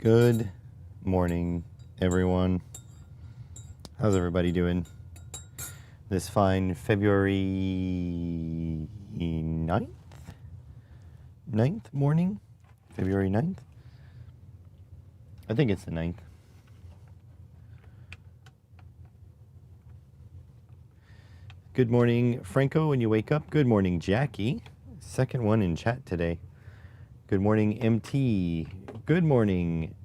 Good morning, everyone. How's everybody doing this fine February 9th morning? February 9th? I think it's the 9th. Good morning, Franco, when you wake up. Good morning, Jackie. Second one in chat today. Good morning, MT. Good morning,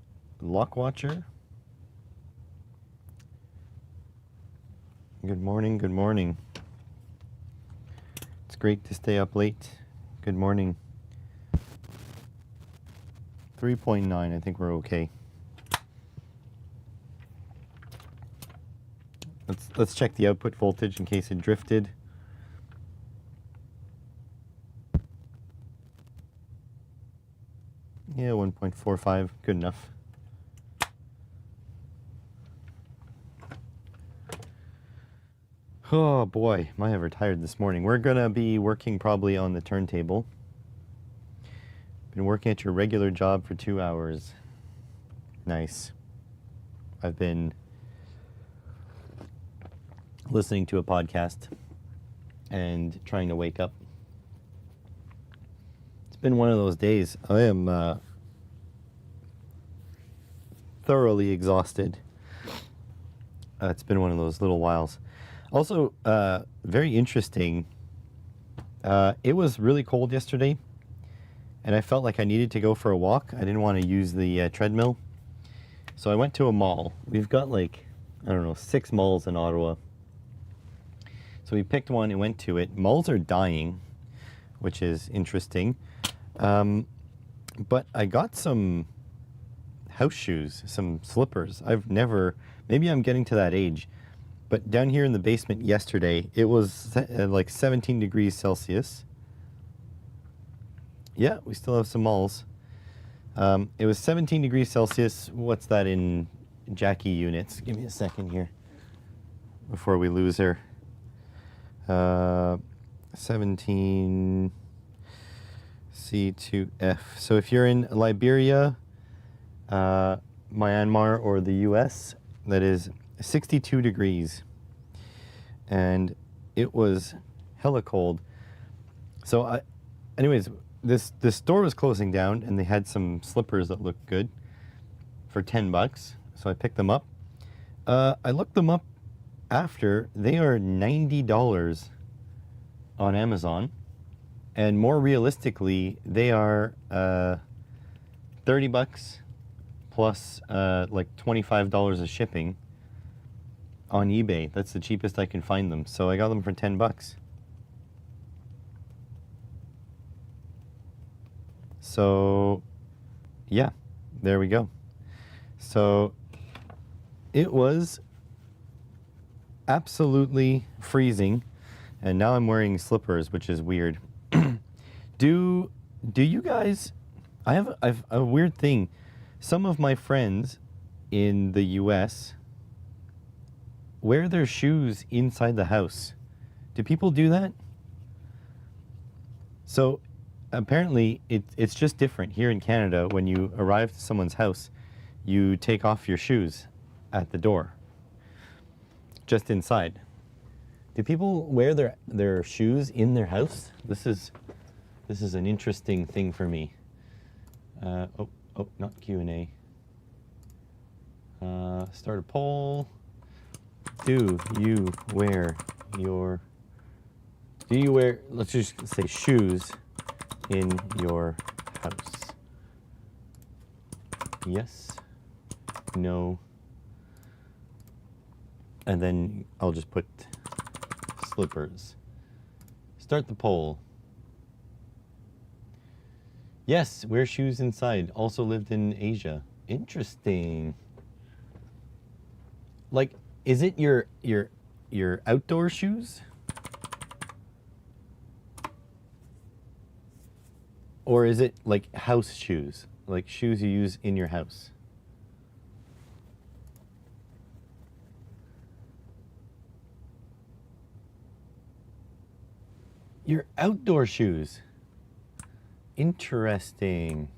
Lockwatcher. Good morning, good morning. It's great to stay up late. Good morning. 3.9, I think we're okay. Let's check the output voltage in case it drifted. Yeah, 1.45, good enough. Oh boy, am I ever tired this morning. We're gonna be working probably on the turntable. Been working at your regular job for 2 hours. Nice. I've been listening to a podcast and trying to wake up. It's been one of those days. I am thoroughly exhausted. It's been one of those little whiles. Also, very interesting. It was really cold yesterday, and I felt like I needed to go for a walk. I didn't want to use the treadmill. So I went to a mall. We've got like, I don't know, 6 malls in Ottawa. So we picked one and went to it. Malls are dying, which is interesting. But I got some house shoes, some slippers. I've never, maybe I'm getting to that age, but down here in the basement yesterday, it was like 17 degrees Celsius. Yeah, we still have some malls. It was 17 degrees Celsius. What's that in Jackie units? Give me a second here before we lose her. 17 C2F. So if you're in Liberia, Myanmar, or the US, that is 62 degrees. And it was hella cold. So anyways, this store was closing down, and they had some slippers that looked good for $10. So I picked them up. I looked them up after. They are $90 on Amazon. And more realistically, they are $30 plus like $25 of shipping on eBay. That's the cheapest I can find them. So I got them for $10. So yeah, there we go. So it was absolutely freezing, and now I'm wearing slippers, which is weird. Do you guys, I have a weird thing. Some of my friends in the US wear their shoes inside the house. Do people do that? So apparently it's just different here in Canada. When you arrive to someone's house, you take off your shoes at the door, just inside. Do people wear their shoes in their house? This is an interesting thing for me. Not Q&A. Start a poll. Do you wear, let's just say, shoes in your house? Yes, no, and then I'll just put slippers. Start the poll. Yes, wear shoes inside. Also lived in Asia. Interesting. Like, is it your outdoor shoes? Or is it like house shoes? Like shoes you use in your house? Your outdoor shoes. Interesting.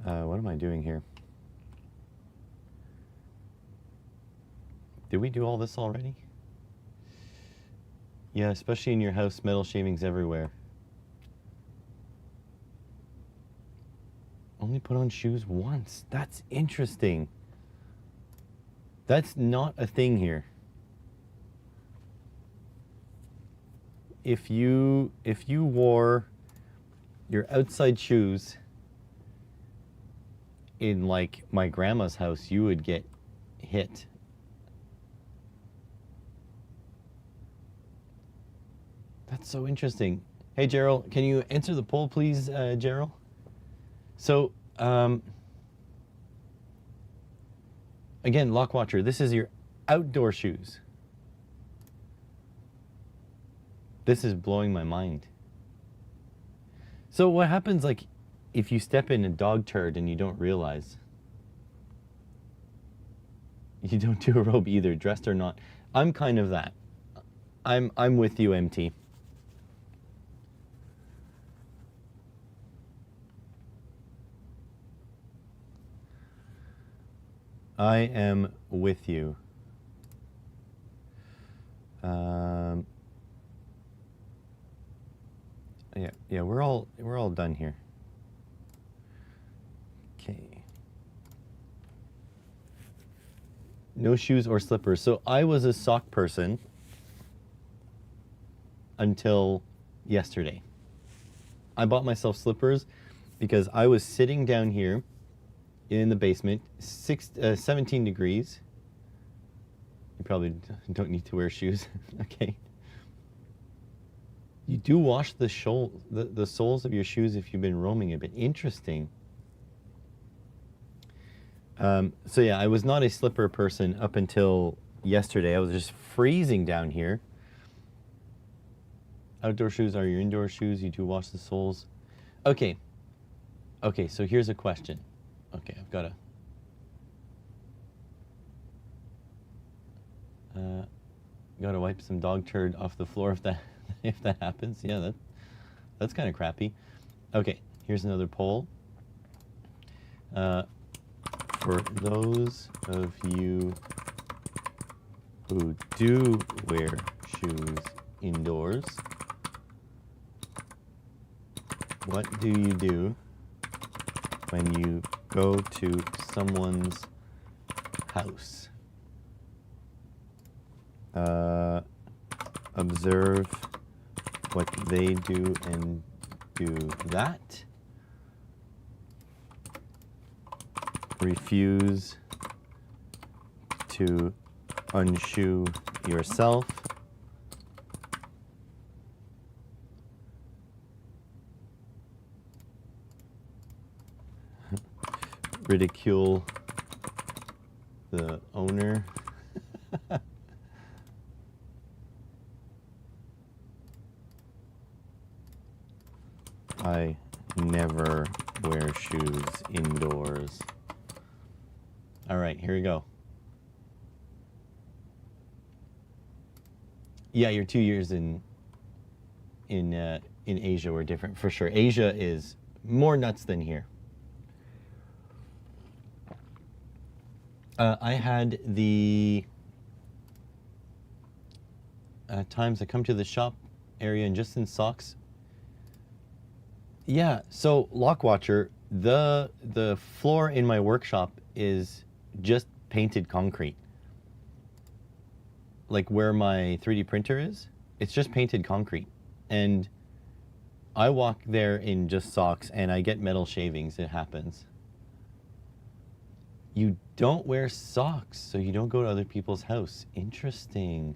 What am I doing here? Did we do all this already? Yeah, especially in your house, metal shavings everywhere. Only put on shoes once. That's interesting. That's not a thing here. If you wore your outside shoes in like my grandma's house, you would get hit. That's so interesting. Hey, Gerald, can you answer the poll, please, Gerald? So, again, Lock Watcher, this is your outdoor shoes. This is blowing my mind. So what happens, like, if you step in a dog turd and you don't realize? You don't do a robe either, dressed or not. I'm kind of that. I'm with you, MT. I am with you. Yeah, we're all done here. Okay. No shoes or slippers. So I was a sock person until yesterday. I bought myself slippers because I was sitting down here in the basement, 17 degrees. You probably don't need to wear shoes. Okay. You do wash the soles of your shoes if you've been roaming a bit. Interesting. So yeah, I was not a slipper person up until yesterday. I was just freezing down here. Outdoor shoes are your indoor shoes. You do wash the soles. Okay. Okay, so here's a question. Okay, I've got to wipe some dog turd off the floor if that happens. Yeah, that's kind of crappy. Okay, here's another poll. For those of you who do wear shoes indoors, what do you do when you go to someone's house? Observe what they do and do that. Refuse to unshoe yourself. Ridicule the owner. I never wear shoes indoors. All right, here we go. Yeah, your 2 years in Asia were different for sure. Asia is more nuts than here. I had the times I come to the shop area and just in socks. Yeah, so Lock Watcher, the floor in my workshop is just painted concrete. Like where my 3D printer is, it's just painted concrete. And I walk there in just socks and I get metal shavings, it happens. You don't wear socks, so you don't go to other people's house. Interesting.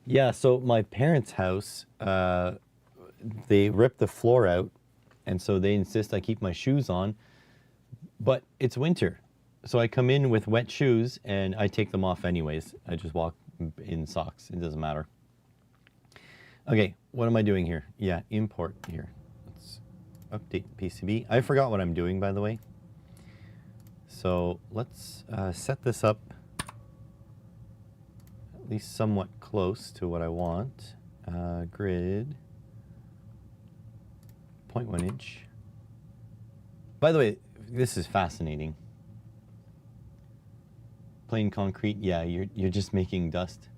Yeah, so my parents' house, they ripped the floor out, and so they insist I keep my shoes on, but it's winter. So I come in with wet shoes, and I take them off anyways. I just walk in socks. It doesn't matter. Okay, what am I doing here? Yeah, import here. Let's update PCB. I forgot what I'm doing, by the way. So let's set this up at least somewhat close to what I want. Grid. 0.1 inch. By the way, this is fascinating. Plain concrete, yeah, you're just making dust.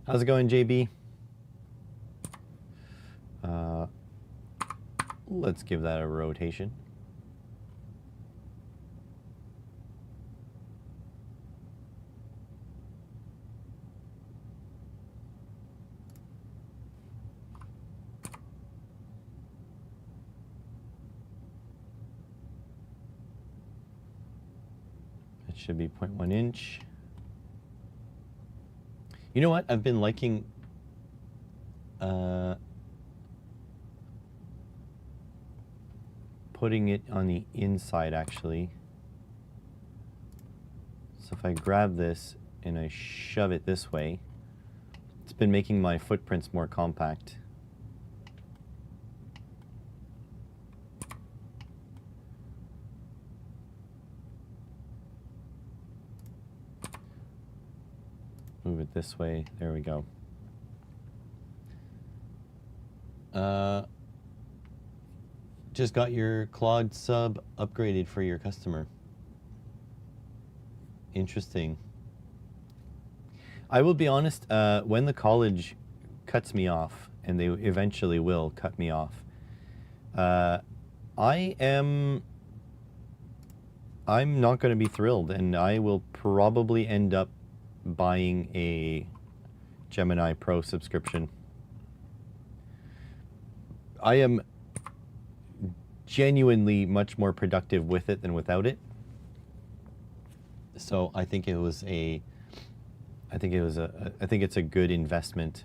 How's it going, JB? Let's give that a rotation. It should be 0.1 inch. You know what? I've been liking putting it on the inside, actually. So if I grab this and I shove it this way, it's been making my footprints more compact. Move it this way. There we go. Just got your Claude sub upgraded for your customer. Interesting. I will be honest, when the college cuts me off, and they eventually will cut me off, I'm not going to be thrilled, and I will probably end up buying a Gemini Pro subscription. I am genuinely much more productive with it than without it. So I think it's a good investment.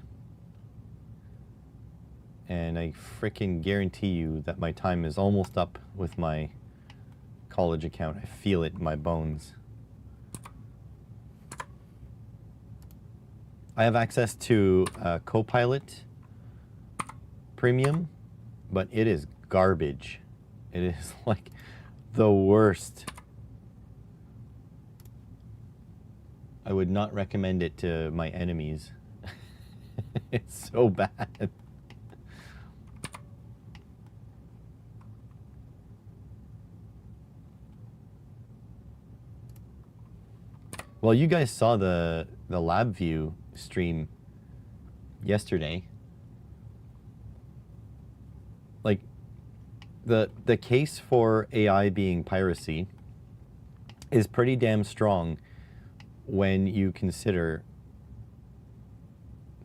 And I freaking guarantee you that my time is almost up with my college account. I feel it in my bones. I have access to Copilot Premium, but it is garbage. It is like the worst. I would not recommend it to my enemies. It's so bad. Well, you guys saw the LabVIEW stream yesterday. Like, the case for AI being piracy is pretty damn strong when you consider...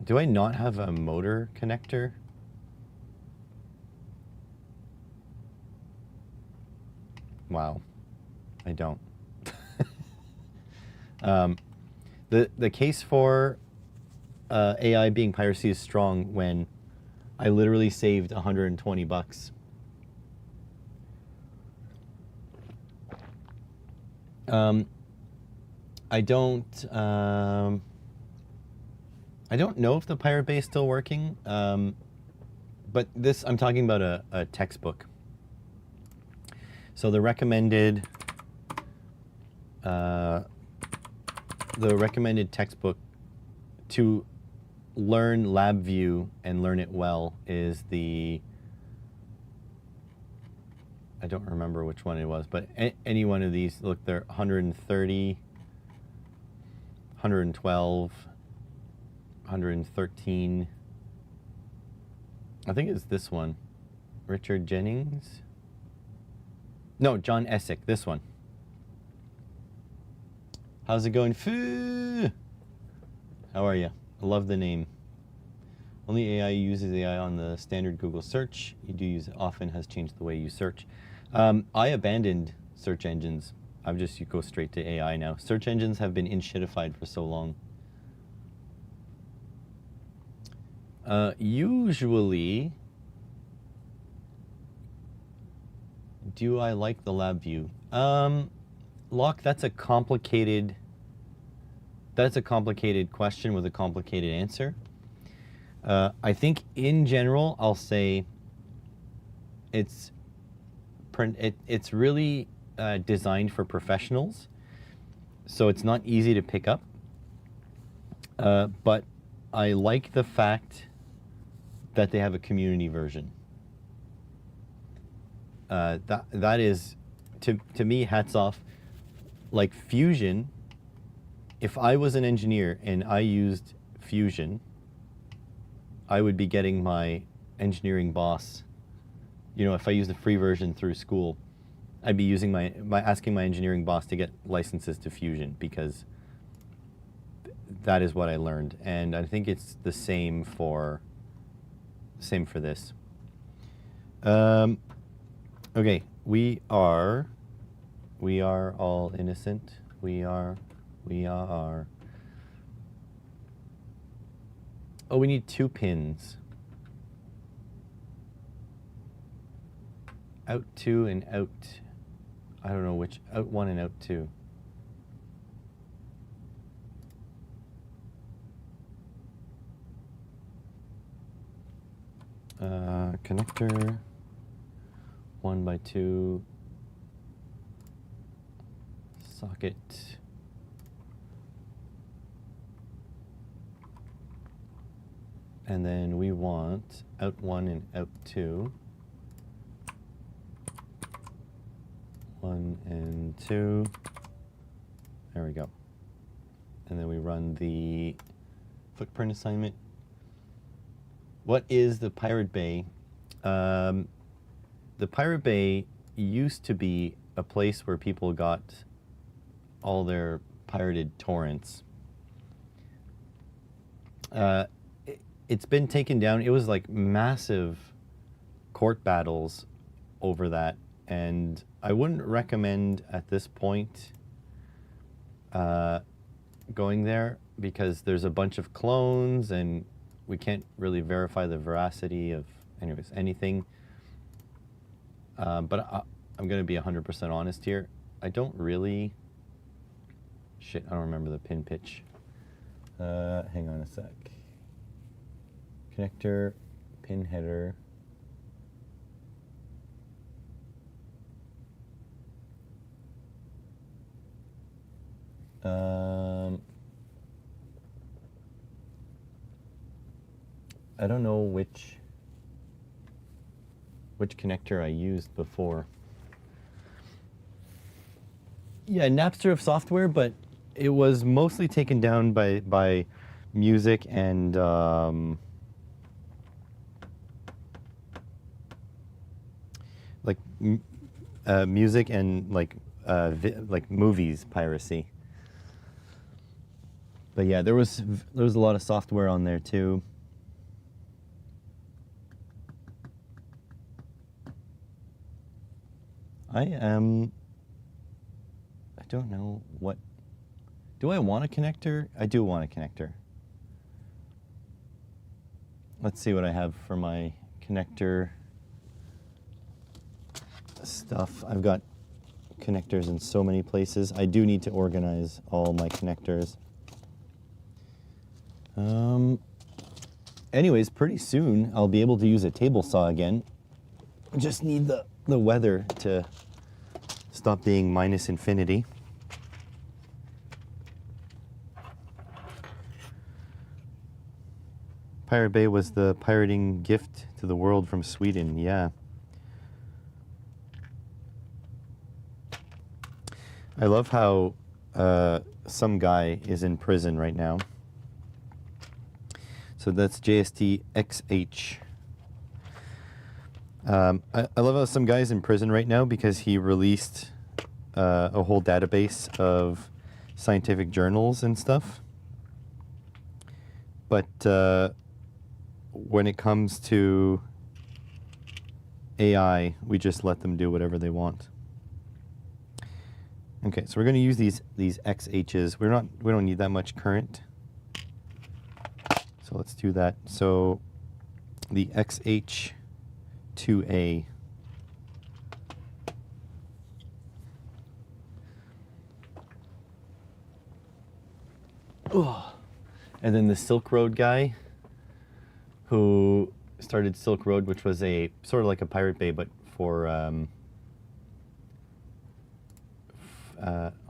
Do I not have a motor connector? Wow, I don't. The case for AI being piracy is strong when I literally saved 120 bucks. I don't know if the Pirate Bay is still working, but this, I'm talking about a textbook. So the recommended textbook to learn LabVIEW and learn it well is the, I don't remember which one it was, but any one of these, look, they're 130, 112, 113. I think it's this one. Richard Jennings? No, John Essick, this one. How's it going? Foo! How are you? I love the name. Only AI uses AI on the standard Google search. You do use it often, has changed the way you search. I abandoned search engines. You go straight to AI now. Search engines have been in-shitified for so long. Usually, do I like the LabVIEW? Locke, that's a complicated question with a complicated answer. I think in general, I'll say it's really designed for professionals, so it's not easy to pick up. But I like the fact that they have a community version. That is, to me, hats off. Like Fusion, if I was an engineer and I used Fusion, I would be getting my engineering boss. You know, if I use the free version through school, I'd be using asking my engineering boss to get licenses to Fusion, because that is what I learned, and I think it's the same for this. Okay, we are all innocent. We are. Oh, we need 2 pins. Out 2 and out. I don't know which. Out 1 and out 2. Connector 1x2 socket. And then we want out 1 and out 2. 1 and 2. There we go. And then we run the footprint assignment. What is the Pirate Bay? The Pirate Bay used to be a place where people got all their pirated torrents. It's been taken down. It was like massive court battles over that, and I wouldn't recommend at this point going there, because there's a bunch of clones and we can't really verify the veracity of anything. But I'm going to be 100% honest here. I don't really... Shit, I don't remember the pin pitch. Hang on a sec. Connector, pin header. I don't know which connector I used before. Yeah, Napster of software, but it was mostly taken down by music and music and like movies piracy. But yeah, there was a lot of software on there too. I don't know what... Do I want a connector? I do want a connector. Let's see what I have for my connector stuff. I've got connectors in so many places. I do need to organize all my connectors. Anyways, pretty soon I'll be able to use a table saw again. Just need the weather to stop being minus infinity. Pirate Bay was the pirating gift to the world from Sweden, yeah. I love how some guy is in prison right now. So that's JST XH. I love how some guy's in prison right now because he released a whole database of scientific journals and stuff. But when it comes to AI, we just let them do whatever they want. Okay, so we're going to use these XHs. We don't need that much current. So let's do that. So the XH2A. Oh. And then the Silk Road guy who started Silk Road, which was a sort of like a Pirate Bay, but for hold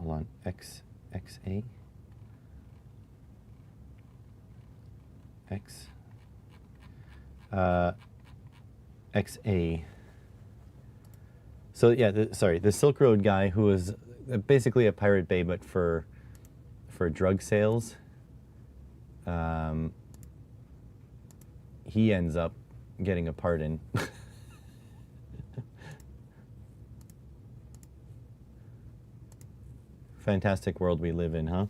on, XA? XA. So yeah, the Silk Road guy who was basically a Pirate Bay, but for drug sales. He ends up getting a pardon. Fantastic world we live in, huh?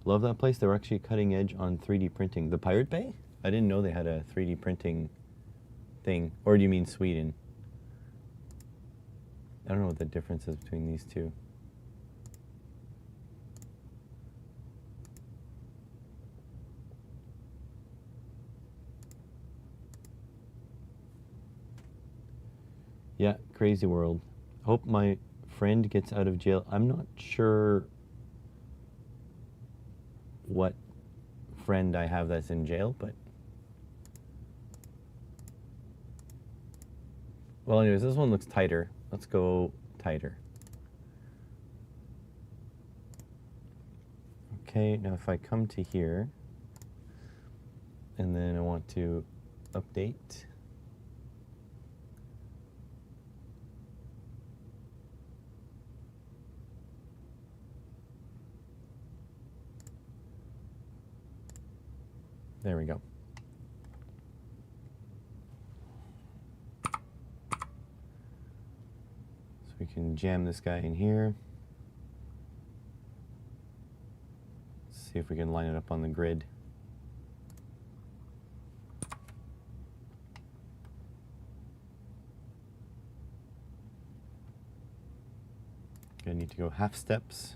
Love that place. They were actually cutting edge on 3D printing. The Pirate Bay? I didn't know they had a 3D printing thing. Or do you mean Sweden? I don't know what the difference is between these two. Yeah, crazy world. Hope my friend gets out of jail. I'm not sure what friend I have that's in jail, but... Well, anyways, this one looks tighter. Let's go tighter. Okay, now if I come to here, and then I want to update. There we go. So we can jam this guy in here. See if we can line it up on the grid. Gonna need to go half steps.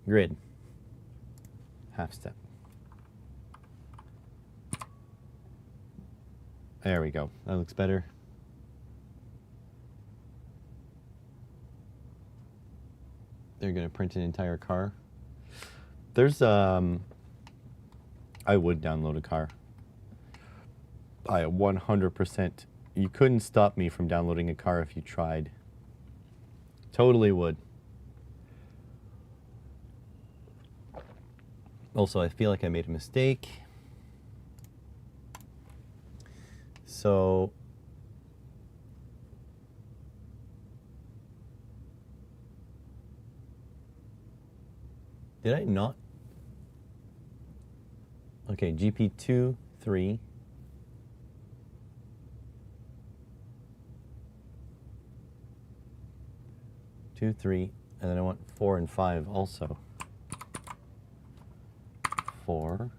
Grid. Half step. There we go. That looks better. They're going to print an entire car. There's, I would download a car. I 100%. You couldn't stop me from downloading a car if you tried. Totally would. Also, I feel like I made a mistake. So did I not? Okay, GP2, 3. Two, 3, and then I want 4 and 5 also. 4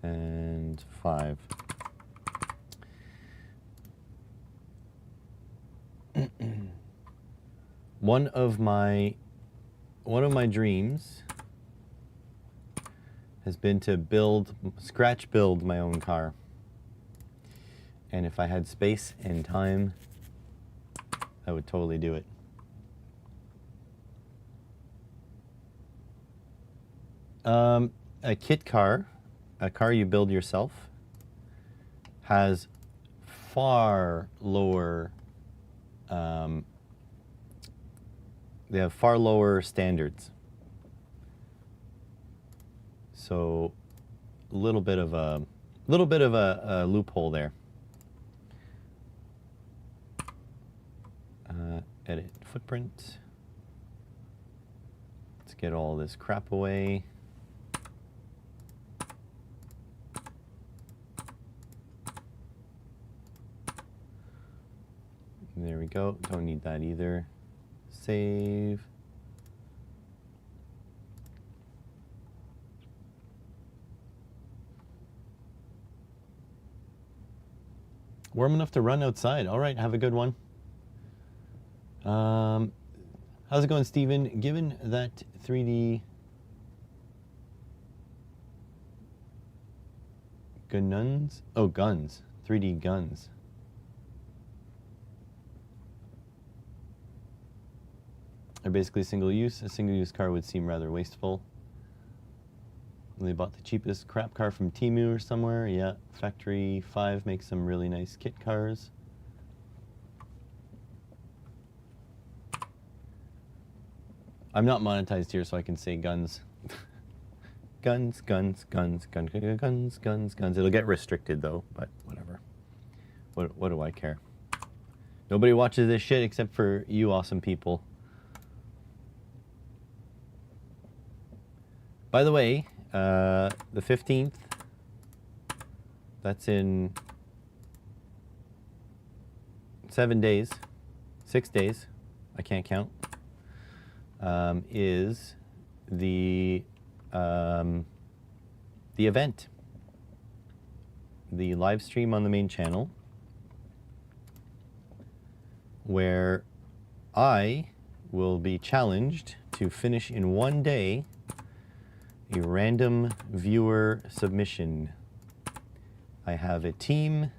and 5. One of my dreams has been to scratch build my own car. And if I had space and time, I would totally do it. A kit car, a car you build yourself, has far lower, they have far lower standards. So a little bit of a loophole there. Edit footprint. Let's get all this crap away. There we go. Don't need that either. Save. Warm enough to run outside. All right, have a good one. How's it going, Steven? Given that 3D guns, 3D guns. Are basically single use. A single use car would seem rather wasteful. They bought the cheapest crap car from Temu or somewhere. Yeah, Factory 5 makes some really nice kit cars. I'm not monetized here, so I can say guns. Guns, guns, guns, guns, guns, guns, guns. It'll get restricted though, but whatever. What do I care? Nobody watches this shit except for you awesome people. By the way, the 15th, that's in 7 days, 6 days, I can't count, is the event, the live stream on the main channel, where I will be challenged to finish in 1 day a random viewer submission. I have a team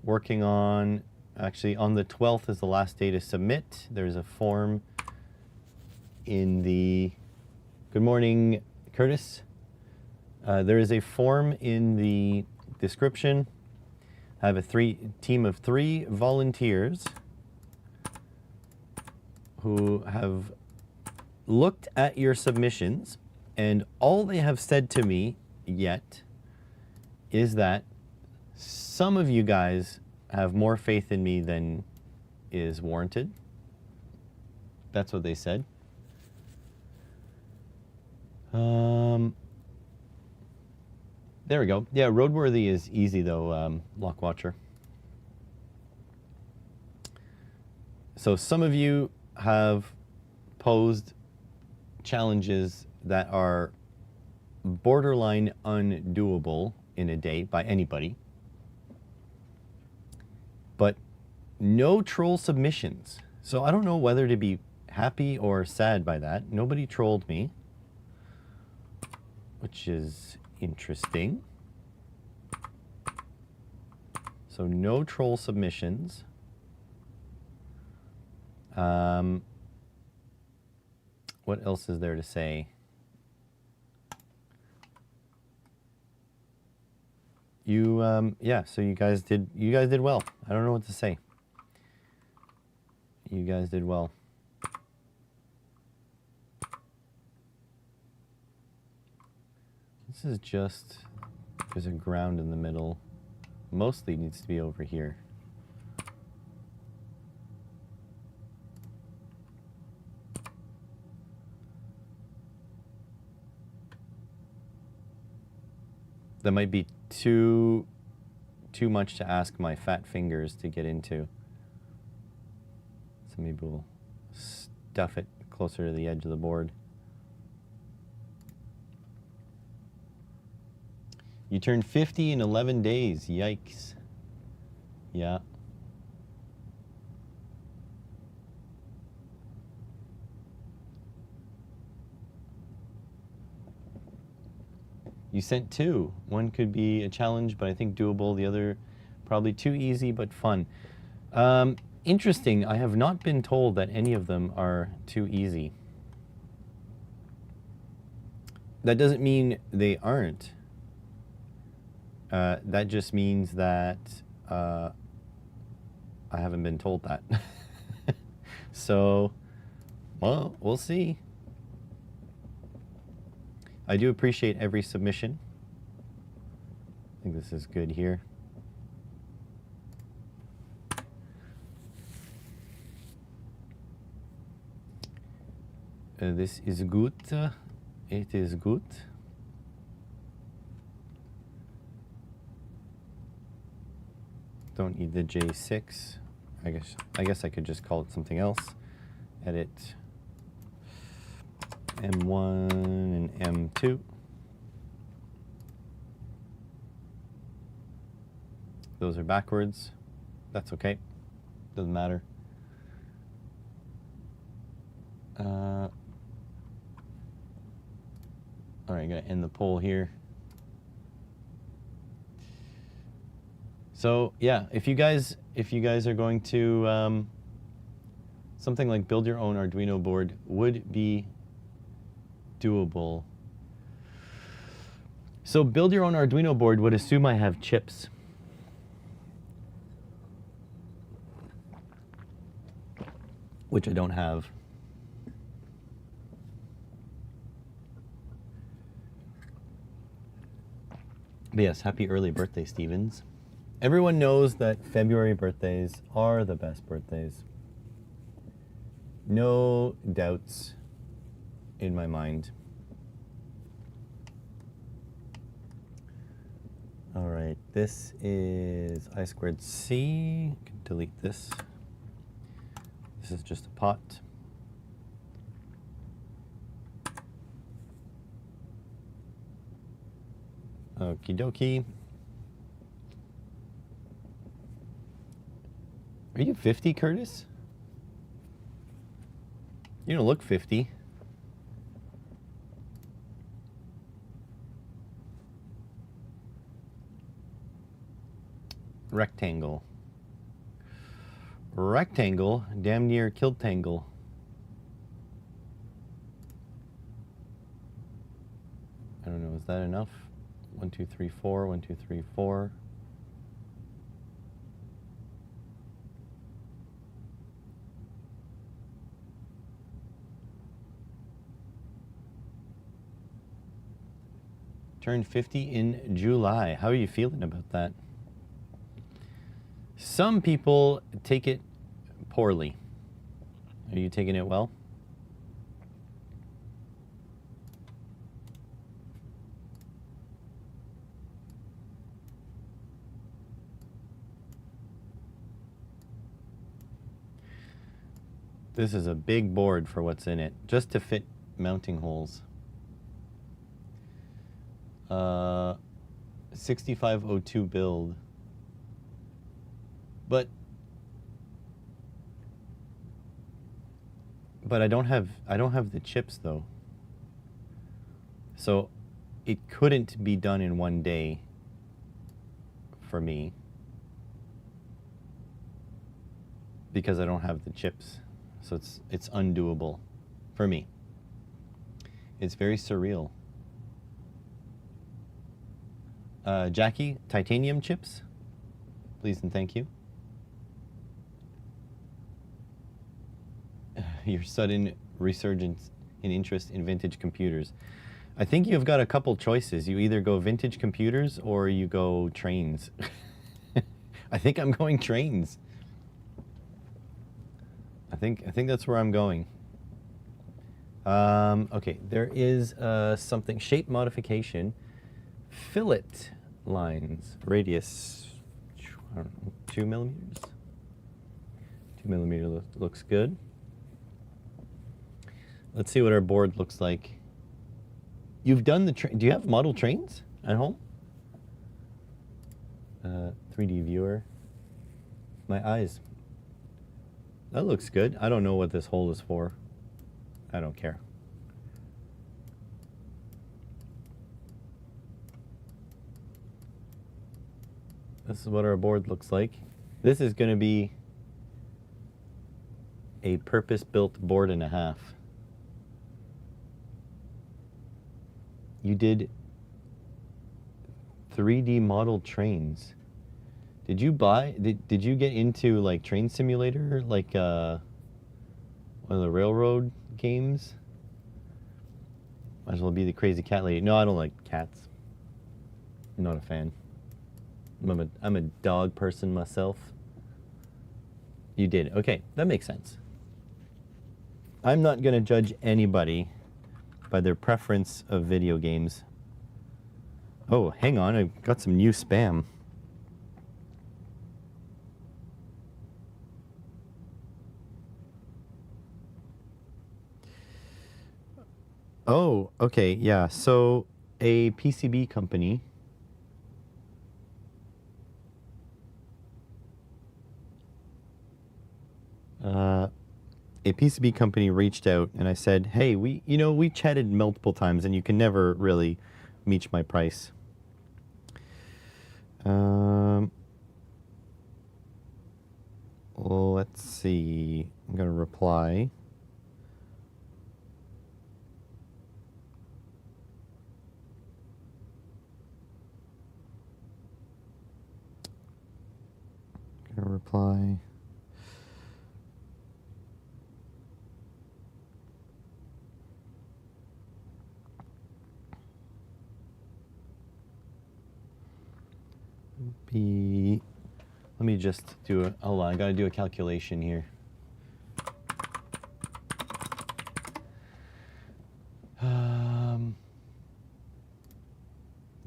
working on, actually on the 12th is the last day to submit. There's a form in the, good morning, Curtis. There is a form in the description. I have a team of 3 volunteers who have looked at your submissions, and all they have said to me yet is that some of you guys have more faith in me than is warranted. That's what they said. There we go. Yeah, roadworthy is easy though, Lockwatcher. So some of you have posed challenges that are borderline undoable in a day by anybody, but no troll submissions. So I don't know whether to be happy or sad by that. Nobody trolled me, which is interesting. So no troll submissions. What else is there to say? Yeah, so you guys did well. I don't know what to say. You guys did well. This is just, there's a ground in the middle. Mostly needs to be over here. That might be too much to ask my fat fingers to get into. So maybe we'll stuff it closer to the edge of the board. You turned 50 in 11 days. Yikes. Yeah. You sent 2. One could be a challenge, but I think doable. The other, probably too easy, but fun. Interesting. I have not been told that any of them are too easy. That doesn't mean they aren't. That just means that I haven't been told that. So, well, we'll see. I do appreciate every submission. I think this is good here. This is good. It is good. Don't need the J6. I guess I could just call it something else. Edit M1 and M2. Those are backwards. That's okay. Doesn't matter. All right, gonna end the poll here. So yeah, if you guys are going to something like build your own Arduino board would be doable. So build your own Arduino board would assume I have chips. Which I don't have. But yes, happy early birthday, Stevens. Everyone knows that February birthdays are the best birthdays. No doubts in my mind. All right, this is I squared C. I can delete this. This is just a pot. Okie dokie. Are you 50, Curtis? You don't look 50. Rectangle. Rectangle, damn near killed tangle. I don't know, is that enough? 1, 2, 3, 4, 1, 2, 3, 4. Turned 50 in July. How are you feeling about that? Some people take it poorly. Are you taking it well? This is a big board for what's in it, just to fit mounting holes. 6502 build. But I don't have the chips though. So it couldn't be done in one day for me because I don't have the chips. So it's undoable for me. It's very surreal. Jackie, titanium chips, please and thank you. Your sudden resurgence in interest in vintage computers. I think you've got a couple choices. You either go vintage computers or you go trains. I think I'm going trains. I think that's where I'm going. Okay, there is something, shape modification, fillet lines, radius, I don't know, 2 millimeters. 2 millimeter looks good. Let's see what our board looks like. You've done the do you have model trains at home? 3D viewer. My eyes. That looks good. I don't know what this hole is for. I don't care. This is what our board looks like. This is going to be a purpose-built board and a half. You did 3D model trains. Did you buy, did you get into like Train Simulator, like one of the railroad games? Might as well be the crazy cat lady. No, I don't like cats. I'm not a fan. I'm a dog person myself. You did. Okay, that makes sense. I'm not going to judge anybody by their preference of video games. Oh, hang on. I've got some new spam. Oh, okay. Yeah. So a PCB company reached out and I said, hey, we chatted multiple times and you can never really match my price. Well, let's see. I'm going to reply. apply. Let me just do a, hold on, I gotta do a calculation here.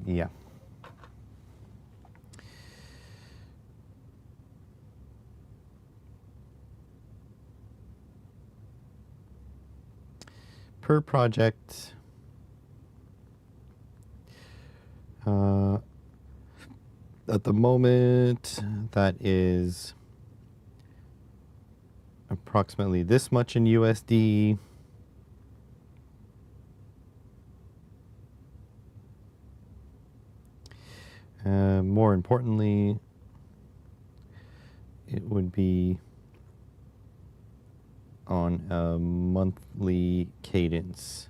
Yeah. Per project, at the moment, that is approximately this much in USD. More importantly, it would be on a monthly cadence.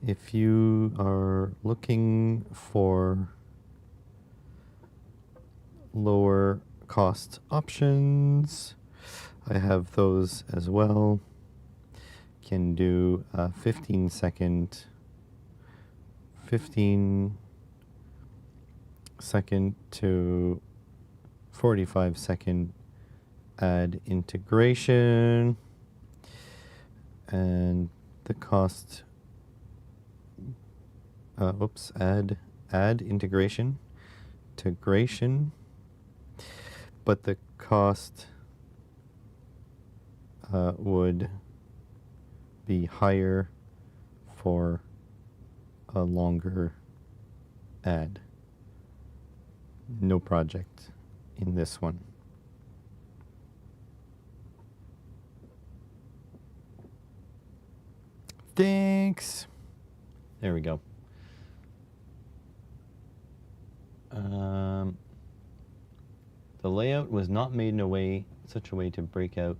If you are looking for lower cost options, I have those as well. Can do a 15 second to 45-second ad integration, and the cost ad integration, but the cost would be higher for a longer ad. No project in this one. Thanks. There we go. The layout was not made in such a way to break out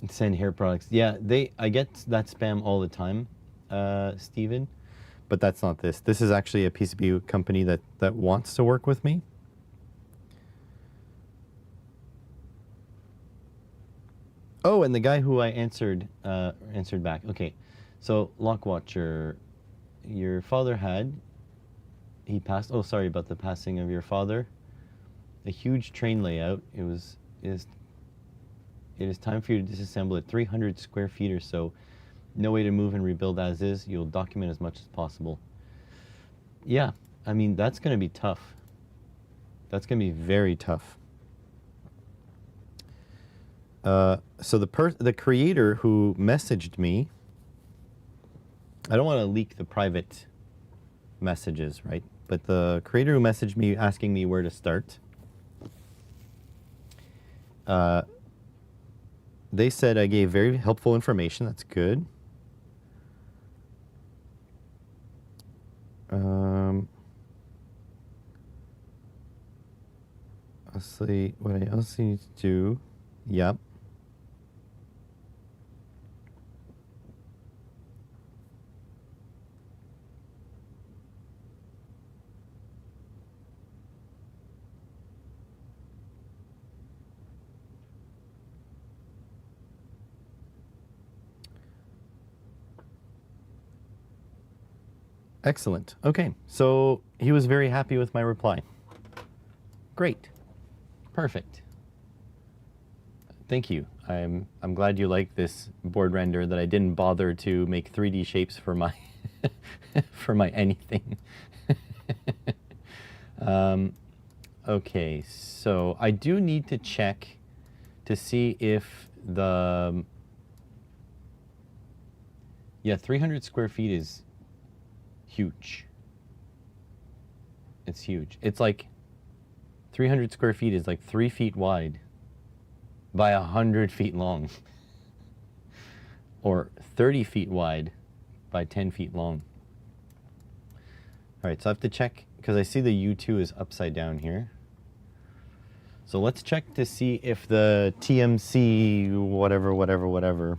and send hair products. Yeah, I get that spam all the time, Steven, but that's not this. This is actually a PCB company that wants to work with me. Oh, and the guy who I answered back. Okay, so Lockwatcher, your father he passed. Oh, sorry about the passing of your father. A huge train layout. It is time for you to disassemble it. 300 square feet or so. No way to move and rebuild as is. You'll document as much as possible. Yeah, I mean, that's going to be tough. That's going to be very tough. So the creator who messaged me, I don't want to leak the private messages, right? But the creator who messaged me asking me where to start, they said I gave very helpful information. That's good. Let's see what I also need to do. Yep. Excellent. Okay, so he was very happy with my reply. Great. Perfect. Thank you. I'm glad you like this board render that I didn't bother to make 3D shapes for my for my anything. Okay, so I do need to check to see if the 300 square feet is huge. It's huge. It's like 300 square feet is like 3 feet wide by 100 feet long, or 30 feet wide by 10 feet long. All right, so I have to check because I see the U2 is upside down here. So let's check to see if the TMC whatever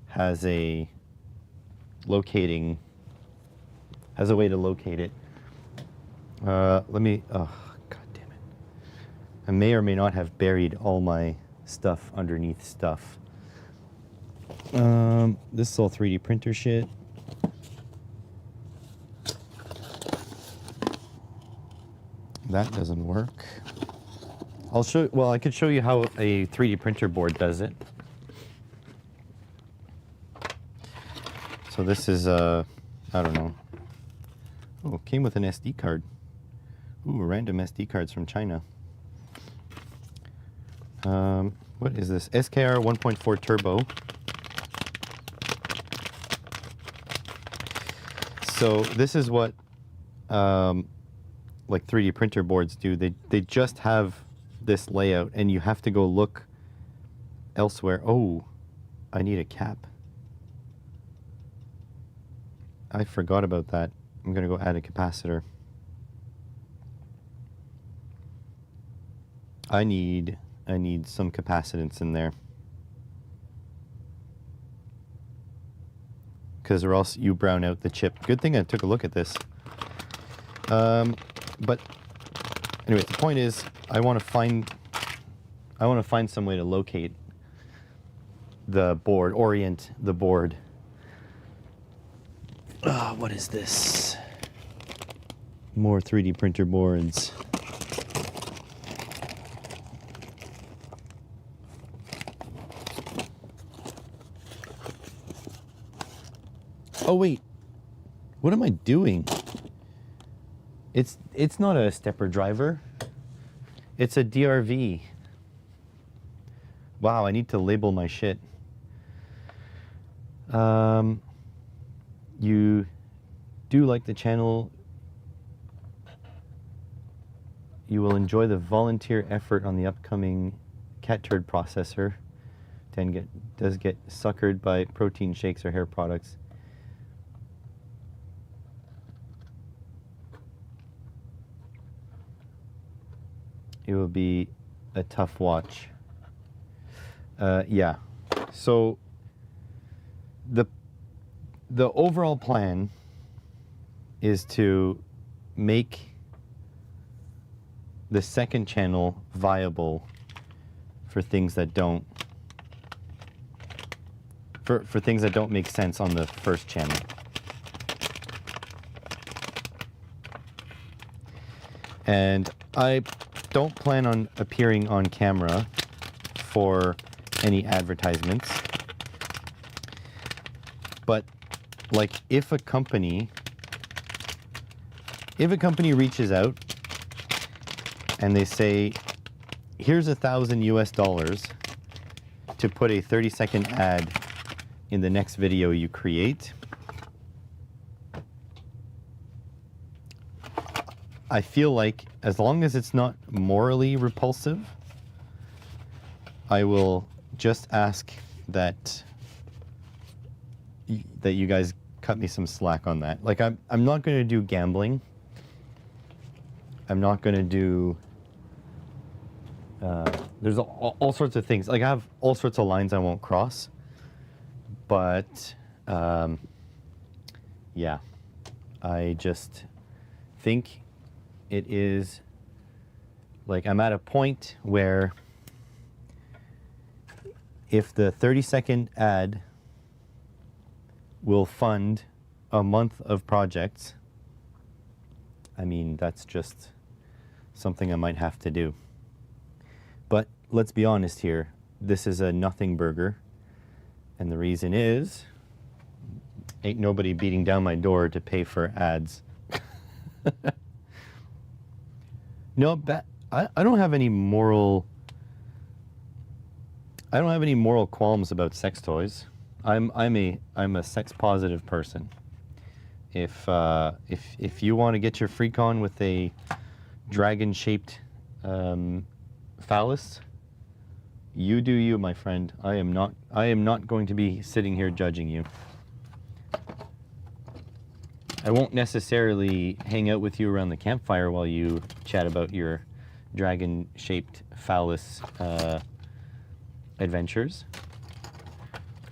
has a locating, has a way to locate it. Let me, oh, God damn it. I may or may not have buried all my stuff underneath stuff. This is all 3D printer shit. That doesn't work. I'll show, well, I could show you how a 3D printer board does it. So this is, I don't know. Oh, it came with an SD card. Ooh, random SD cards from China. What is this? SKR 1.4 Turbo. So this is what like 3D printer boards do. They just have this layout, and you have to go look elsewhere. Oh, I need a cap. I forgot about that. I'm gonna go add a capacitor. I need some capacitance in there, because or else you brown out the chip. Good thing I took a look at this. But anyway, the point is, I want to find some way to locate the board, orient the board. What is this? More 3D printer boards. Oh wait, what am I doing? It's not a stepper driver. It's a DRV. Wow, I need to label my shit. You do like the channel. You will enjoy the volunteer effort on the upcoming cat turd processor. Does get suckered by protein shakes or hair products. It will be a tough watch. Yeah. So the overall plan is to make the second channel viable for things that don't for things that don't make sense on the first channel. And I don't plan on appearing on camera for any advertisements. But like if a company reaches out and they say, here's $1,000 to put a 30-second ad in the next video you create, I feel like as long as it's not morally repulsive, I will just ask that you guys cut me some slack on that. Like I'm not going to do gambling. I'm not going to do there's all sorts of things. Like I have all sorts of lines I won't cross. But yeah, I just think it is like I'm at a point where if the 30-second ad will fund a month of projects, I mean, that's just something I might have to do. But let's be honest here, this is a nothing burger. And the reason is, ain't nobody beating down my door to pay for ads. No, I don't have any moral qualms about sex toys. I'm a sex positive person. If you want to get your freak on with a dragon shaped phallus, you do you, my friend. I am not going to be sitting here judging you. I won't necessarily hang out with you around the campfire while you chat about your dragon-shaped phallus adventures,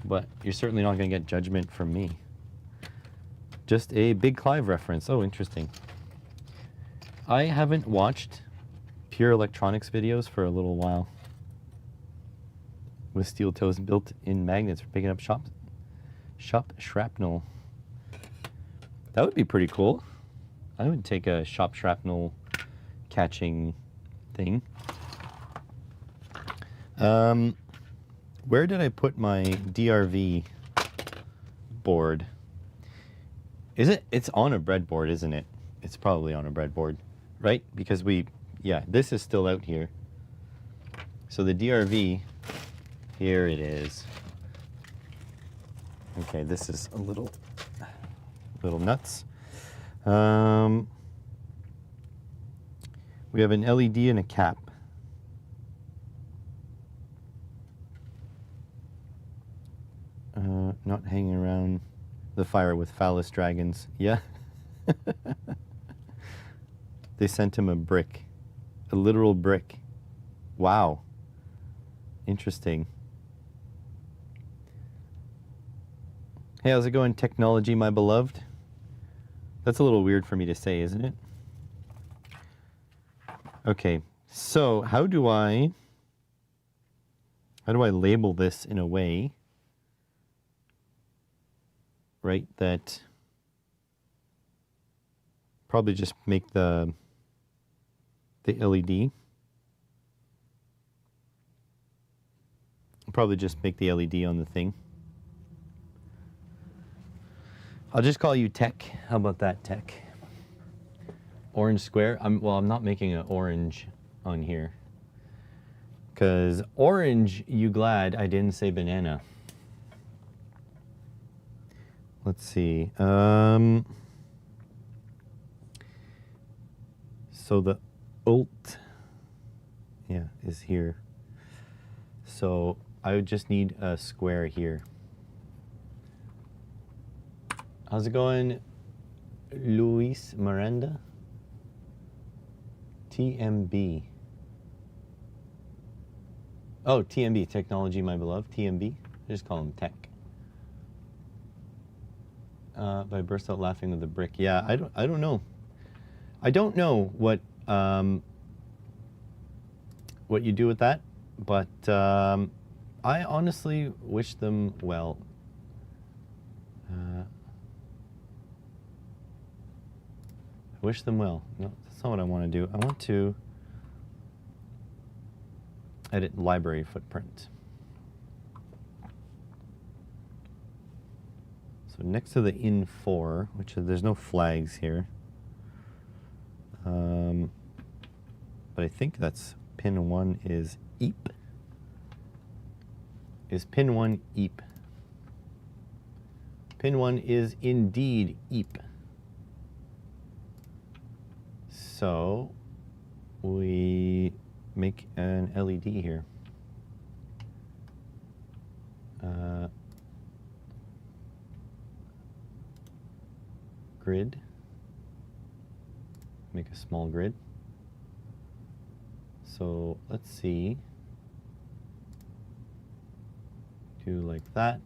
but you're certainly not going to get judgment from me. Just a Big Clive reference. Oh, interesting. I haven't watched pure electronics videos for a little while. With steel toes built-in magnets for picking up shop shrapnel. That would be pretty cool. I would take a shop shrapnel catching thing. Where did I put my DRV board? It's on a breadboard, isn't it? It's probably on a breadboard, right? Because yeah, this is still out here. So the DRV, here it is. Okay, this is a little nuts. We have an LED and a cap. Not hanging around the fire with phallus dragons. Yeah. They sent him a brick. A literal brick. Wow. Interesting. Hey, how's it going, technology, my beloved? That's a little weird for me to say, isn't it? Okay, so how do I label this in a way, right, that probably just make the LED. Probably just make the LED on the thing. I'll just call you Tech. How about that, Tech? Orange square. I'm not making an orange on here. Because orange, you glad I didn't say banana. Let's see. So the alt, yeah, is here. So I would just need a square here. How's it going, Luis Miranda? TMB. Oh, TMB, technology, my beloved. TMB. I just call him Tech. But I burst out laughing with the brick. Yeah, I don't know. I don't know what you do with that, but I honestly wish them well. I wish them well. No, that's not what I want to do. I want to edit library footprint. So next to the in4, which there's no flags here, but I think that's pin 1 is EEP. Is pin 1 EEP? Pin 1 is indeed EEP. So we make an LED here. Grid. Make a small grid. So let's see. Do like that.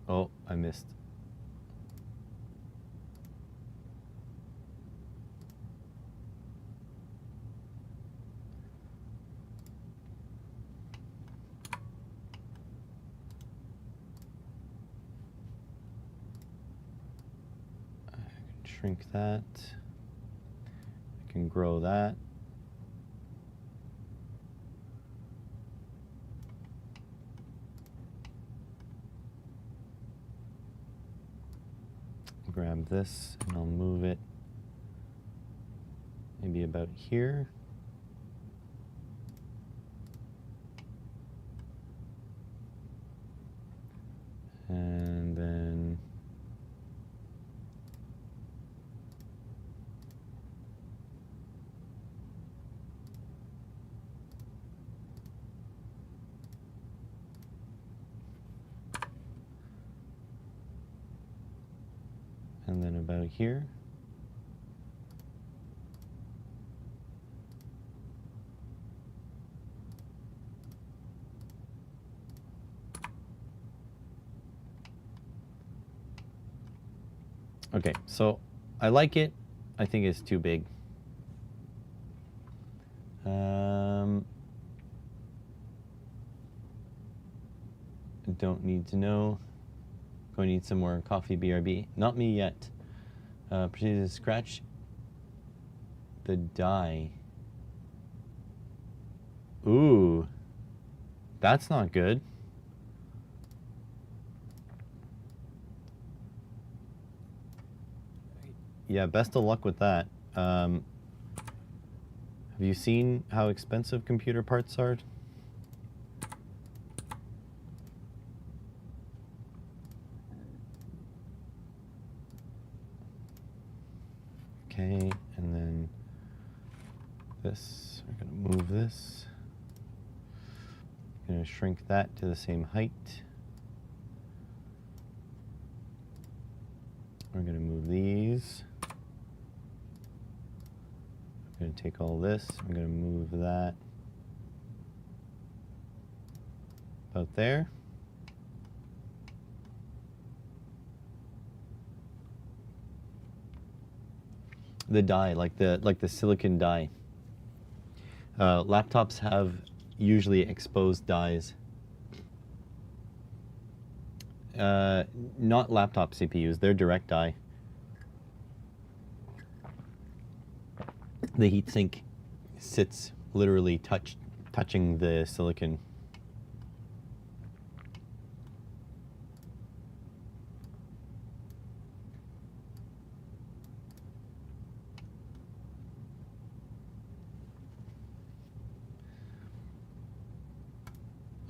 Oh, I missed. I can shrink that. I can grow that. Grab this and I'll move it maybe about here. And then about here. Okay, so I like it. I think it's too big. Don't need to know. Going to need some more coffee, BRB. Not me yet. Proceed to scratch the die. Ooh, that's not good. Yeah, best of luck with that. Have you seen how expensive computer parts are? Okay, and then this, we're gonna move this. Gonna shrink that to the same height. We're gonna move these. I'm gonna take all this, I'm gonna move that about there. The die, like the silicon die. Laptops have usually exposed dies. Not laptop CPUs, they're direct die. The heatsink sits literally touching the silicon.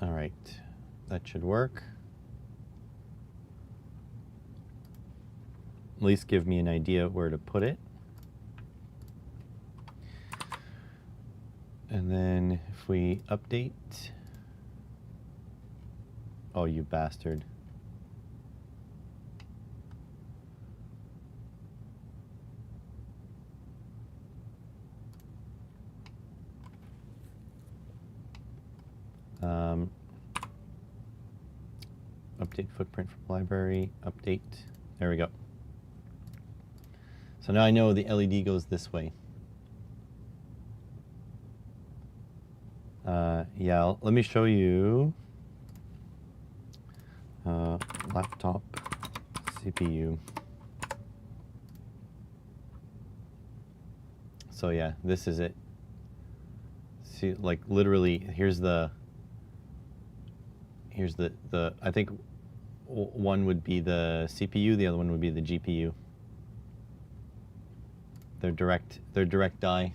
All right, that should work. At least give me an idea where to put it. And then if we update, oh, you bastard. Update footprint from library, update, there we go. So now I know the LED goes this way. Yeah, let me show you laptop CPU. So yeah, this is it. See, like literally, here's the I think one would be the CPU, the other one would be the GPU. They're direct die.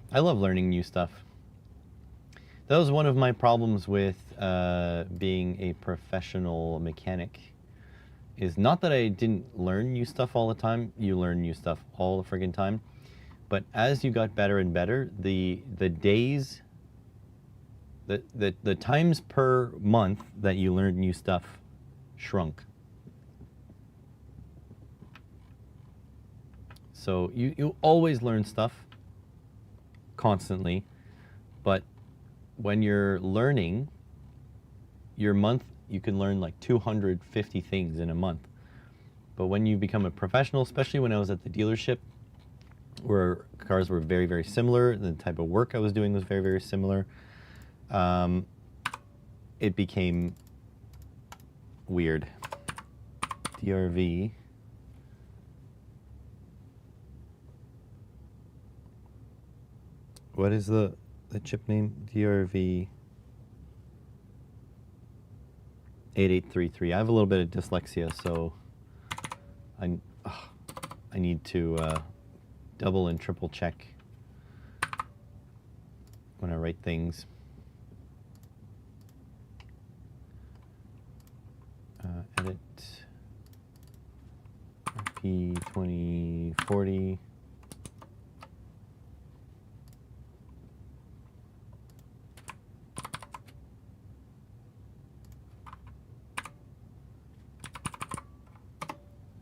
I love learning new stuff. That was one of my problems with being a professional mechanic. Is not that I didn't learn new stuff all the time. You learn new stuff all the friggin' time. But as you got better and better, the days, the times per month that you learned new stuff shrunk. So you always learn stuff constantly, but when you're learning, your month, you can learn like 250 things in a month. But when you become a professional, especially when I was at the dealership, where cars were very, very similar, the type of work I was doing was very, very similar, it became weird. DRV. What is the chip name? DRV 8833. I have a little bit of dyslexia, so I need to double and triple check when I write things. Edit RP2040.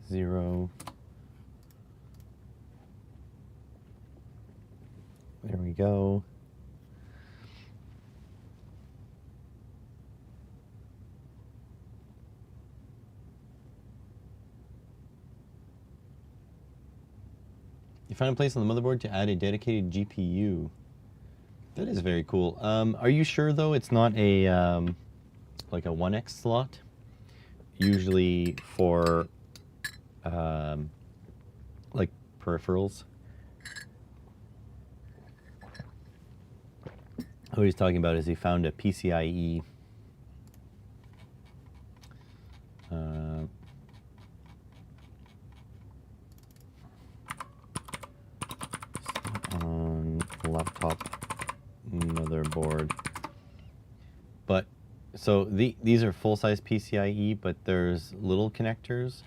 Zero. There we go. found a place on the motherboard to add a dedicated GPU. That is very cool. Are you sure though it's not a like a 1X slot? Usually for like peripherals. What he's talking about is he found a PCIe on laptop motherboard. But so these are full-size PCIe, but there's little connectors.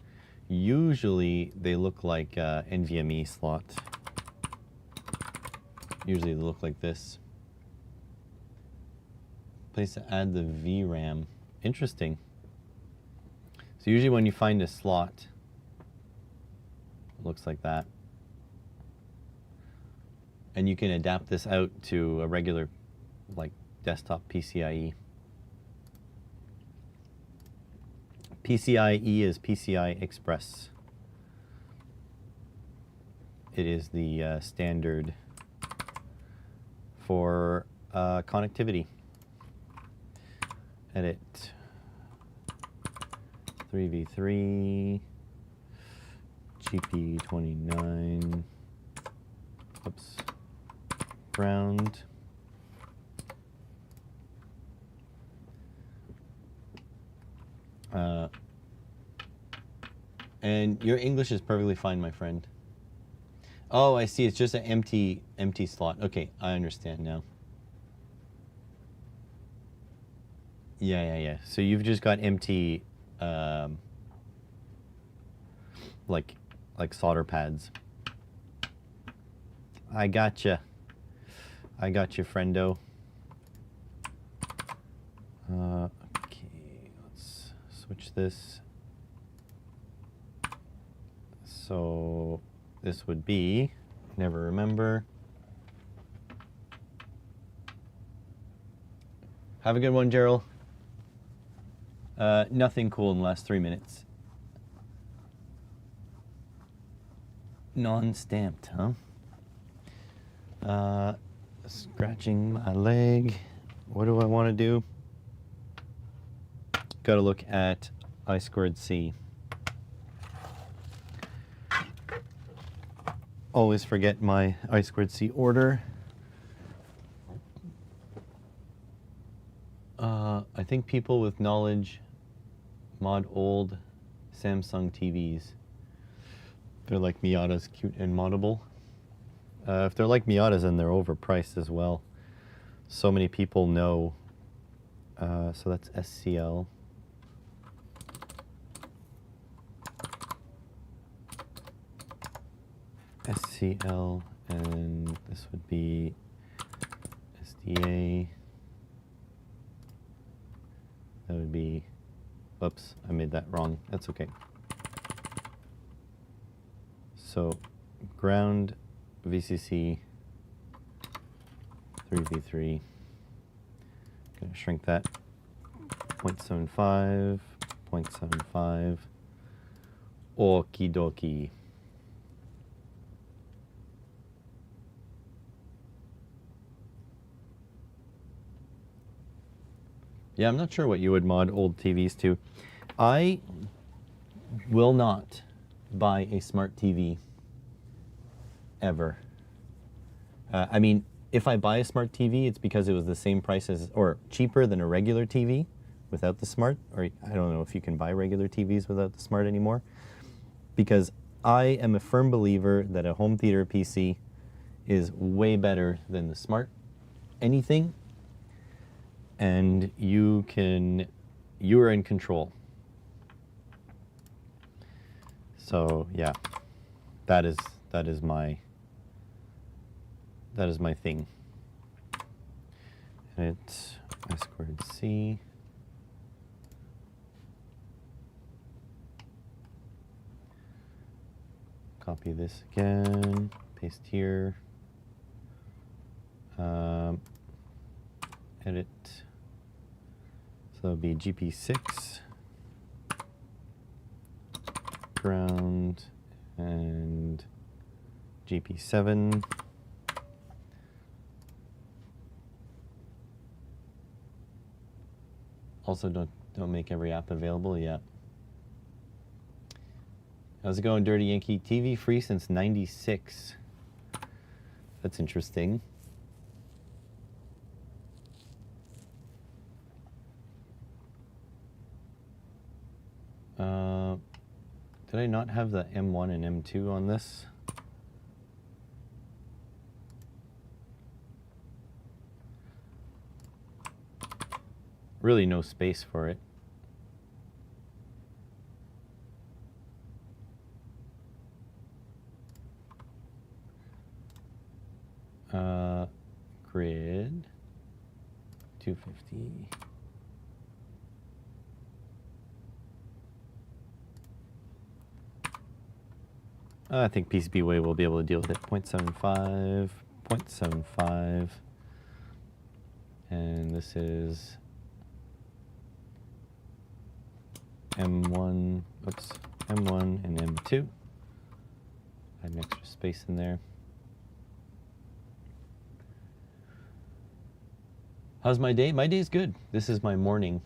Usually they look like NVMe slot. Usually they look like this. Place to add the VRAM. Interesting. So usually when you find a slot, it looks like that. And you can adapt this out to a regular, like, desktop PCIe. PCIe is PCI Express. It is the standard for connectivity. Edit 3v3 GP29. Oops. Ground. And your English is perfectly fine, my friend. Oh, I see. It's just an empty slot. Okay, I understand now. Yeah. So you've just got empty, like solder pads. I gotcha. I got you, friendo. Okay, let's switch this. So this would be, never remember. Have a good one, Gerald. Nothing cool in the last 3 minutes. Non-stamped, huh? Scratching my leg. What do I want to do? Got to look at I2C. Always forget my I2C order. I think people with knowledge mod old Samsung TVs. They're like Miatas, cute and moddable. If they're like Miatas, then they're overpriced as well. So many people know. So that's SCL. SCL, and this would be SDA. That would be, whoops, I made that wrong. That's okay. So, ground VCC 3v3. Gonna shrink that 0.75, 0.75. Okie dokie. Yeah, I'm not sure what you would mod old TVs to. I will not buy a smart TV ever. I mean, if I buy a smart TV, it's because it was the same price as, or cheaper than a regular TV without the smart, or I don't know if you can buy regular TVs without the smart anymore. Because I am a firm believer that a home theater PC is way better than the smart anything. And you are in control. So yeah, that is my thing. And it's I2C. Copy this again, paste here. Edit. So that would be GP6, ground, and GP7. Also, don't make every app available. Yeah. How's it going, Dirty Yankee? TV free since '96. That's interesting. Did I not have the M1 and M2 on this? Really no space for it. Grid 250. I think PCBWay will be able to deal with it. 0.75, 0.75. And this is M1, oops, M1 and M2. Add an extra space in there. How's my day? My day's good. This is my morning.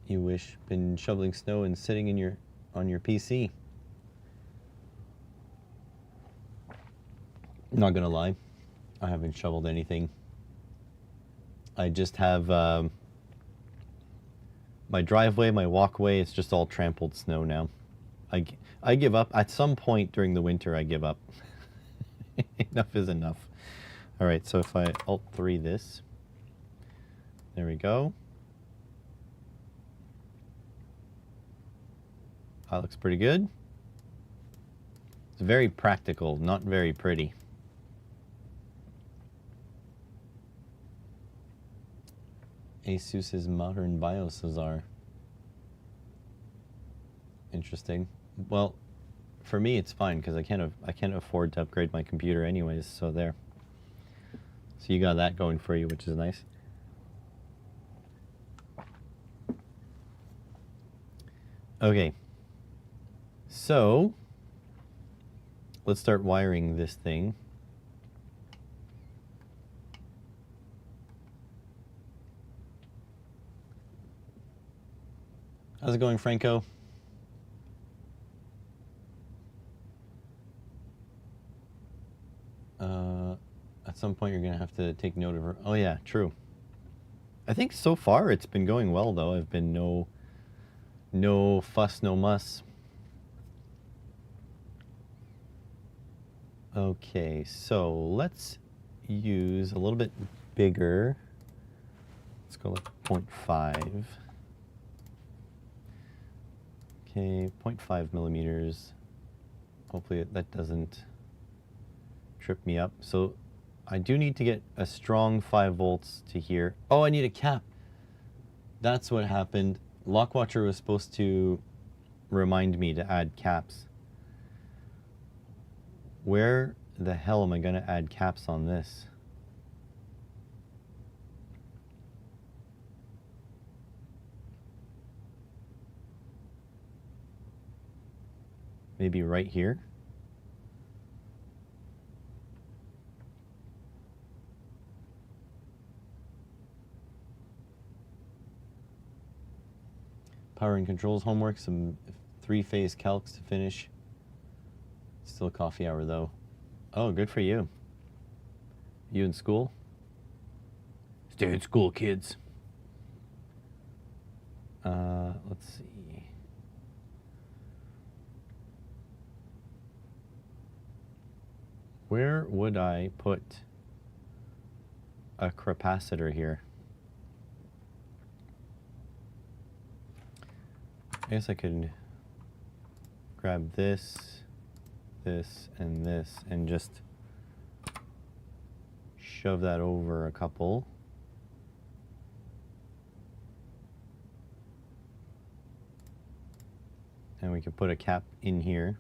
You wish. Been shoveling snow and sitting in on your PC. Not gonna lie, I haven't shoveled anything. I just have my driveway, my walkway, it's just all trampled snow now. I give up. At some point during the winter, I give up. Enough is enough. All right, so if I Alt-3 this, there we go. That looks pretty good. It's very practical, not very pretty. ASUS's modern BIOSes are interesting. Well, for me it's fine because I can't afford to upgrade my computer anyways, so there. So you got that going for you, which is nice. Okay. So let's start wiring this thing. How's it going, Franco? At some point you're gonna have to take note of her. Oh yeah, true. I think so far it's been going well though. I've been no fuss, no muss. Okay, so let's use a little bit bigger. Let's go with 0.5. Okay, 0.5 millimeters. Hopefully that doesn't trip me up. So I do need to get a strong 5 volts to here. Oh, I need a cap. That's what happened. Lockwatcher was supposed to remind me to add caps. Where the hell am I going to add caps on this? Maybe right here? Power and controls homework, some 3-phase calcs to finish. Still coffee hour though. Oh, good for you. You in school? Stay in school, kids. Let's see. Where would I put a capacitor here? I guess I could grab this, this, and this, and just shove that over a couple. And we could put a cap in here.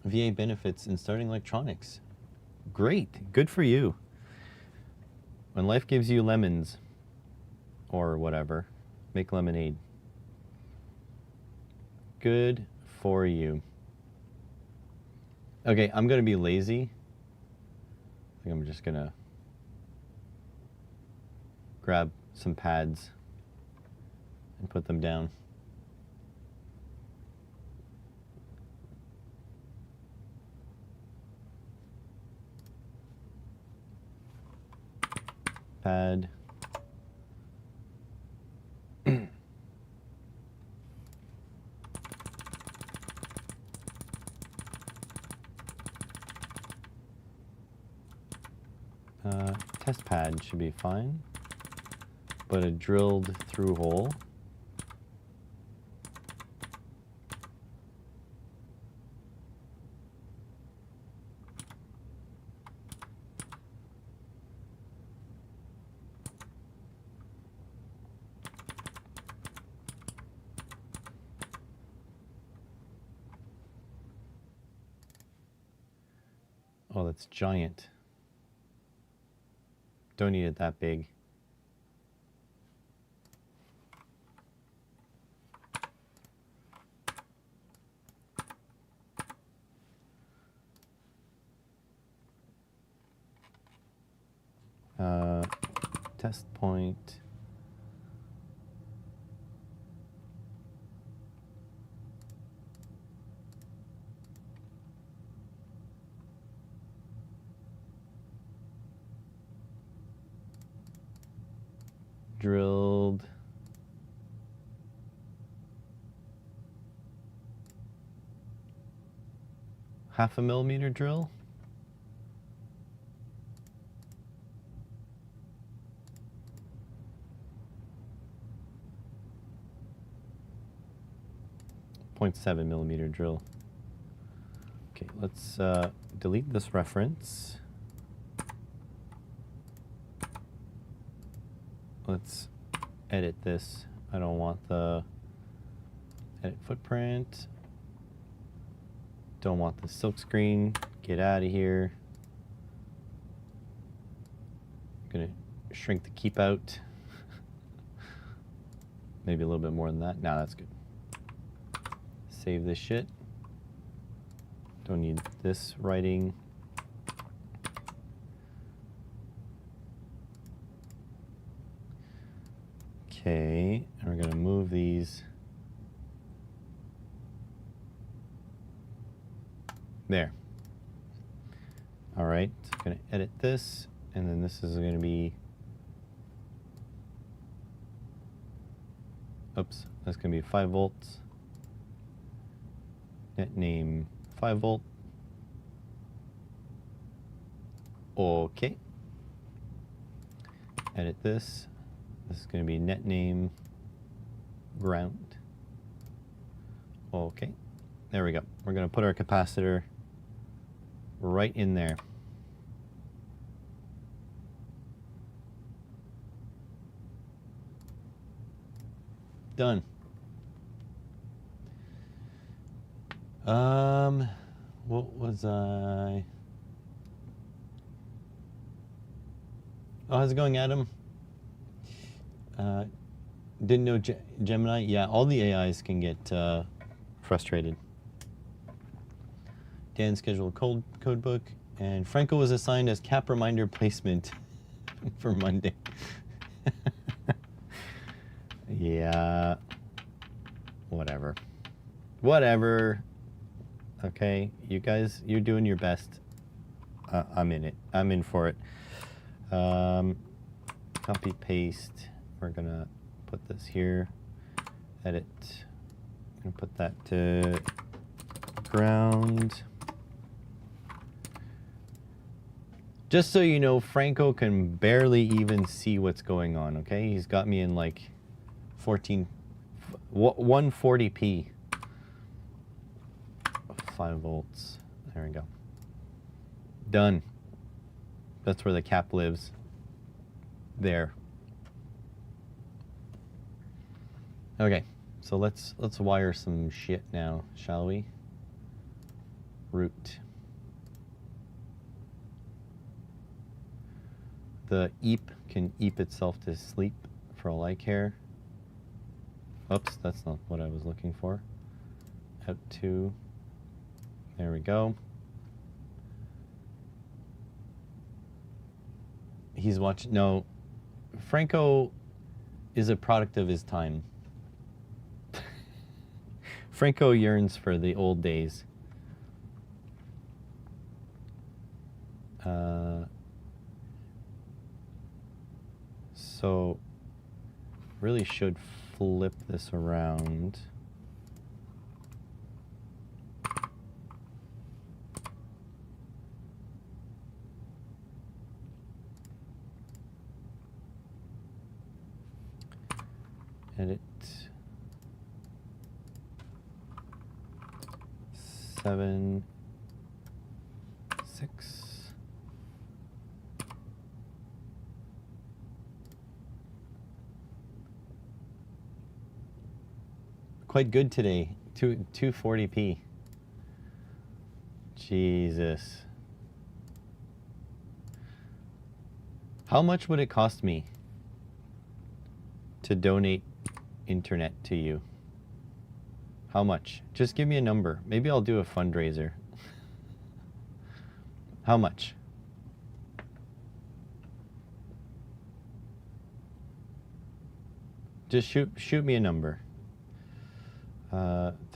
VA benefits in starting electronics. Great, good for you. When life gives you lemons, or whatever, make lemonade. Good for you. Okay, I'm gonna be lazy. I think I'm just gonna grab some pads and put them down. Pad. Test pad should be fine, but a drilled through hole. Oh, that's giant. Don't need it that big. Test point. Drilled. Half a millimeter drill. .7 millimeter drill. Okay, let's delete this reference. Let's edit this. I don't want the edit footprint. Don't want the silk screen. Get out of here. I'm gonna shrink the keep out. Maybe a little bit more than that. No, that's good. Save this shit. Don't need this writing. Okay, and we're gonna move these. There. All right, I'm gonna edit this, and then this is gonna be, oops, that's gonna be 5 volts. Net name 5 volt. Okay. Edit this. This is going to be net name ground. Okay. There we go. We're going to put our capacitor right in there. Done. What was I? Oh, how's it going, Adam? Didn't know Gemini? Yeah, all the AIs can get frustrated. Dan scheduled code book, and Franco was assigned as cap reminder placement for Monday. Yeah, whatever. Whatever. Okay, you guys, you're doing your best. I'm in it. I'm in for it. Copy, paste. We're gonna put this here. Edit. I'm gonna put that to ground. Just so you know, Franco can barely even see what's going on, okay? He's got me in like 140p. 5 volts. There we go. Done. That's where the cap lives. There. Okay, so let's wire some shit now, shall we? Root. The eep can eep itself to sleep for all I care. Oops, that's not what I was looking for. out to, there we go. He's watching, no, Franco is a product of his time. Franco yearns for the old days. So really should flip this around. Edit 7, 6. Quite good today. 240p. Jesus. How much would it cost me to donate internet to you? How much? Just give me a number. Maybe I'll do a fundraiser. How much? Just shoot me a number.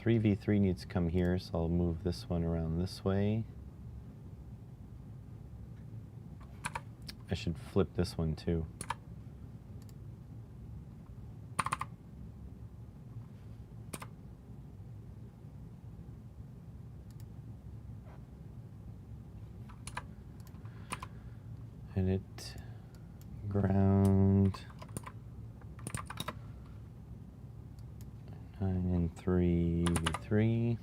3v3 needs to come here, so I'll move this one around this way. I should flip this one too. Edit, ground, 9 and 3v3.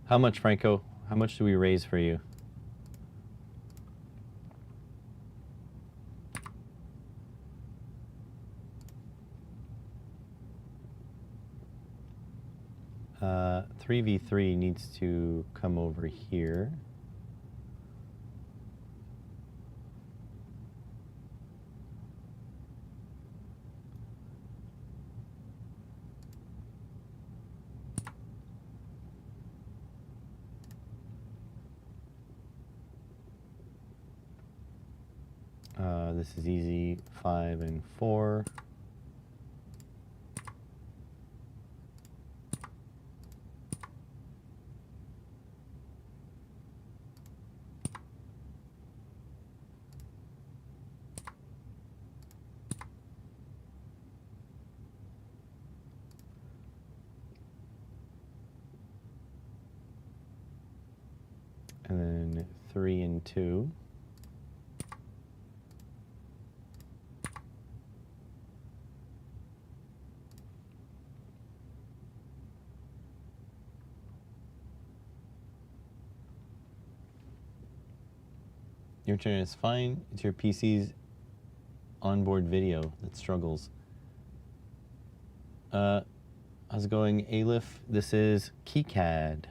How much, Franco? How much do we raise for you? Uh, 3v3 needs to come over here. This is easy, 5 and 4. And then 3 and 2. Your internet is fine. It's your PC's onboard video that struggles. How's it going, Aleph? This is KiCad.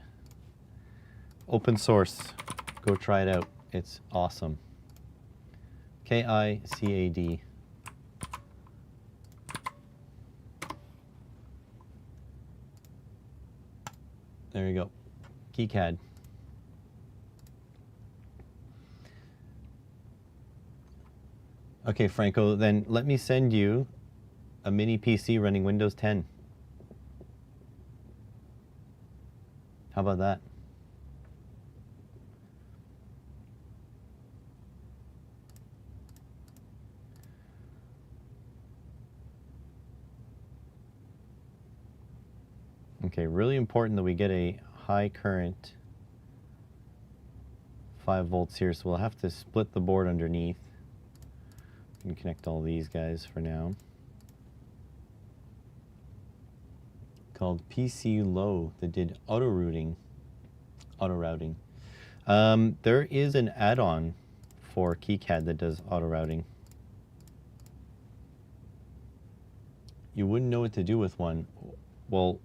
Open source. Go try it out. It's awesome. KiCad. There you go. KiCad. Okay, Franco, then let me send you a mini PC running Windows 10. How about that? Okay, really important that we get a high current 5 volts here, so we'll have to split the board underneath. We can connect all these guys for now. Called PC Low that did auto rooting. auto routing. There is an add-on for KiCad that does auto routing. You wouldn't know what to do with one. Well,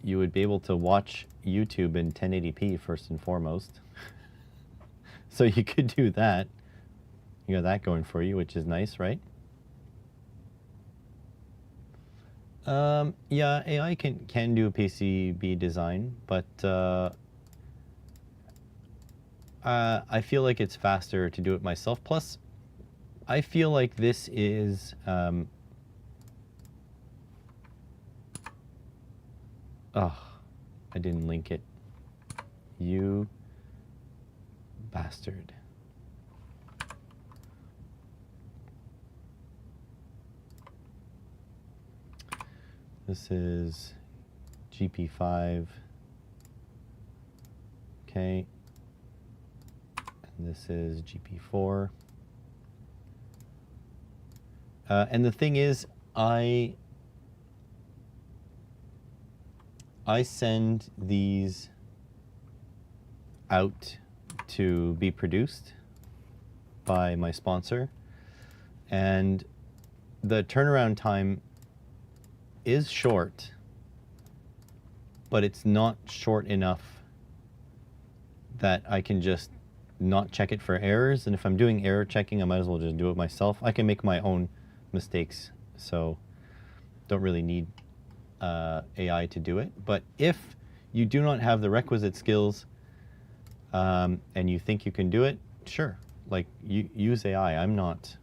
you would be able to watch YouTube in 1080p first and foremost. So you could do that. You got that going for you, which is nice, right? Yeah, AI can do a PCB design, but I feel like it's faster to do it myself. Plus, I feel like this is oh, I didn't link it. You bastard. This is GP5. Okay. And this is GP4. And the thing is, I send these out to be produced by my sponsor, and the turnaround time is short, but it's not short enough that I can just not check it for errors. And if I'm doing error checking, I might as well just do it myself. I can make my own mistakes, so don't really need AI to do it. But if you do not have the requisite skills and you think you can do it, sure, like use AI. I'm not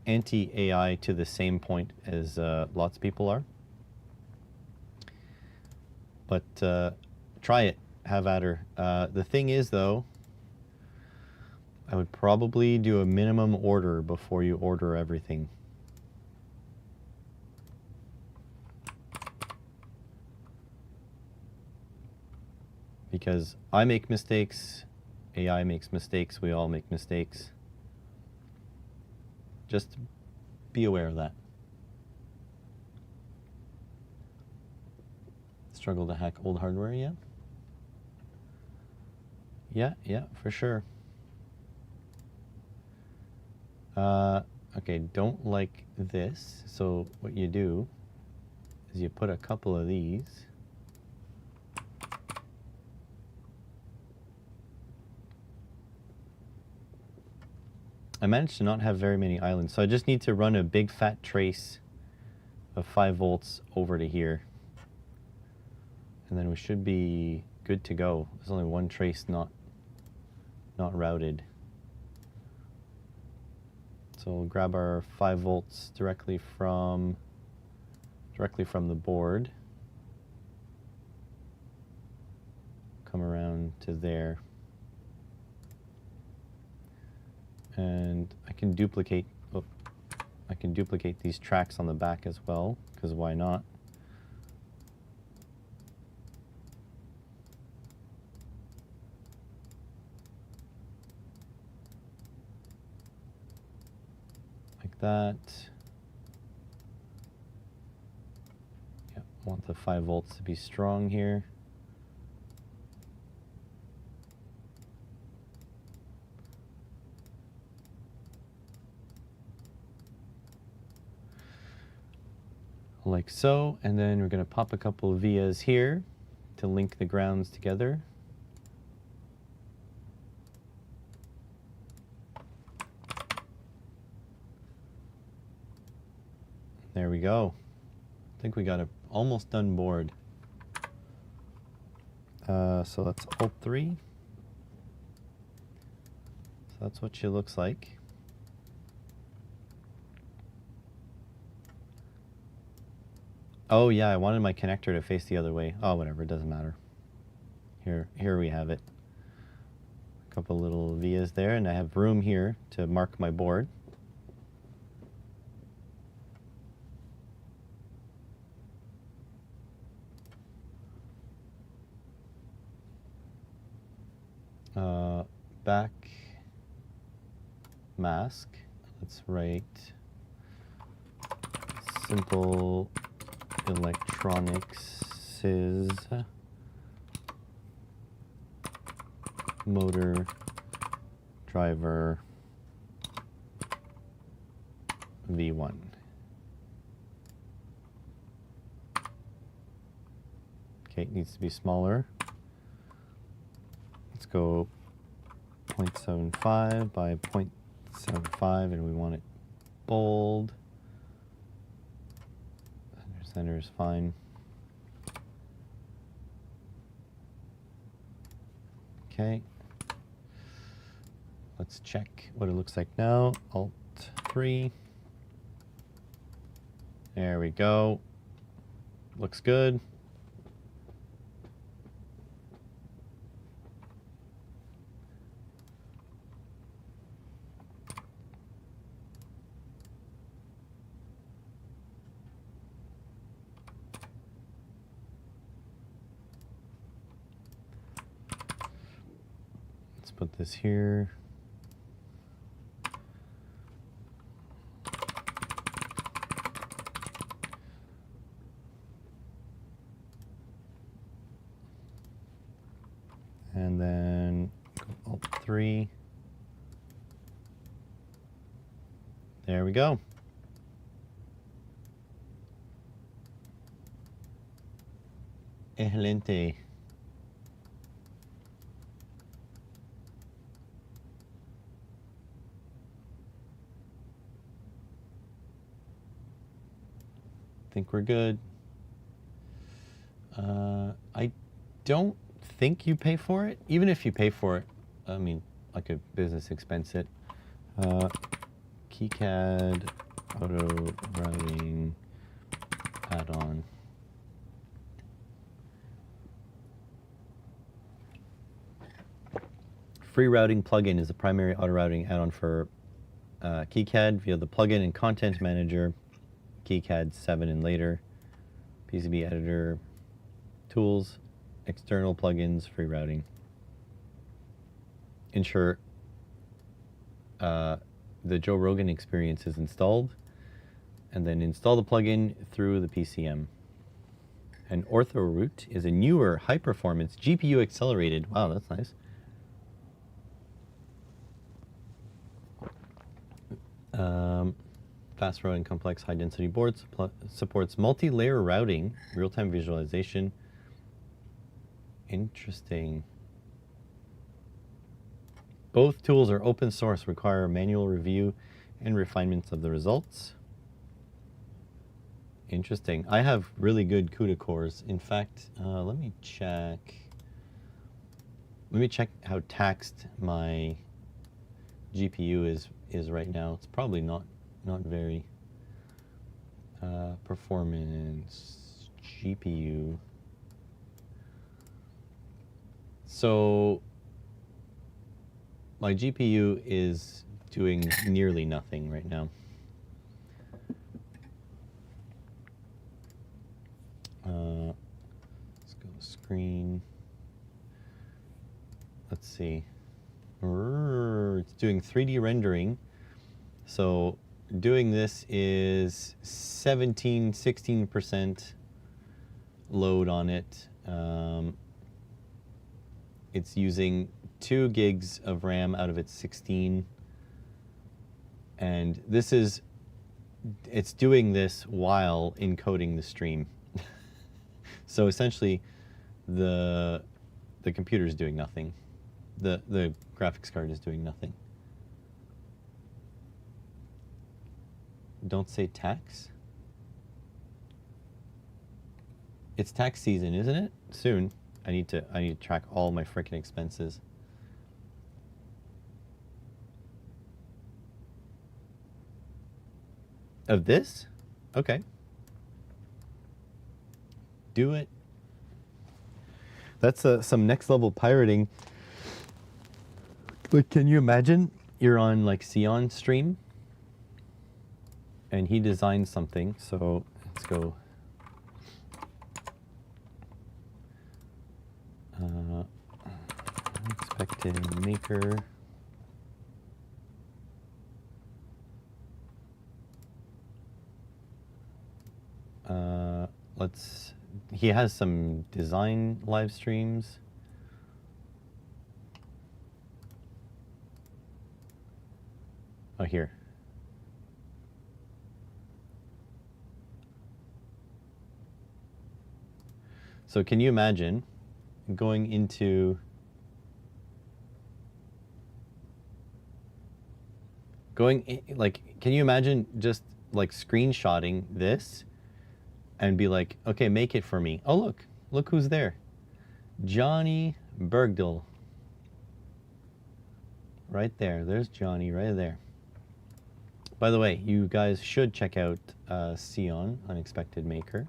anti-AI to the same point as lots of people are. But try it, have at her. The thing is, though, I would probably do a minimum order before you order everything. Because I make mistakes, AI makes mistakes, we all make mistakes. Just be aware of that. Struggle to hack old hardware, yeah? Yeah, for sure. Okay, don't like this. So what you do is you put a couple of these. I managed to not have very many islands, so I just need to run a big fat trace of 5 volts over to here. And then we should be good to go. There's only one trace not routed. So we'll grab our 5 volts directly from the board. Come around to there. And I can duplicate these tracks on the back as well, because why not? Like that. Yeah, want the 5 volts to be strong here. Like so, and then we're going to pop a couple of vias here to link the grounds together. There we go. I think we got a almost done board. So that's Alt-3. So that's what she looks like. Oh yeah, I wanted my connector to face the other way. Oh, whatever, it doesn't matter. Here we have it. A couple little vias there, and I have room here to mark my board. Back mask. Let's write simple electronics this is motor driver V1. Okay, it needs to be smaller. Let's go 0.75 by 0.75, and we want it bold. Center is fine. Okay. Let's check what it looks like now. Alt 3. There we go. Looks good. Let's put this here. And then Alt 3. There we go. Excelente. Think we're good. I don't think you pay for it. Even if you pay for it, I mean, like a business expense it. KiCad auto routing add-on. Free routing plugin is the primary auto routing add-on for KiCad via the plugin and content manager, KiCad 7 and later, PCB editor, tools, external plugins, free routing. Ensure the Joe Rogan experience is installed, and then install the plugin through the PCM. And OrthoRoot is a newer, high-performance, GPU accelerated. Wow, that's nice. Fast routing, complex, high-density boards, supports multi-layer routing, real-time visualization. Interesting. Both tools are open source, require manual review and refinements of the results. Interesting. I have really good CUDA cores. In fact, let me check. Let me check how taxed my GPU is right now. It's probably not very. Performance GPU. So my GPU is doing nearly nothing right now. Let's go screen. Let's see. It's doing 3D rendering. So doing this is 16% load on it. It's using 2 gigs of RAM out of its 16. And it's doing this while encoding the stream. So essentially, the computer is doing nothing. The graphics card is doing nothing. Don't say tax. It's tax season, isn't it? Soon. I need to track all my frickin' expenses. Of this? Okay. Do it. That's some next level pirating. Like, can you imagine you're on like Sion stream and he designed something? So let's go. Unexpected maker. he has some design live streams. Oh, here. So can you imagine going into like, can you imagine just like screenshotting this and be like, okay, make it for me. Oh, look who's there. Johnny Bergdahl. Right there. There's Johnny right there. By the way, you guys should check out Sion, Unexpected Maker.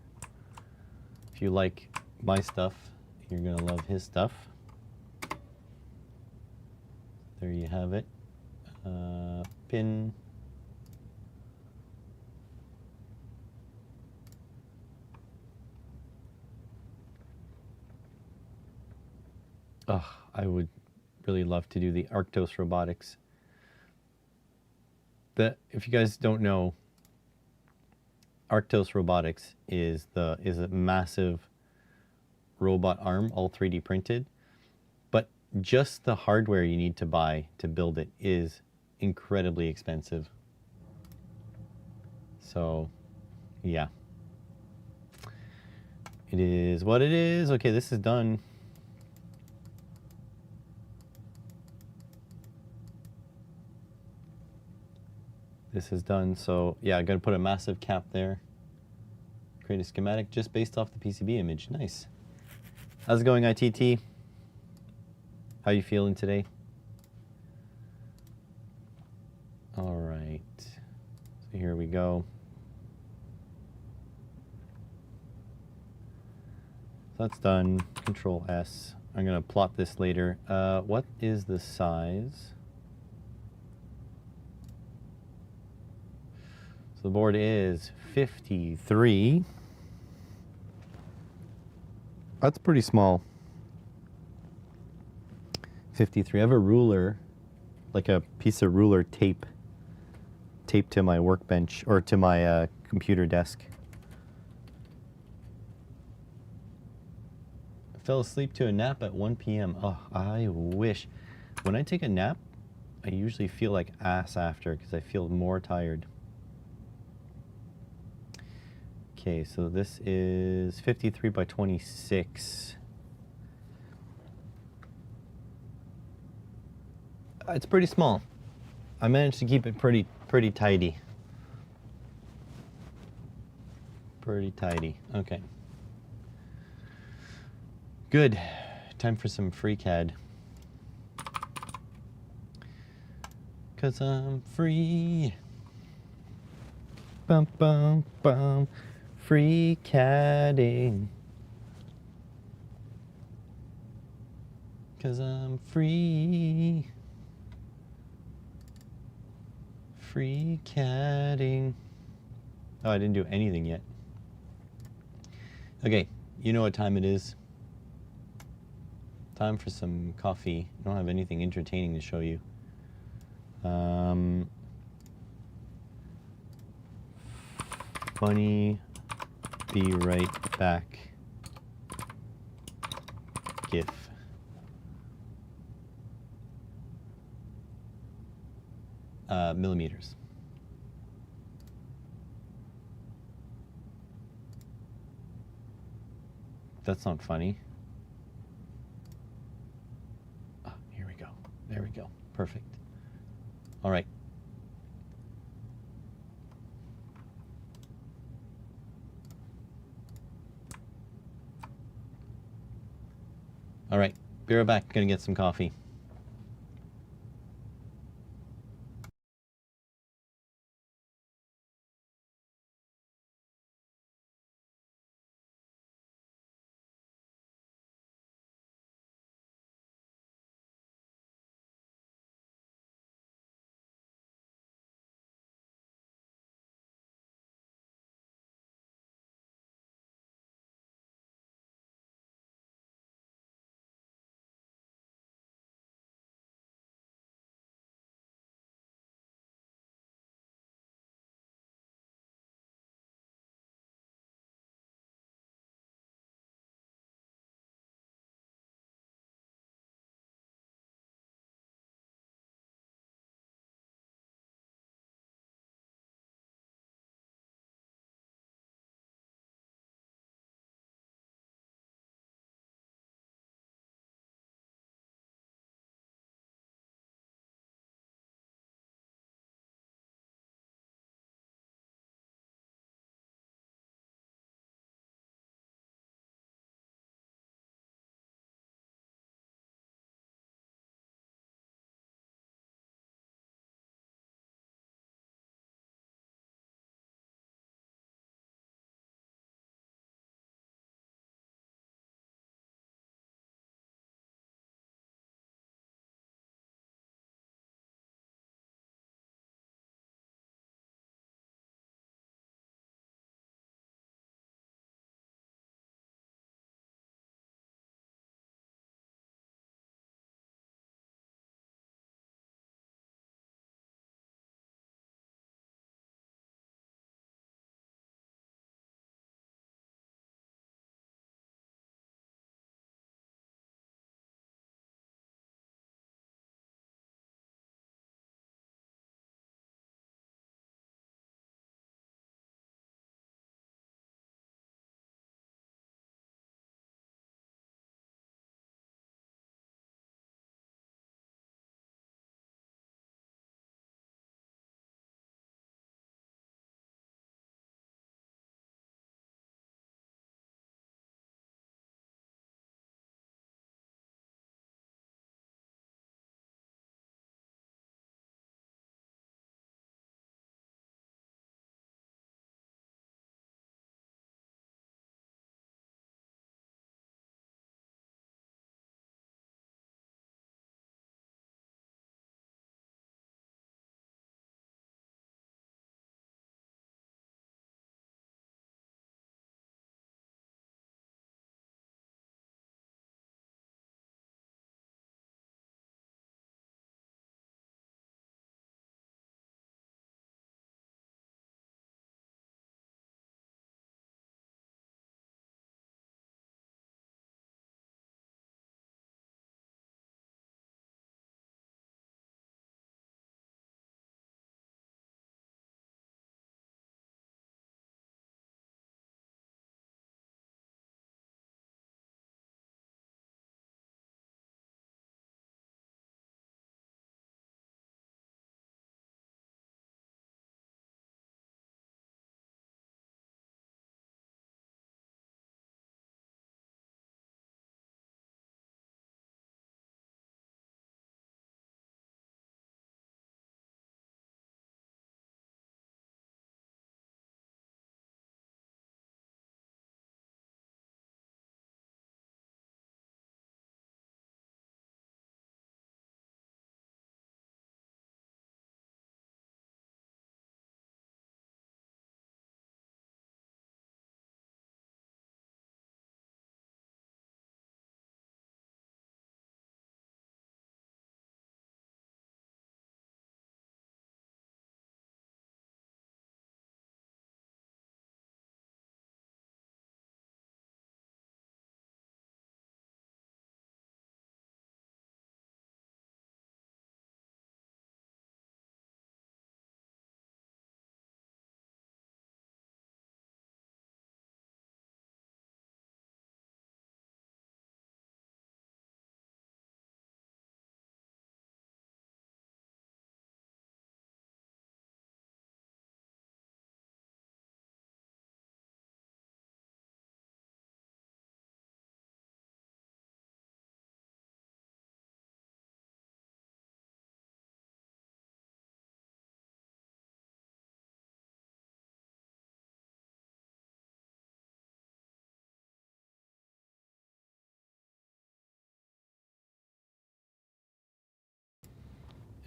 If you like my stuff, you're going to love his stuff. There you have it. Pin. Oh, I would really love to do the Arctos Robotics. If you guys don't know, Arctos Robotics is a massive robot arm, all 3D printed, but just the hardware you need to buy to build it is incredibly expensive. So, yeah. It is what it is. Okay, this is done. This is done, so yeah, I'm gonna put a massive cap there. Create a schematic just based off the PCB image. Nice. How's it going, ITT? How you feeling today? All right, so here we go. So that's done. Control S. I'm gonna plot this later. What is the size? So the board is 53. That's pretty small. 53. I have a ruler, like a piece of ruler taped to my workbench or to my computer desk. I fell asleep to a nap at 1 p.m. Oh, I wish. When I take a nap, I usually feel like ass after because I feel more tired. Okay, so this is 53 by 26. It's pretty small. I managed to keep it pretty tidy. Pretty tidy. Okay. Good. Time for some FreeCAD. 'Cause I'm free. Bum bum bum. FreeCADing. 'Cause I'm free. FreeCADing. Oh, I didn't do anything yet. Okay, you know what time it is. Time for some coffee. I don't have anything entertaining to show you. Funny, be right back. GIF. Millimeters. That's not funny. Ah, here we go. There we go. Perfect. All right. All right. Be right back. Gonna get some coffee.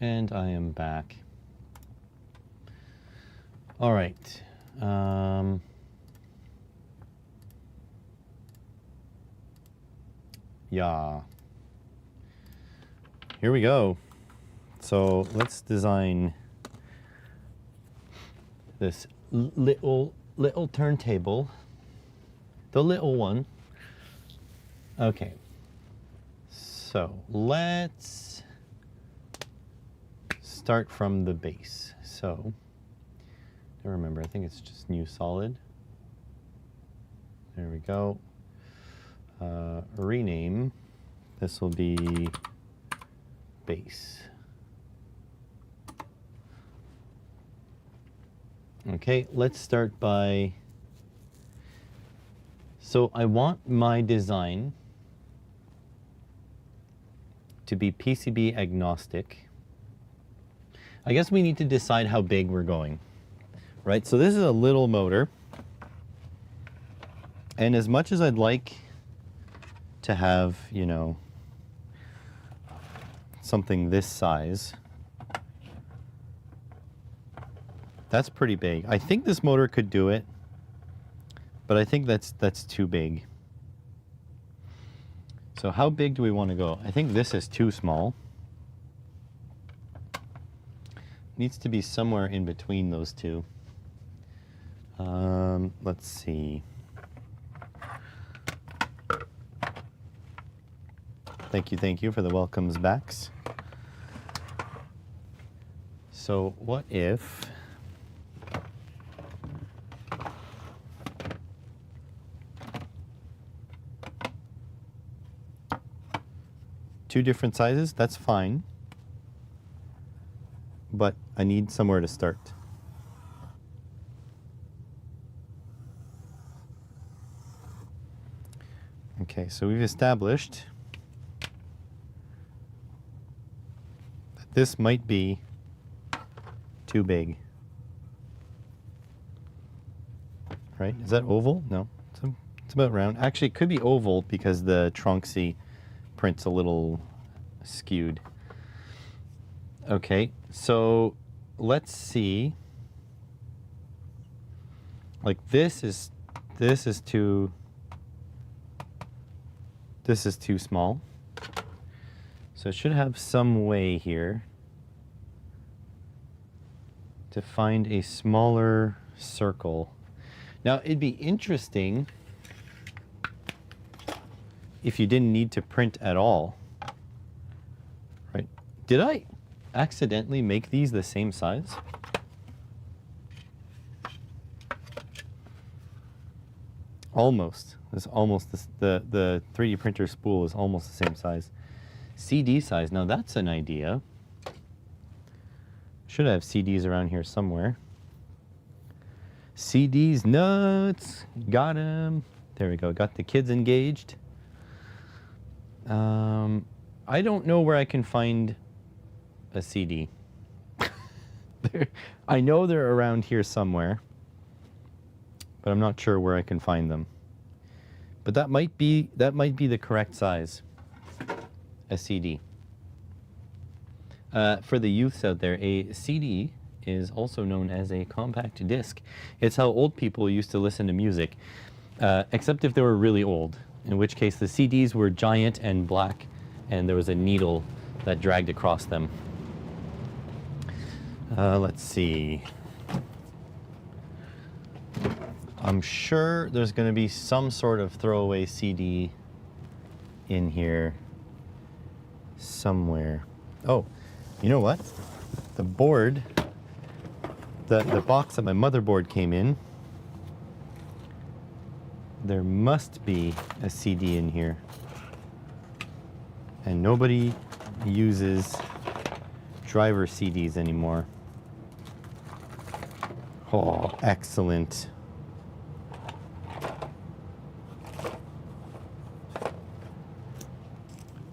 And I am back. All right. Yeah. Here we go. So let's design this little turntable. The little one. Okay. So let's start from the base. So, I remember, I think it's just new solid. There we go. Rename. This will be base. Okay, let's start by, so I want my design to be PCB agnostic. I guess we need to decide how big we're going, right? So this is a little motor. And as much as I'd like to have, you know, something this size, that's pretty big. I think this motor could do it, but I think that's too big. So how big do we want to go? I think this is too small. Needs to be somewhere in between those two. Let's see. Thank you for the welcomes backs. So what if two different sizes? That's fine. But I need somewhere to start. Okay, so we've established that this might be too big. Right? Is that oval? No, it's about round. Actually, it could be oval because the Tronxy print's a little skewed. Okay, so let's see. Like this is too small. So it should have some way here to find a smaller circle. Now it'd be interesting if you didn't need to print at all, right? Did I accidentally make these the same size? Almost. It's almost the 3D printer spool is almost the same size. CD size. Now that's an idea. Should have CDs around here somewhere. CDs nuts. Got him. There we go. Got the kids engaged. I don't know where I can find a CD. I know they're around here somewhere, but I'm not sure where I can find them. But that might be the correct size, a CD. For the youths out there, a CD is also known as a compact disc. It's how old people used to listen to music, except if they were really old, in which case the CDs were giant and black, and there was a needle that dragged across them. Let's see. I'm sure there's going to be some sort of throwaway CD in here somewhere. Oh, you know what? The board, the box that my motherboard came in, there must be a CD in here. And nobody uses driver CDs anymore. Oh, excellent.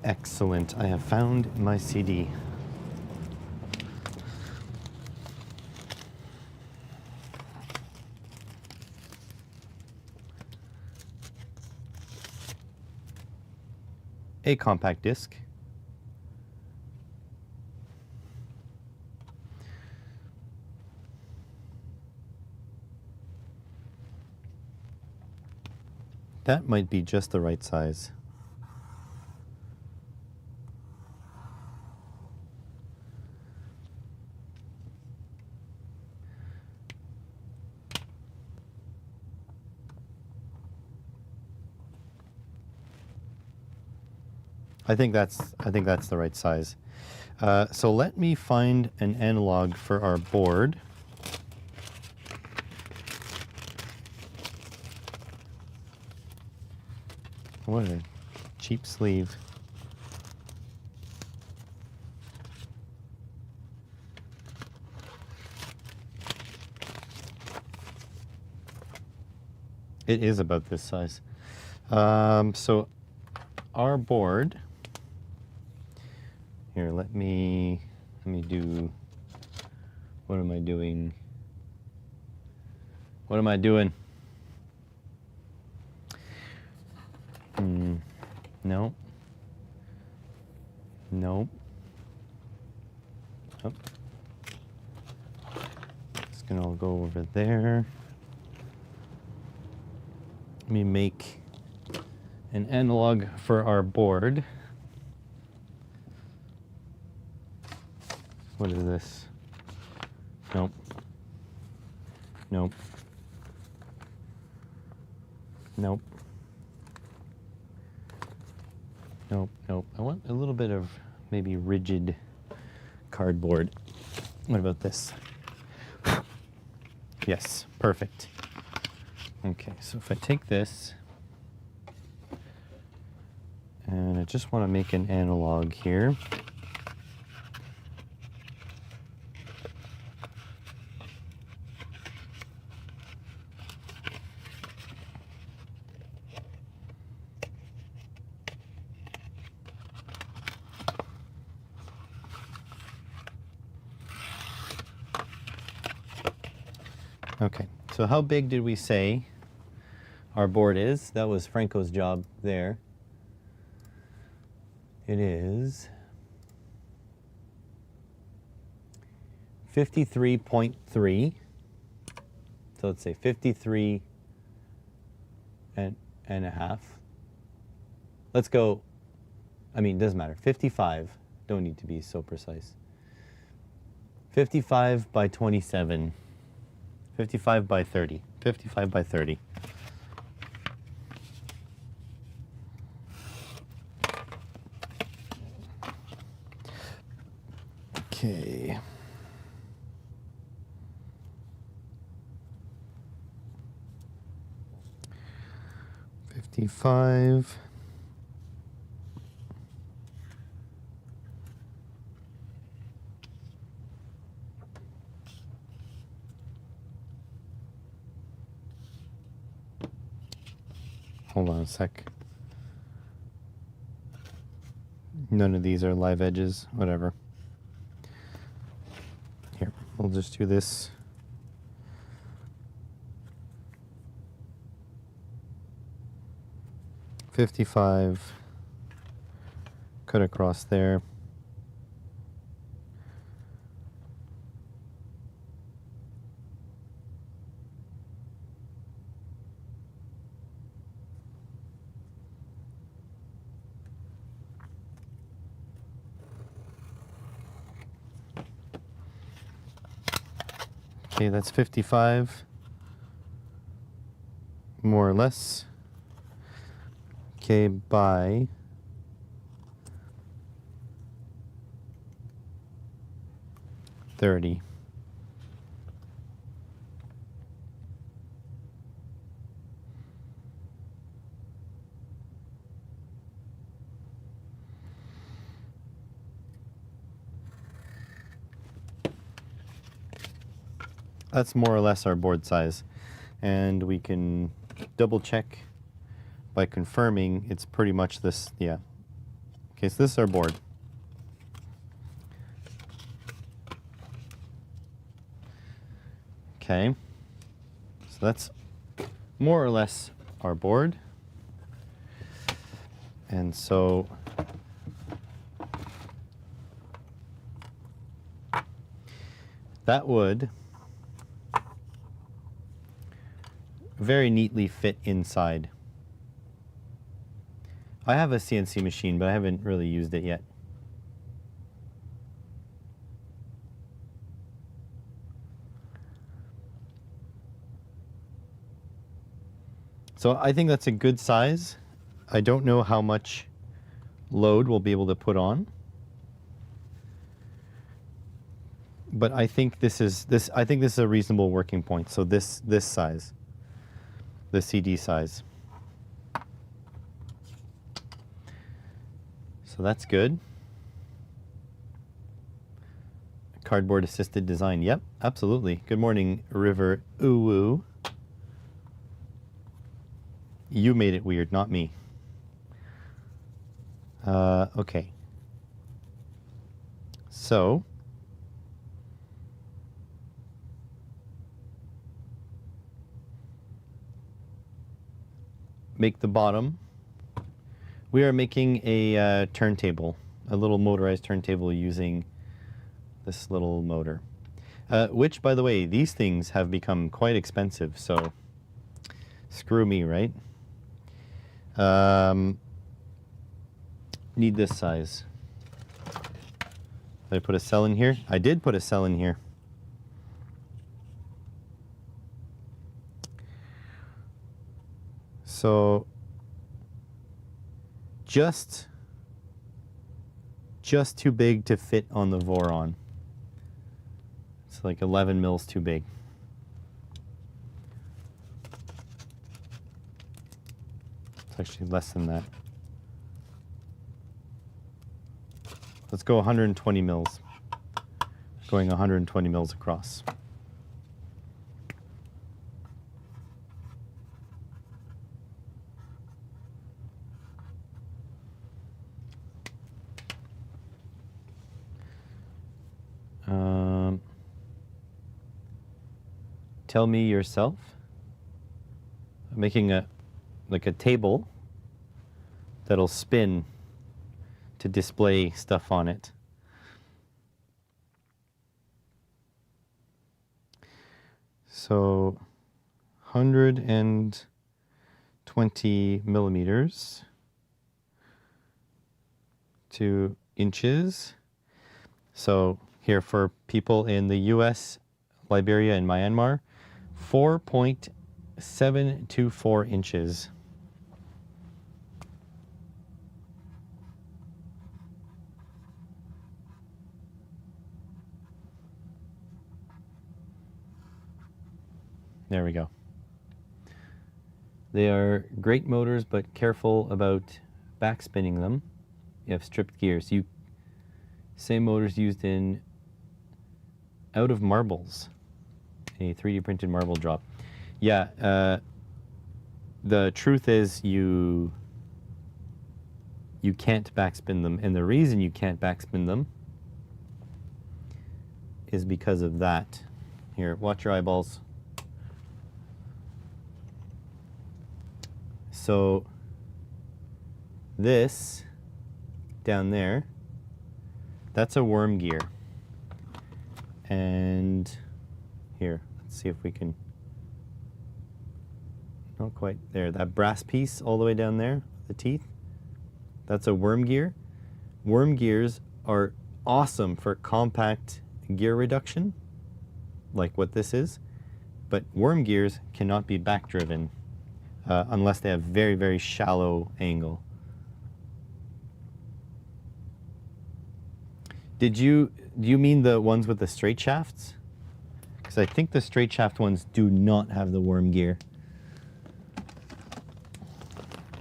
Excellent. I have found my CD. A compact disc. that might be just the right size. I think that's the right size. So let me find an analog for our board. What a cheap sleeve. It is about this size. So our board, here, let me do, what am I doing? What am I doing? No. Nope. Oh. It's gonna all go over there. Let me make an analog for our board. What is this? Nope. Nope. Nope. Nope, nope. I want a little bit of maybe rigid cardboard. What about this? Yes, perfect. Okay, so if I take this, and I just want to make an analog here. Okay, so how big did we say our board is? That was Franco's job there. It is 53.3. So let's say 53 and a half. Let's go, I mean, it doesn't matter. 55, don't need to be so precise. 55 by 27. 55 by 30. 55 by 30. Okay. $55. Hold on a sec. None of these are live edges, whatever. Here, we'll just do this. $55. Cut across there. Okay, that's 55, more or less. Okay, by 30. That's more or less our board size. And we can double check by confirming it's pretty much this, yeah. Okay, so this is our board. Okay, so that's more or less our board. And so that would very neatly fit inside I have a CNC machine, but I haven't really used it yet. So I think that's a good size. I don't know how much load we'll be able to put on, but I think this is a reasonable working point. So this size, the CD size. So that's good. Cardboard assisted design. Yep, absolutely. Good morning, River Uwu. You made it weird, not me. Okay. So make the bottom. We are making a turntable, a little motorized turntable using this little motor. Which, by the way, these things have become quite expensive, so screw me, right? Need this size. Did I put a cell in here? I did put a cell in here. So just too big to fit on the Voron. It's like 11 mils too big. It's actually less than that. Let's go 120 mils. Going 120 mils across. Tell me yourself. I'm making a table that'll spin to display stuff on it. So 120 millimeters to inches. So here for people in the US, Liberia, and Myanmar, 4.724 inches. There we go. They are great motors, but careful about backspinning them. You have stripped gears. Same motors used in Out of Marbles, a 3D printed marble drop. Yeah, the truth is you can't backspin them, and the reason you can't backspin them is because of that. Here, watch your eyeballs. So this down there, that's a worm gear. And here, let's see if we can, not quite there, that brass piece all the way down there, the teeth, that's a worm gear. Worm gears are awesome for compact gear reduction, like what this is, but worm gears cannot be back driven unless they have very, very shallow angle. Do you mean the ones with the straight shafts? Because I think the straight shaft ones do not have the worm gear.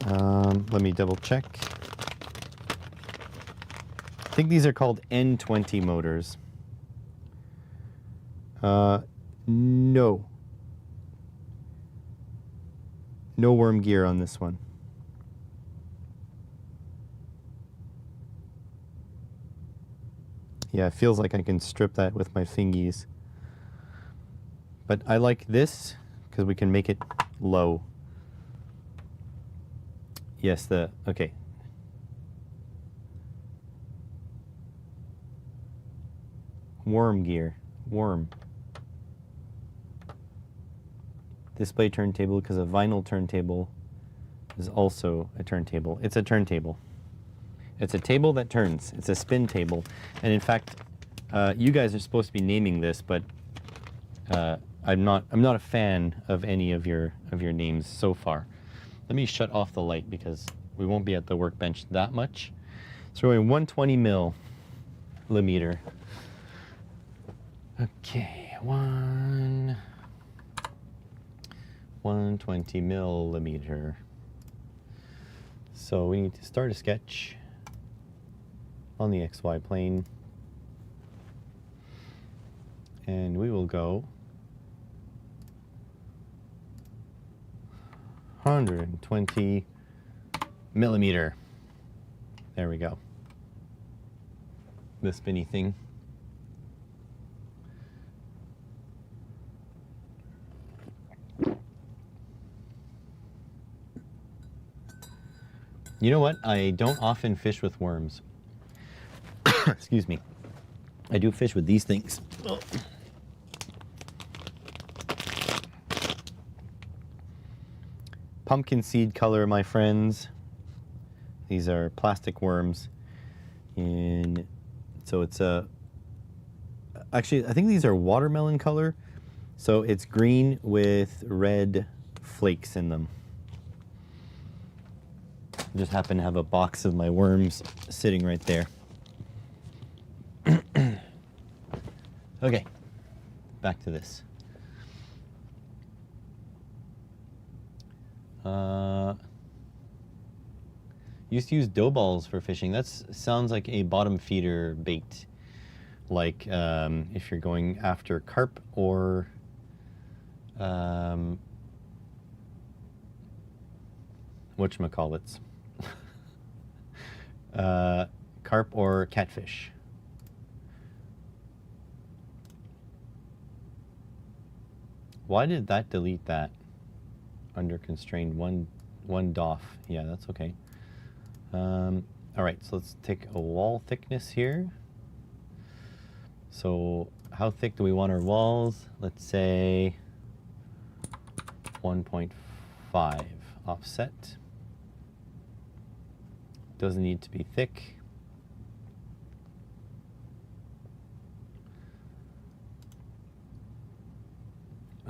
Let me double check. I think these are called N20 motors. No. No worm gear on this one. Yeah, it feels like I can strip that with my fingies. But I like this because we can make it low. Yes, okay. Worm gear, worm. Display turntable because a vinyl turntable is also a turntable. It's a turntable. It's a table that turns. It's a spin table. And in fact, you guys are supposed to be naming this, but I'm not a fan of any of your names so far. Let me shut off the light because we won't be at the workbench that much. So we're going 120 millimeter. Okay, 120 millimeter. So we need to start a sketch on the XY plane. And we will go 120 millimeter. There we go. The spinny thing. You know what? I don't often fish with worms. Excuse me. I do fish with these things. Oh. Pumpkin seed color, my friends. These are plastic worms. And so it's actually, I think these are watermelon color. So it's green with red flakes in them. I just happen to have a box of my worms sitting right there. Okay, back to this. Used to use dough balls for fishing. That sounds like a bottom feeder bait. Like if you're going after carp or whatchamacallits. Carp or catfish. Why did that delete that? Under constrained one DOF. Yeah, that's okay. All right, so let's take a wall thickness here. So how thick do we want our walls? Let's say 1.5 offset. Doesn't need to be thick.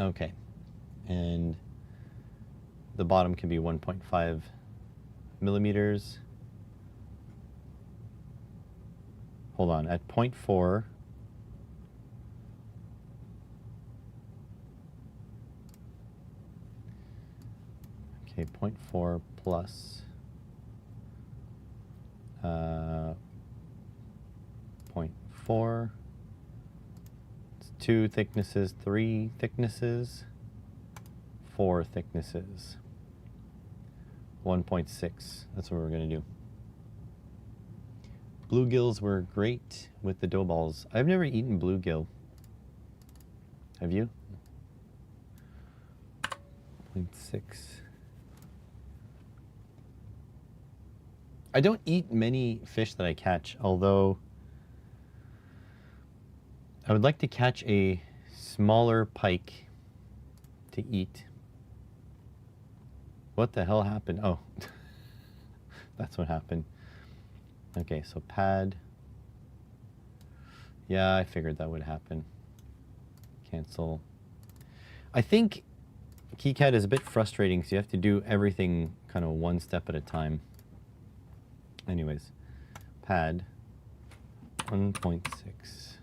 Okay, and the bottom can be 1.5 millimeters. Hold on, at 0.4, okay, 0.4 plus 0.4. It's 2 thicknesses, 3 thicknesses, 4 thicknesses. 1.6. That's what we're going to do. Bluegills were great with the dough balls. I've never eaten bluegill. Have you? 0.6. I don't eat many fish that I catch, although I would like to catch a smaller pike to eat. What the hell happened? Oh, that's what happened. Okay, so pad. Yeah, I figured that would happen. Cancel. I think KiCad is a bit frustrating because you have to do everything kind of one step at a time. Anyways, pad 1.6.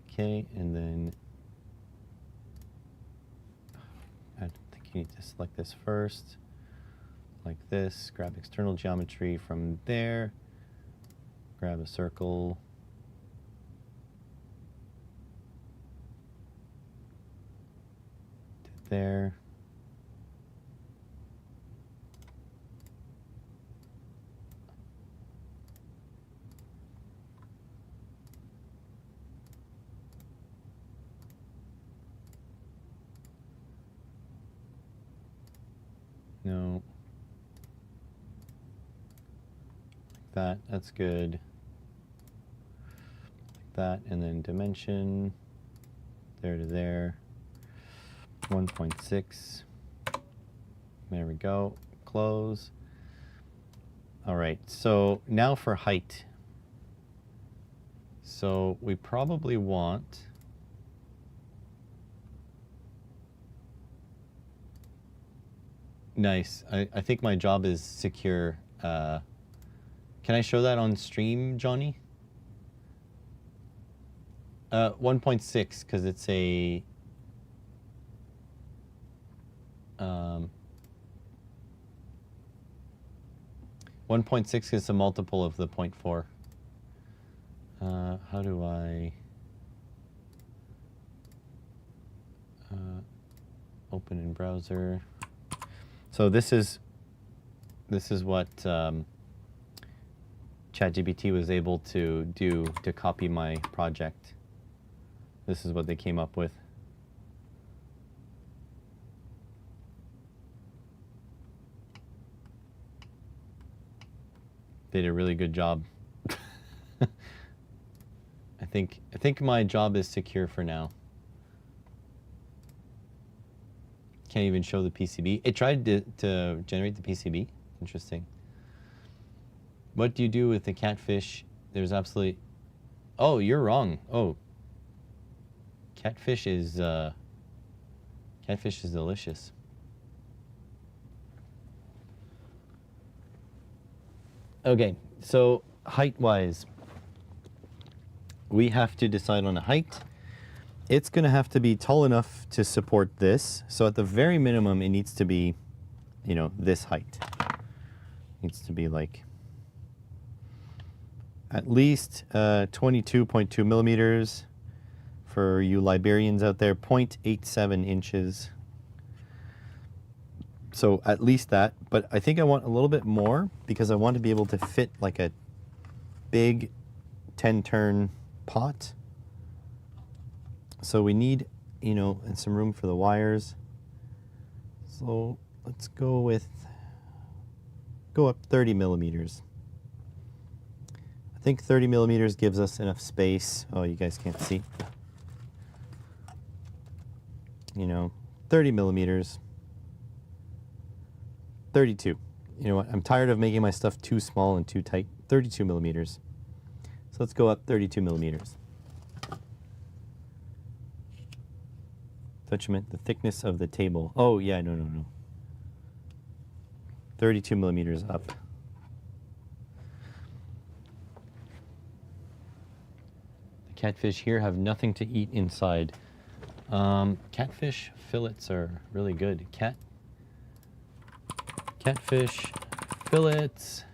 Okay, and then I think you need to select this first, like this. Grab external geometry from there. Grab a circle. To there. No. Like that, that's good. Like that, and then dimension, there to there, 1.6. There we go. Close. All right, so now for height. So we probably want nice. I think my job is secure. Can I show that on stream, Johnny? 1.6 because it's a 1.6 is a multiple of the 0.4. How do I open in browser? So this is what ChatGPT was able to do to copy my project. This is what they came up with. Did a really good job. I think my job is secure for now. Can't even show the PCB. It tried to generate the PCB. Interesting. What do you do with the catfish? There's absolutely... Oh, you're wrong. Oh. Catfish is delicious. Okay, so height-wise, we have to decide on a height. It's going to have to be tall enough to support this. So at the very minimum, it needs to be, you know, this height. It needs to be like at least 22.2 millimeters. For you Liberians out there, 0.87 inches. So at least that, but I think I want a little bit more because I want to be able to fit like a big 10-turn pot. So we need, you know, and some room for the wires. So let's go up 30 millimeters. I think 30 millimeters gives us enough space. Oh, you guys can't see. You know, 30 millimeters. 32. You know what? I'm tired of making my stuff too small and too tight. 32 millimeters. So let's go up 32 millimeters. Touchment, the thickness of the table. Oh, yeah, no. 32 millimeters up. The catfish here have nothing to eat inside. Catfish fillets are really good. Catfish fillets.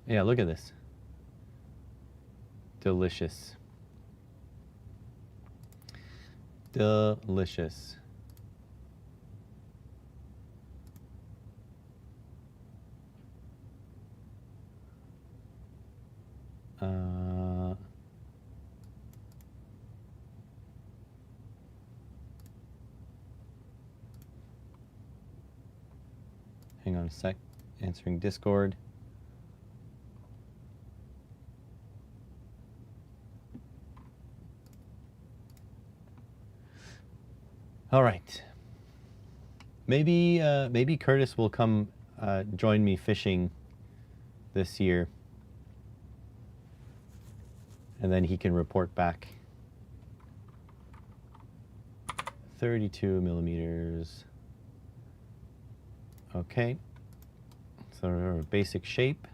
Yeah, look at this. Delicious. Delicious. Hang on a sec. Answering Discord. All right. Maybe Curtis will come join me fishing this year, and then he can report back. 32 millimeters. Okay. So our basic shape.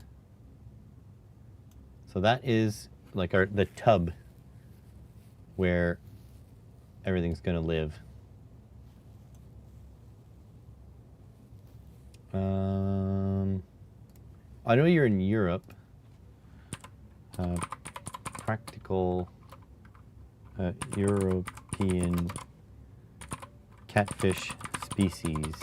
So that is like the tub where everything's gonna live. I know you're in Europe. Practical European catfish species.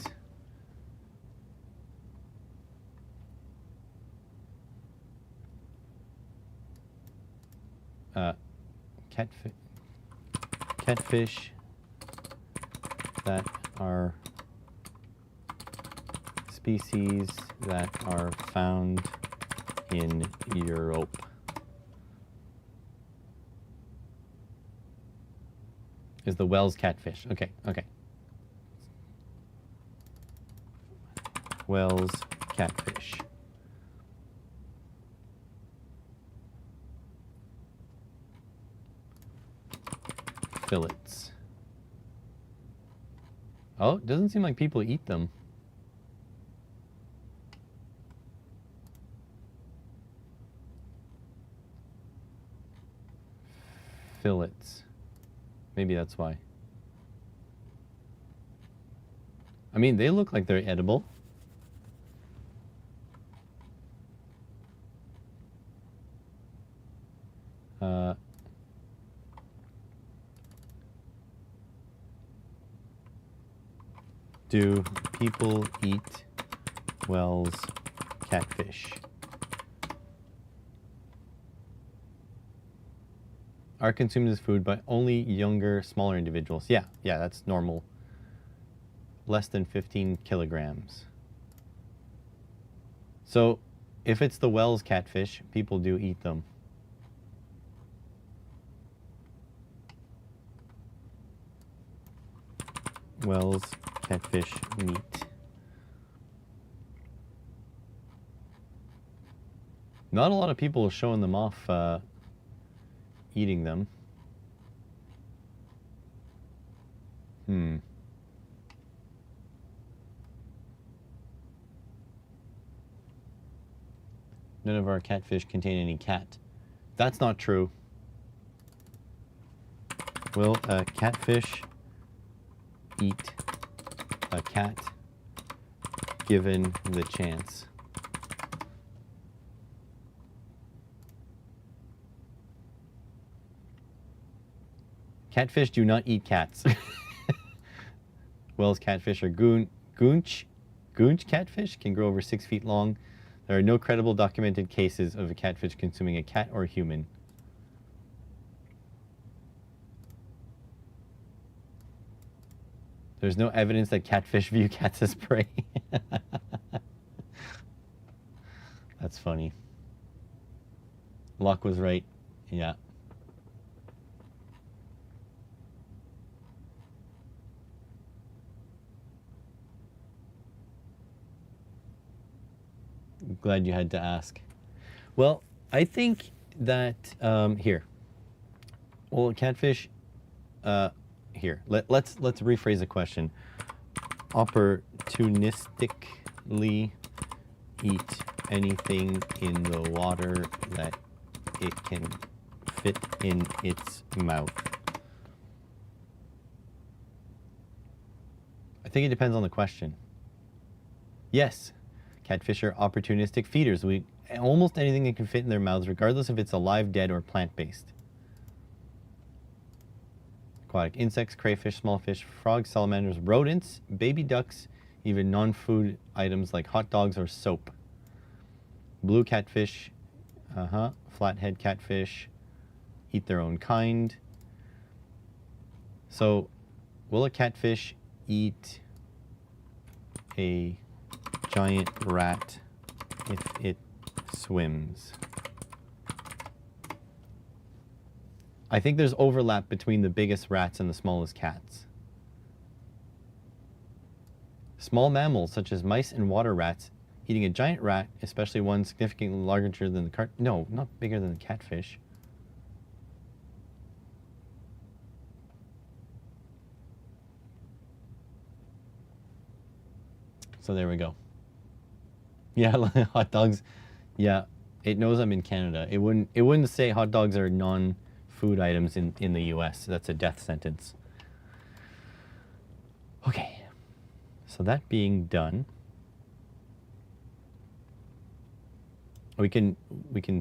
Catfish that are species that are found in Europe. is the Wells catfish. Okay, okay. Wells catfish. Fillets. Oh, it doesn't seem like people eat them. Fillets. Maybe that's why. I mean, they look like they're edible. Do people eat Wells catfish? Are consumed as food by only younger, smaller individuals. Yeah, that's normal. Less than 15 kilograms. So, if it's the Wells catfish, people do eat them. Wells catfish meat. Not a lot of people showing them off eating them. None of our catfish contain any cat. That's not true. Will a catfish eat a cat given the chance? Catfish do not eat cats. Wells catfish are goonch catfish, can grow over 6 feet long. There are no credible documented cases of a catfish consuming a cat or a human. There's no evidence that catfish view cats as prey. That's funny. Locke was right. Yeah. Glad you had to ask. Well, I think that here. Well, catfish. Here. Let's rephrase the question. Opportunistically eat anything in the water that it can fit in its mouth. I think it depends on the question. Yes. Catfish are opportunistic feeders. Almost anything that can fit in their mouths, regardless if it's alive, dead, or plant-based. Aquatic insects, crayfish, small fish, frogs, salamanders, rodents, baby ducks, even non-food items like hot dogs or soap. Blue catfish, flathead catfish, eat their own kind. So, will a catfish eat a giant rat if it swims? I think there's overlap between the biggest rats and the smallest cats. Small mammals such as mice and water rats eating a giant rat, especially one significantly larger than the no, not bigger than the catfish. So there we go. Yeah, hot dogs. Yeah, it knows I'm in Canada. It wouldn't say hot dogs are non-food items in the US. That's a death sentence. Okay. So that being done, we can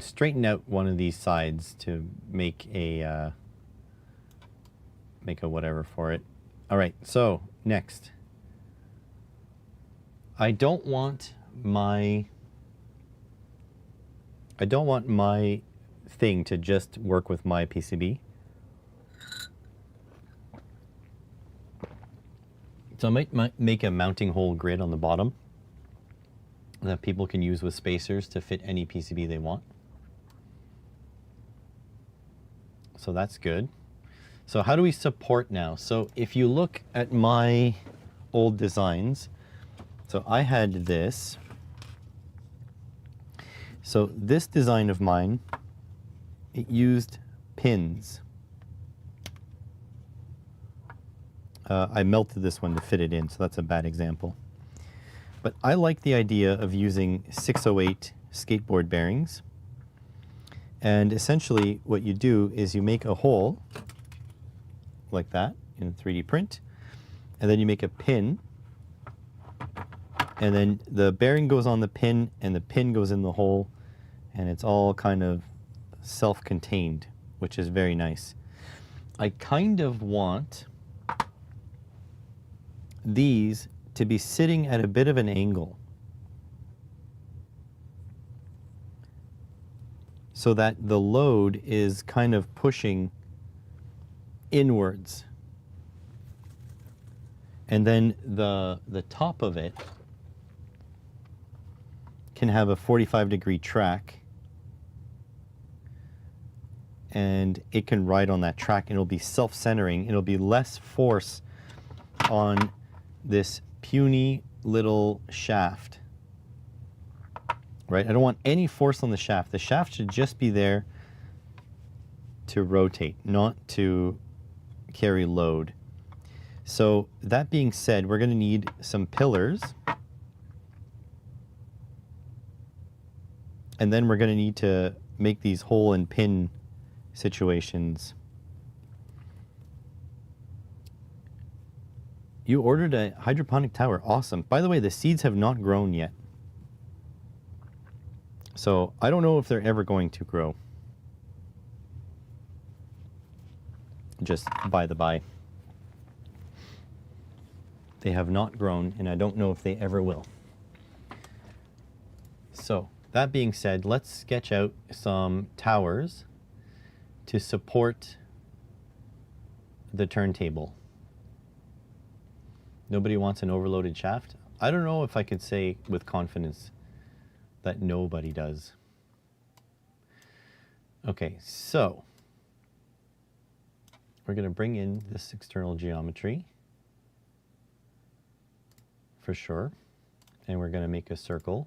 straighten out one of these sides to make a whatever for it. All right. So next, I don't want my thing to just work with my PCB. So I might make a mounting hole grid on the bottom that people can use with spacers to fit any PCB they want. So that's good. So how do we support now? So if you look at my old designs, so I had this. So this design of mine, it used pins. I melted this one to fit it in, so that's a bad example. But I like the idea of using 608 skateboard bearings. And essentially what you do is you make a hole like that in a 3D print, and then you make a pin, and then the bearing goes on the pin and the pin goes in the hole, and it's all kind of self-contained, which is very nice. I kind of want these to be sitting at a bit of an angle so that the load is kind of pushing inwards. And then the top of it can have a 45-degree track, and it can ride on that track, and it'll be self-centering. It'll be less force on this puny little shaft, right? I don't want any force on the shaft. The shaft should just be there to rotate, not to carry load. So that being said, we're going to need some pillars, and then we're going to need to make these hole and pin situations. You ordered a hydroponic tower. Awesome. By the way, the seeds have not grown yet. So I don't know if they're ever going to grow. Just by the by. They have not grown, and I don't know if they ever will. So that being said, let's sketch out some towers to support the turntable. Nobody wants an overloaded shaft? I don't know if I could say with confidence that nobody does. Okay, so we're going to bring in this external geometry for sure, and we're going to make a circle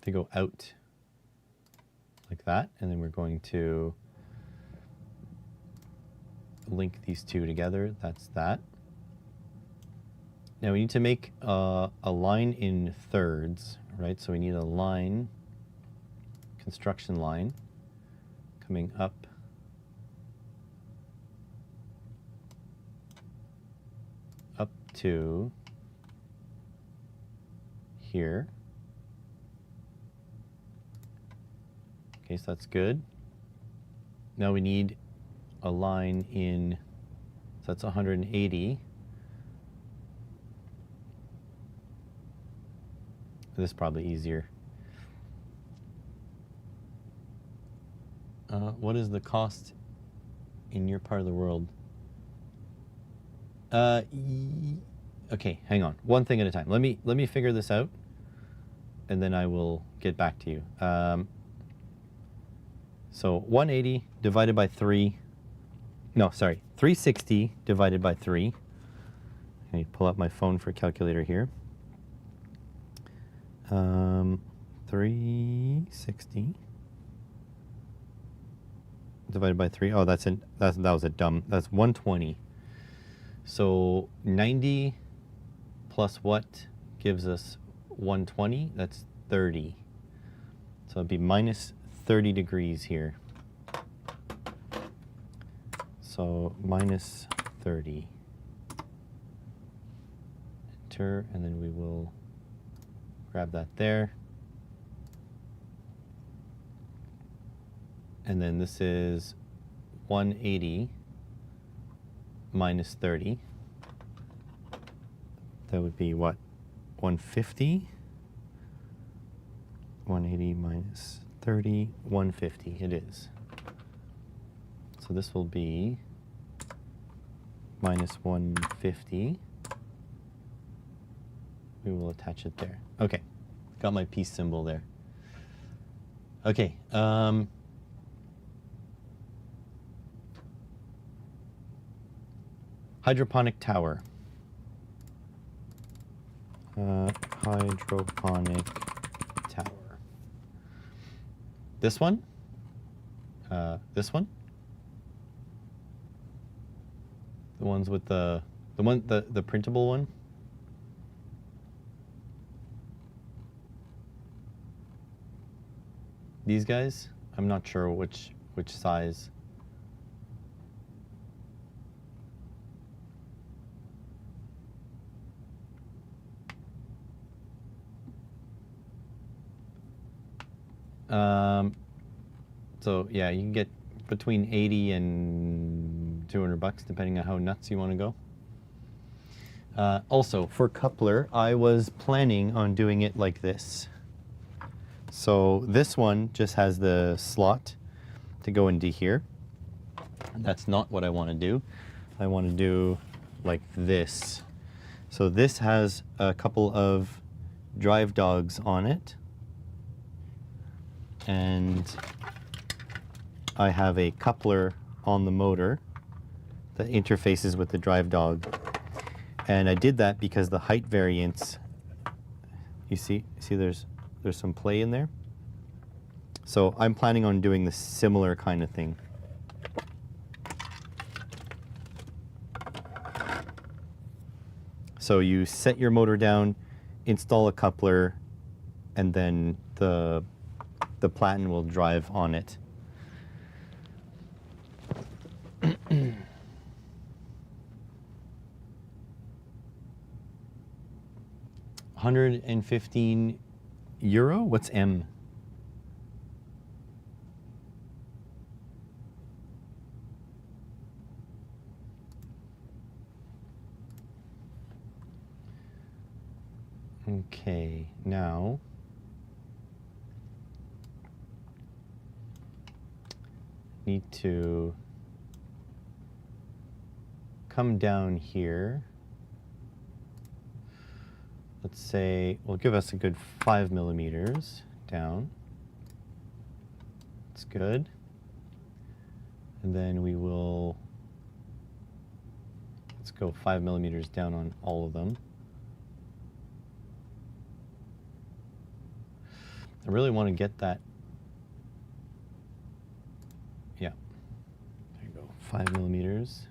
to go out like that, and then we're going to link these two together. That's that. Now we need to make a line in thirds, right? So we need a line, construction line, coming up to here. Okay, so that's good. Now we need a line in, so that's 180. This is probably easier. What is the cost in your part of the world? Okay, hang on. One thing at a time. Let me figure this out, and then I will get back to you. So 180 divided by 3. No, sorry. 360 divided by 3. Let me pull up my phone for a calculator here. 360 divided by 3. Oh, that was a dumb. That's 120. So 90 plus what gives us 120? That's 30. So it'd be minus 30 degrees here. So minus 30. Enter, and then we will grab that there. And then this is 180 minus 30. That would be what? 150? 180 minus 30, 150 it is. So this will be minus 150. We will attach it there. Okay, got my peace symbol there. Okay, Hydroponic tower. Hydroponic tower. This one? This one? The ones with the printable one? These guys? I'm not sure which size. So yeah, you can get between 80 and 200 bucks depending on how nuts you want to go. Also, for coupler, I was planning on doing it like this. So this one just has the slot to go into here. That's not what I want to do. I want to do like this. So this has a couple of drive dogs on it. And I have a coupler on the motor that interfaces with the drive dog. And I did that because the height variance, you see there's some play in there. So I'm planning on doing the similar kind of thing. So you set your motor down, install a coupler, and then the platen will drive on it. €115. What's M? Okay, now need to come down here. Let's say, we'll give us a good 5 millimeters down. That's good. And then we will, let's go 5 millimeters down on all of them. I really want to get that. Yeah, there you go, 5 millimeters.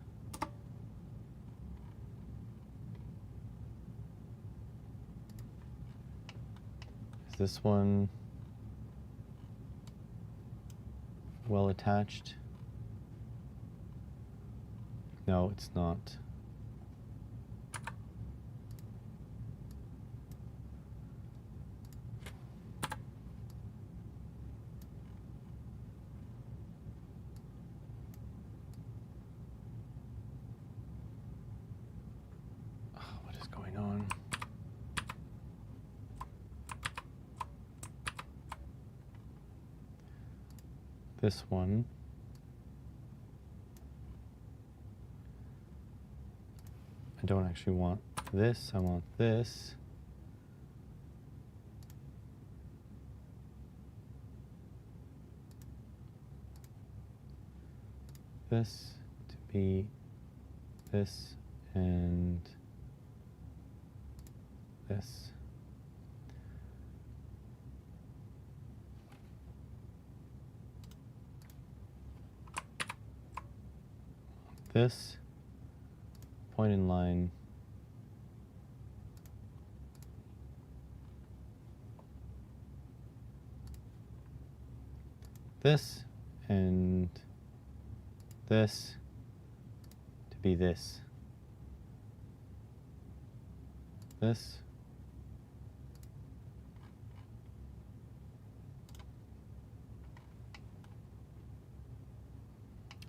Is this one well attached? No, it's not. What is going on? This one. I don't actually want this, I want this. This to be this and this. This point in line. This and this to be this. This.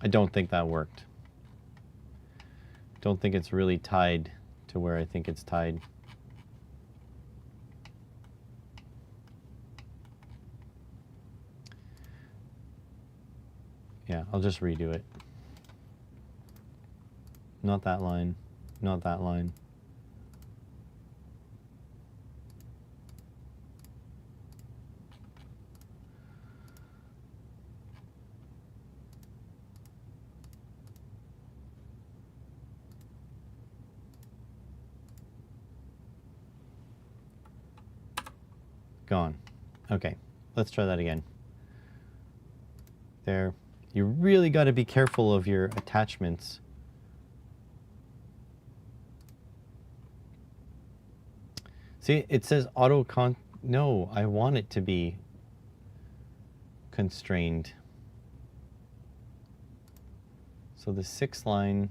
I don't think that worked. Don't think it's really tied to where I think it's tied. Yeah, I'll just redo it. Not that line, not that line. Gone. Okay, let's try that again. There. You really got to be careful of your attachments. See, it says no, I want it to be constrained. So the 6 line,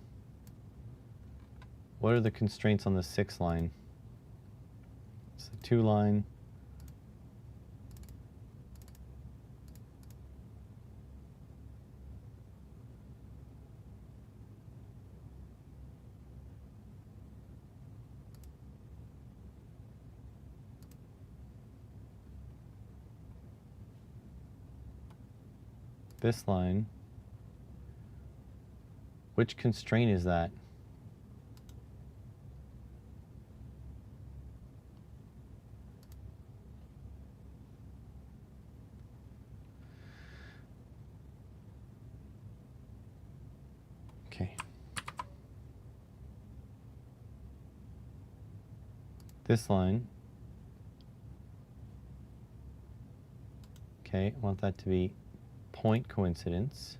what are the constraints on the 6 line? It's the 2 line. This line. Which constraint is that? Okay. This line. Okay, I want that to be point coincidence.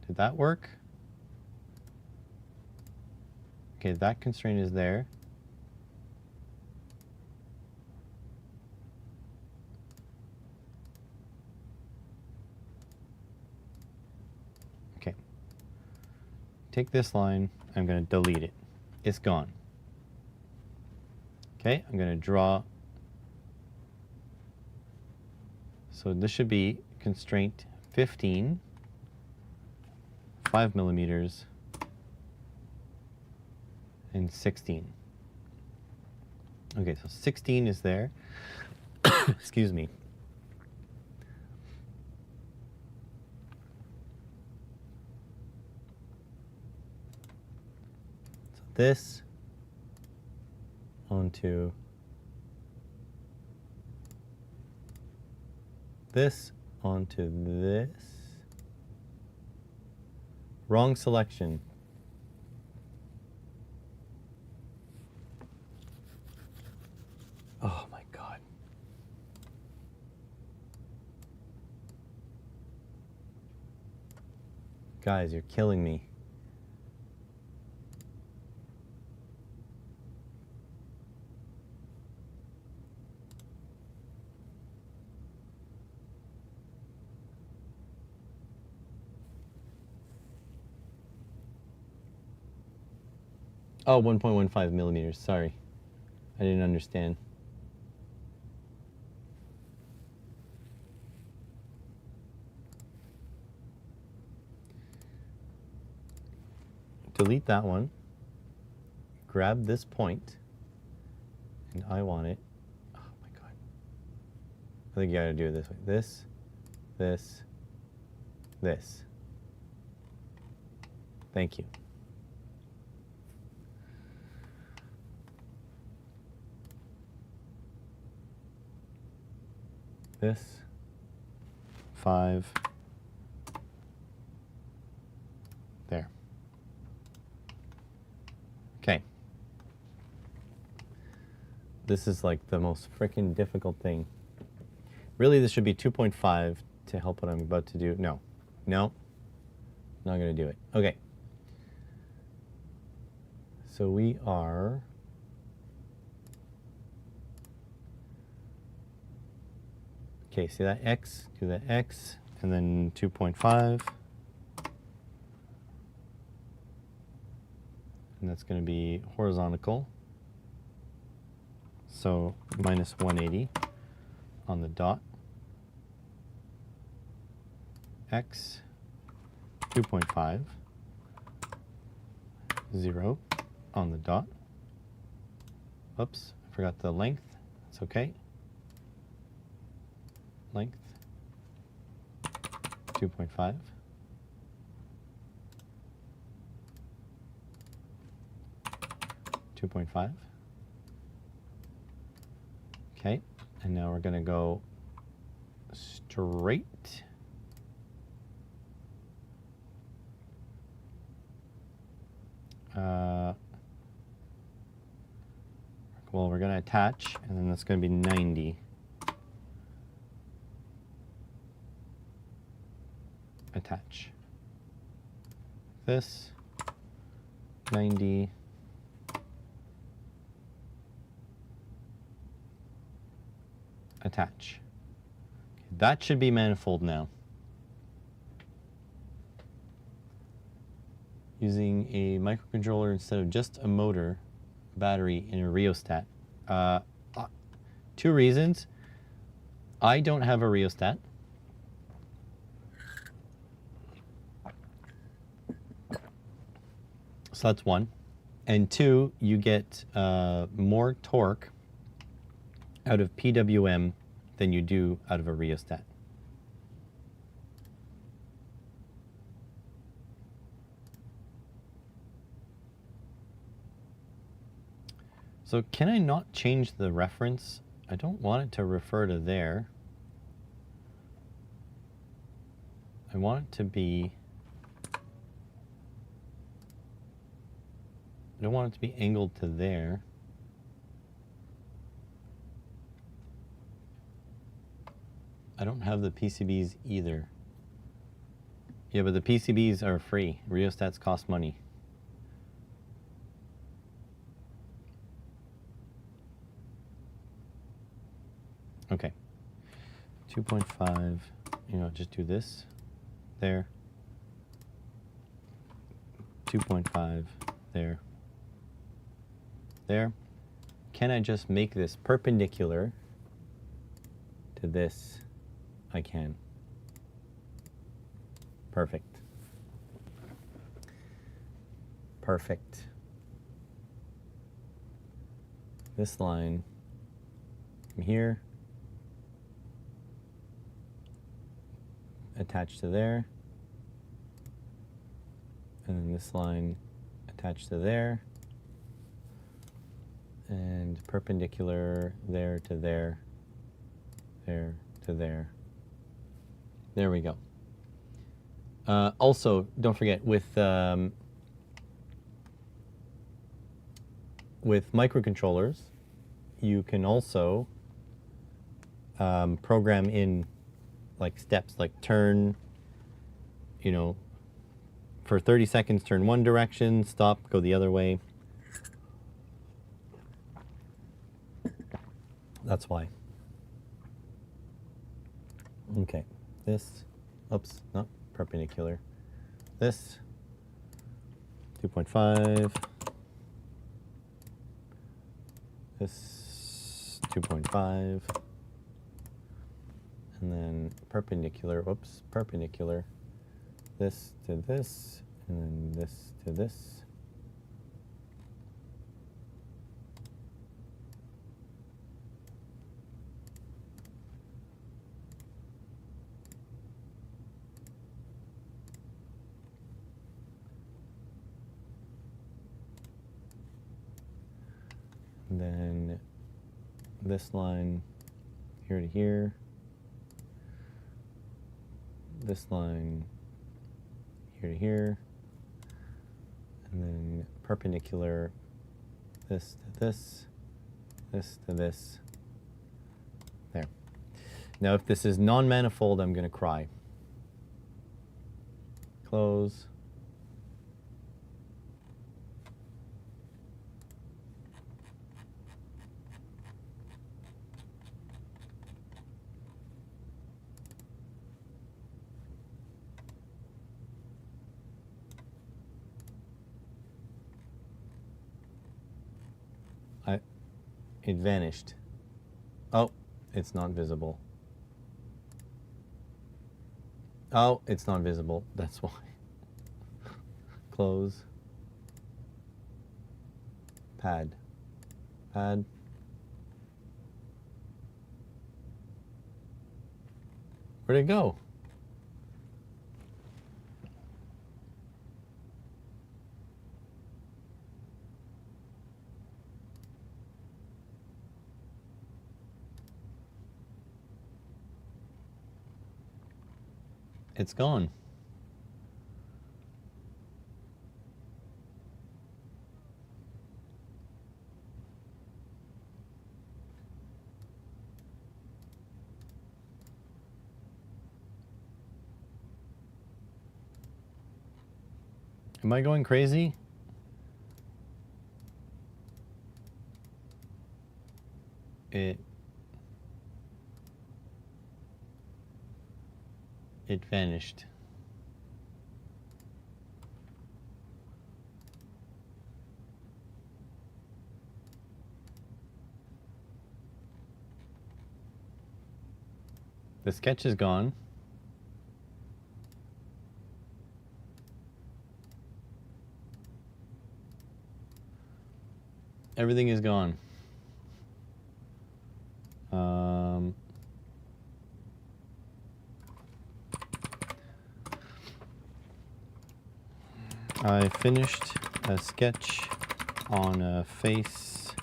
Did that work? Okay, that constraint is there. Okay. Take this line, I'm going to delete it. It's gone. Okay, I'm going to draw. So this should be constraint 15, 5 millimeters, and 16. Okay, so 16 is there. Excuse me. So this onto this onto this. Wrong selection. Oh my God. Guys, you're killing me. Oh, 1.15 millimeters. Sorry. I didn't understand. Delete that one. Grab this point. And I want it. Oh my God. I think you gotta do it this way. This, this, this. Thank you. This, 5, there. Okay. This is like the most freaking difficult thing. Really, this should be 2.5 to help what I'm about to do. No, no, not gonna do it. Okay. So we are okay, see that X, do that X, and then 2.5. And that's going to be horizontal. So minus 180 on the dot. X, 2.5, 0 on the dot. Oops, I forgot the length. That's okay. Length 2.5. Okay, and now we're going to go straight. Well, we're going to attach, and then that's going to be 90. attach. This 90. Attach. Okay, that should be manifold now. Using a microcontroller instead of just a motor, battery in a rheostat. Two reasons. I don't have a rheostat. So that's one. And two, you get more torque out of PWM than you do out of a rheostat. So can I not change the reference? I don't want it to refer to there. I want it to be, I don't want it to be angled to there. I don't have the PCBs either. Yeah, but the PCBs are free. Rheostats cost money. Okay. 2.5, you know, just do this. There. 2.5, there. There. Can I just make this perpendicular to this? I can. Perfect. Perfect. This line from here attached to there, and then this line attached to there, and perpendicular there to there, there to there. There we go. Also, don't forget, with microcontrollers, you can also program in like steps, like turn, you know, for 30 seconds, turn one direction, stop, go the other way. That's why. Okay, this, oops, not perpendicular. This, 2.5. This, 2.5. And then perpendicular, whoops, perpendicular. This to this, and then this to this. And then this line here to here. This line here to here. And then perpendicular, this to this, this to this. There. Now if this is non-manifold, I'm going to cry. Close. It vanished. Oh, it's not visible. Oh, it's not visible. That's why. Close. Pad. Pad. Where'd it go? It's gone. Am I going crazy? It vanished. The sketch is gone. Everything is gone. I finished a sketch on a face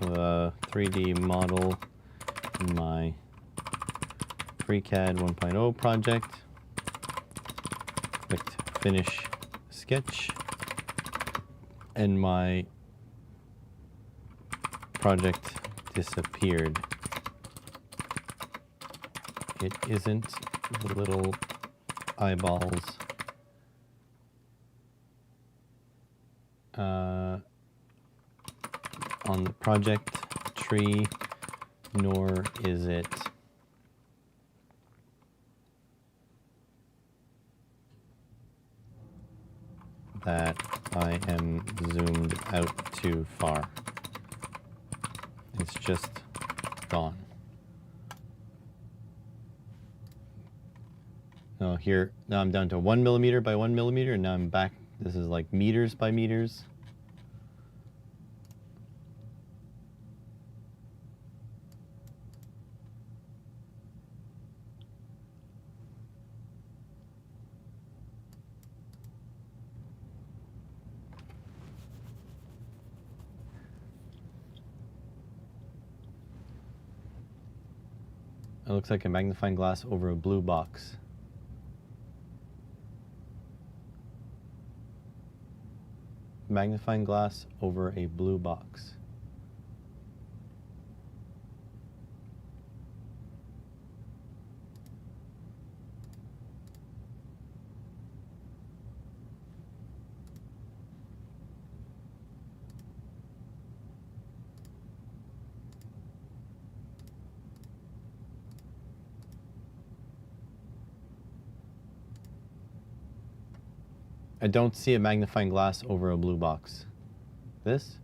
of a 3D model in my FreeCAD 1.0 project. Clicked finish sketch, and my project disappeared. It isn't the little eyeballs on the project tree, nor is it that I am zoomed out too far. It's just gone. Oh, here, now I'm down to 1 millimeter by 1 millimeter, and now I'm back. This is like meters by meters. It looks like a magnifying glass over a blue box. Magnifying glass over a blue box. I don't see a magnifying glass over a blue box. This?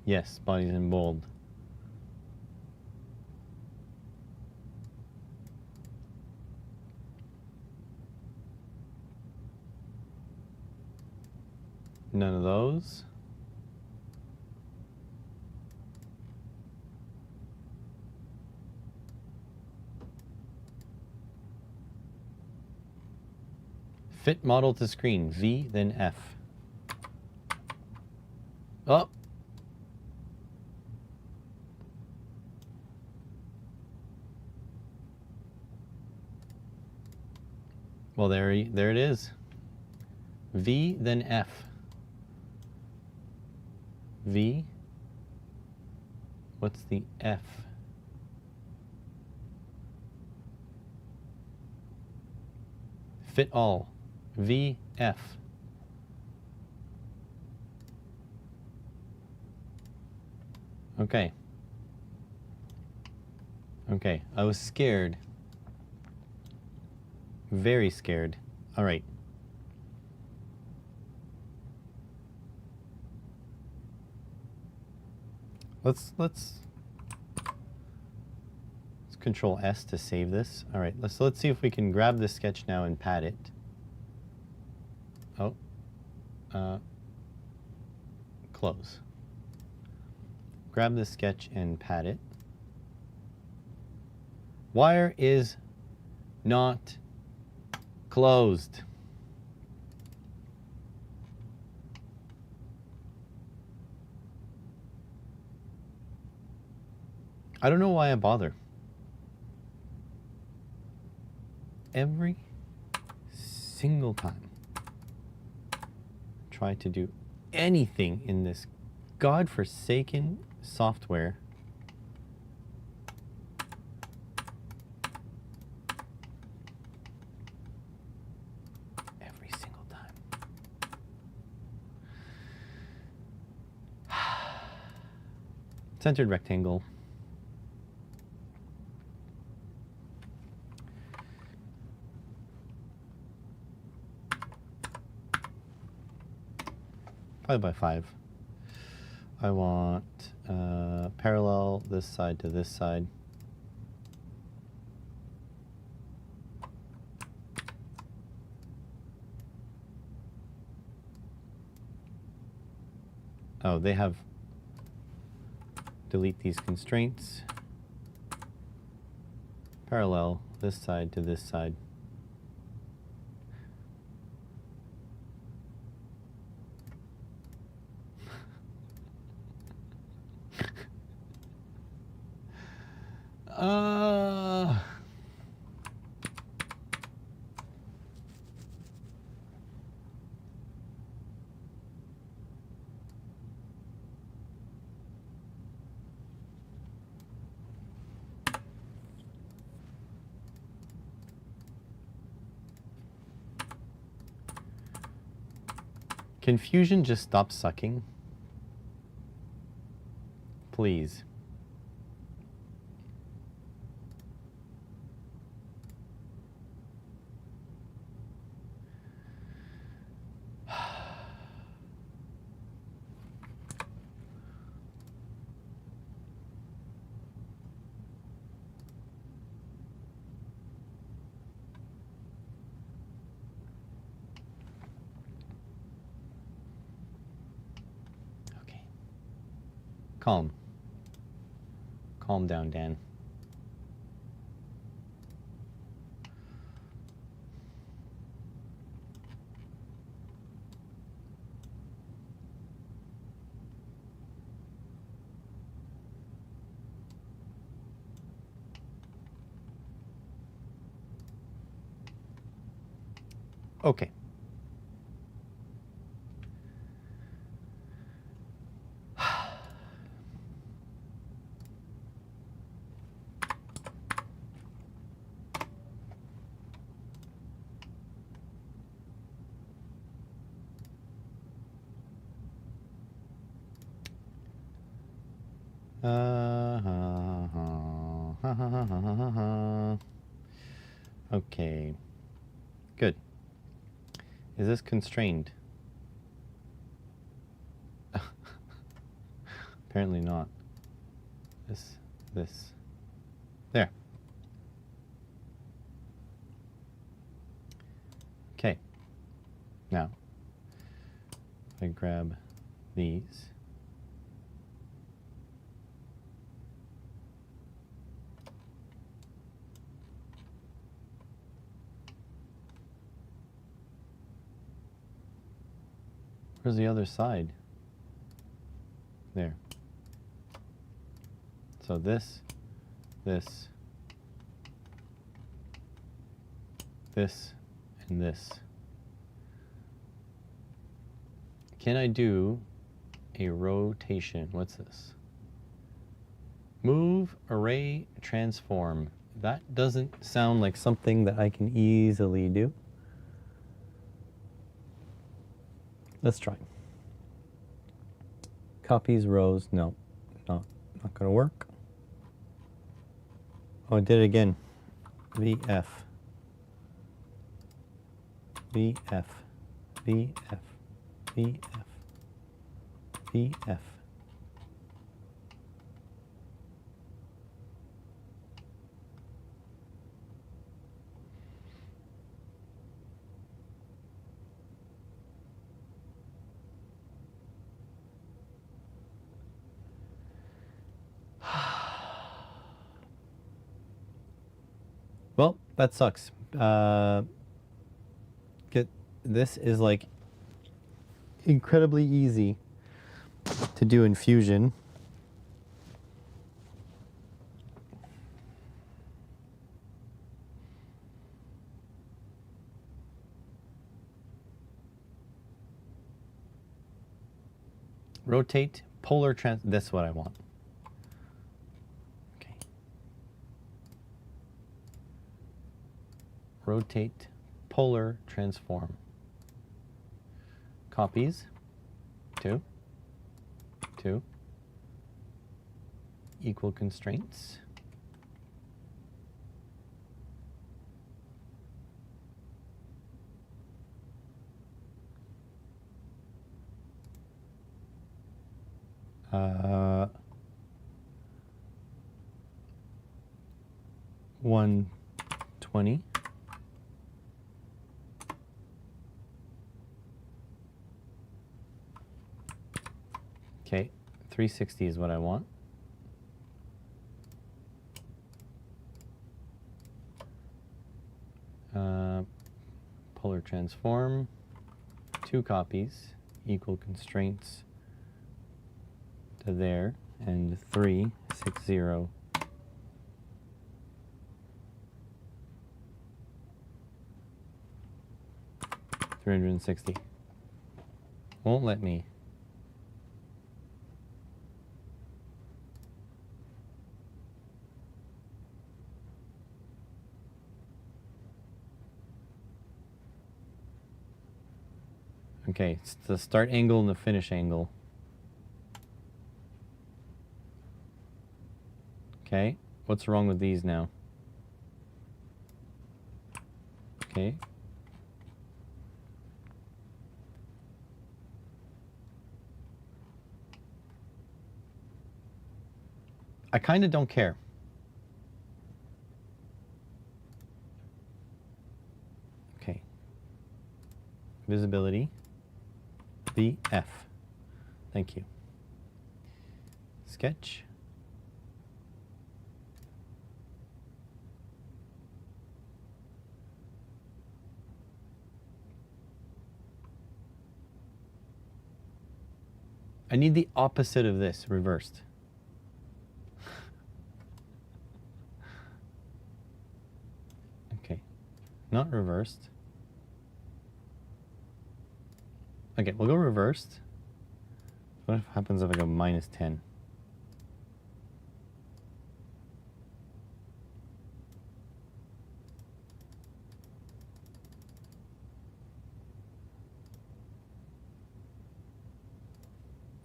Yes, body's in bold. None of those. Fit model to screen, V, then F. Oh! Well, there it is. V, then F. V. What's the F? Fit all. V, F. Okay. Okay, I was scared. Very scared. All right. Let's Control S to save this. All right, let's see if we can grab this sketch now and pad it. Oh, close. Grab this sketch and pad it. Wire is not closed. I don't know why I bother. Every single time I try to do anything in this godforsaken software, every single time. Centered rectangle. Probably by 5. I want parallel this side to this side. Oh, they have delete these constraints. Parallel this side to this side. Can Fusion just stop sucking? Please. Calm. Calm down, Dan. Okay. Okay. Good. Is this constrained? Apparently not. This. There. Okay. Now, if I grab these. Where's the other side? There. So this, and this. Can I do a rotation? What's this? Move, array, transform. That doesn't sound like something that I can easily do. Let's try. Copies rows. No, not going to work. Oh, I did it again. VF. VF. VF. VF. VF. Well, that sucks. This is like incredibly easy to do in Fusion. rotate polar that's what I want. Okay. Rotate polar transform. Copies, 2, 2, equal constraints. Uh, 120. Okay, 360 is what I want. Polar transform, 2 copies, equal constraints to there, and 360. $360. Won't let me. Okay, it's the start angle and the finish angle. Okay, what's wrong with these now? Okay. I kind of don't care. Okay. Visibility. VF. Thank you. Sketch. I need the opposite of this, reversed. Okay, not reversed. Okay, we'll go reversed. What happens if I go -10?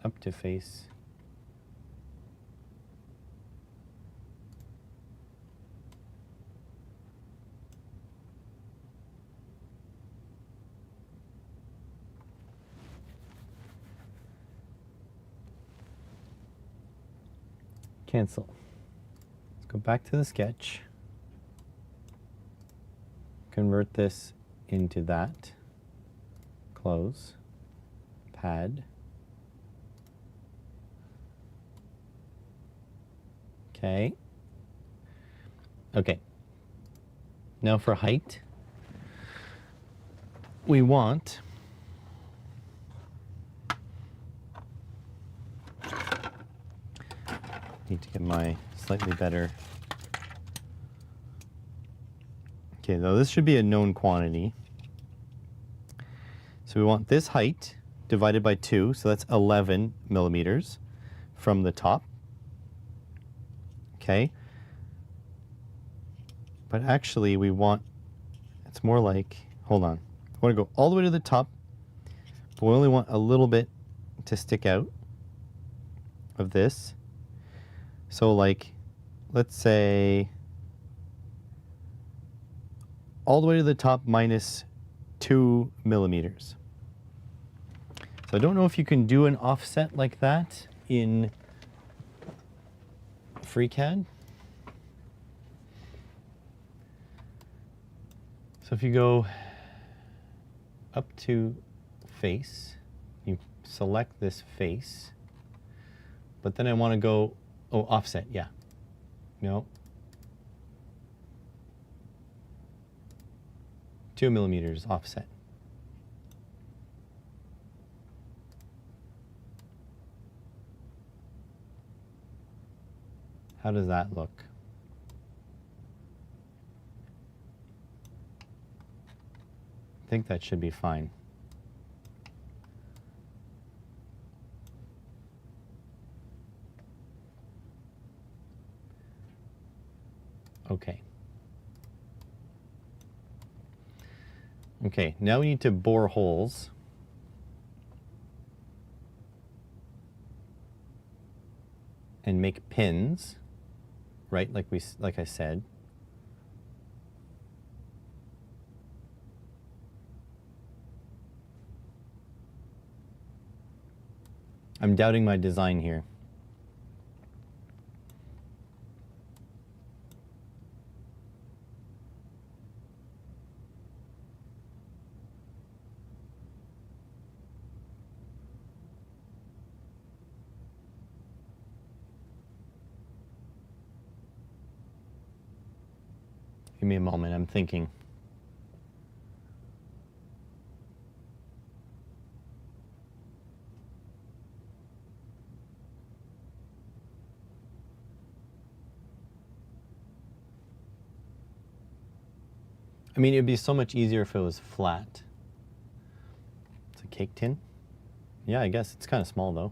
Up to face. Cancel. Let's go back to the sketch. Convert this into that. Close. Pad. Okay. Okay. Now for height, we want need to get my slightly better. Okay, now this should be a known quantity. So we want this height divided by 2, so that's 11 millimeters from the top. Okay. But actually we want, it's more like, hold on. I want to go all the way to the top, but we only want a little bit to stick out of this. So like, let's say all the way to the top minus 2 millimeters. So I don't know if you can do an offset like that in FreeCAD. So if you go up to face, you select this face, but then I want to go, oh, offset, yeah. No. 2 millimeters offset. How does that look? I think that should be fine. Okay. Okay, now we need to bore holes. And make pins, right? Like I said. I'm doubting my design here. Give me a moment, I'm thinking. I mean, it'd be so much easier if it was flat. It's a cake tin? Yeah, I guess. It's kind of small, though.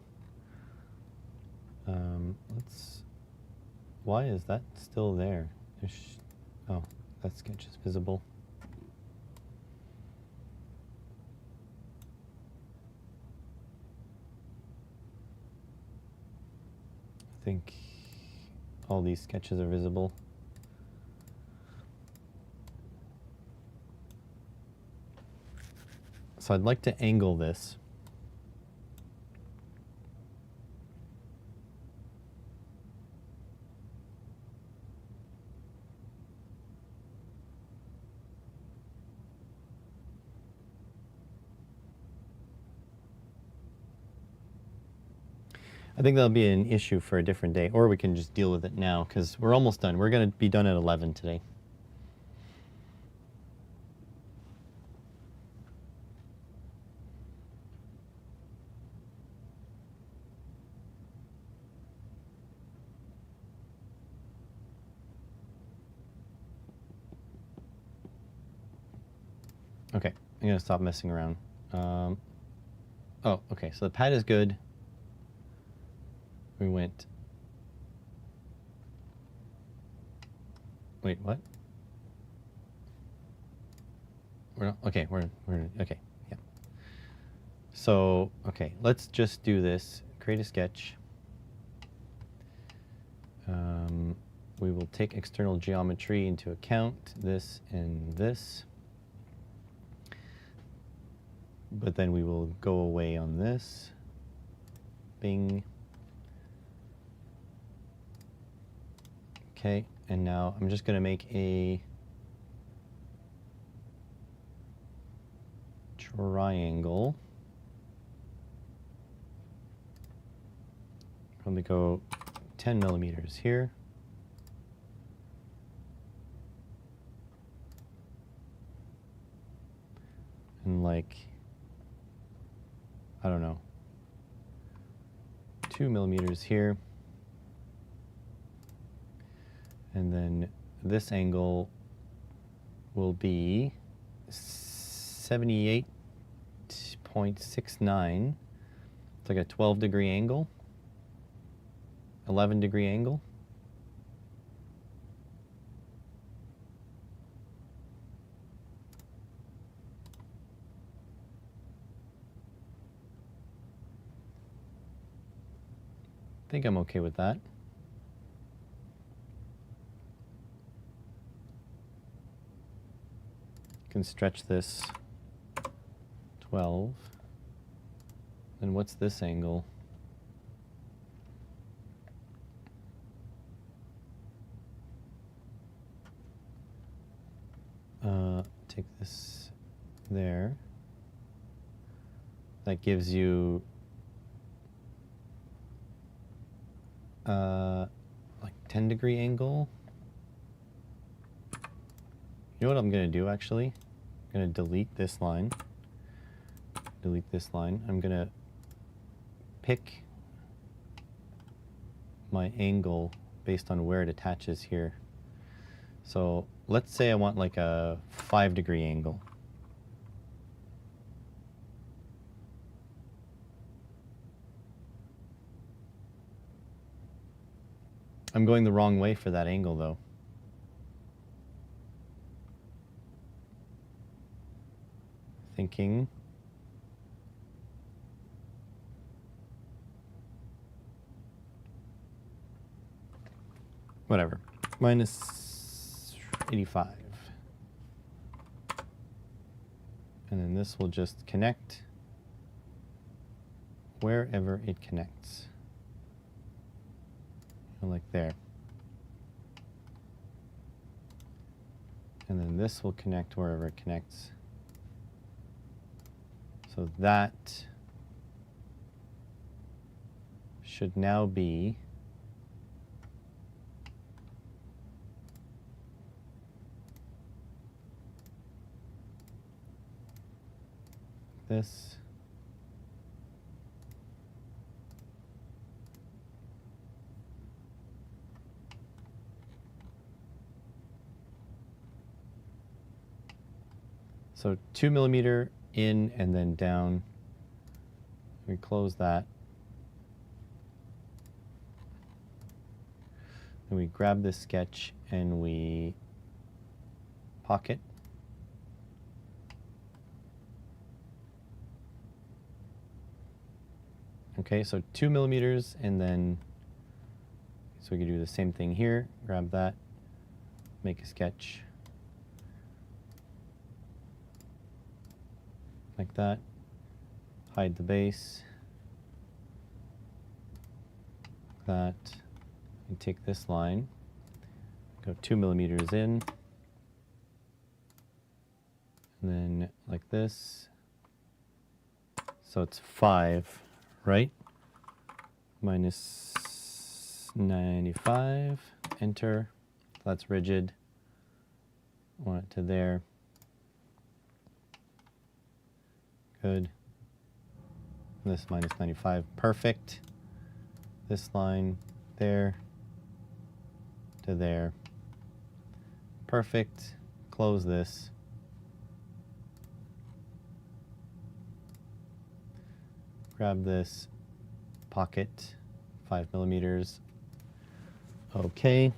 Why is that still there? Oh, that sketch is visible. I think all these sketches are visible. So I'd like to angle this. I think that'll be an issue for a different day, or we can just deal with it now, because we're almost done. We're going to be done at 11 today. Okay, I'm going to stop messing around. Oh, okay, so the pad is good. We went... Wait, what? We're not... Okay, we're... Okay, yeah. So, okay, let's just do this. Create a sketch. We will take external geometry into account, this and this. But then we will go away on this. Bing. Okay, and now I'm just going to make a triangle. Probably go 10 millimeters here. And like, I don't know, 2 millimeters here. And then this angle will be 78.69. It's like a 12-degree angle, 11-degree angle. I think I'm okay with that. Can stretch this 12. And what's this angle? Take this there. That gives you like 10-degree angle. You know what I'm going to do actually? I'm going to delete this line. Delete this line. I'm going to pick my angle based on where it attaches here. So let's say I want like a 5-degree angle. I'm going the wrong way for that angle though. thinking whatever, minus 85. And then this will just connect wherever it connects. Like there. And then this will connect wherever it connects. So that should now be this. So 2 millimeter in and then down. We close that. Then we grab this sketch and we pocket. Okay, so 2 millimeters, and then, so we can do the same thing here. Grab that, make a sketch. Like that. Hide the base. That. And take this line. Go 2 millimeters in. And then like this. So it's 5, right? Minus 95. Enter. That's rigid. Want it to there. Good. This minus 95, perfect. This line there to there. Perfect. Close this. Grab this pocket, 5 millimeters. Okay.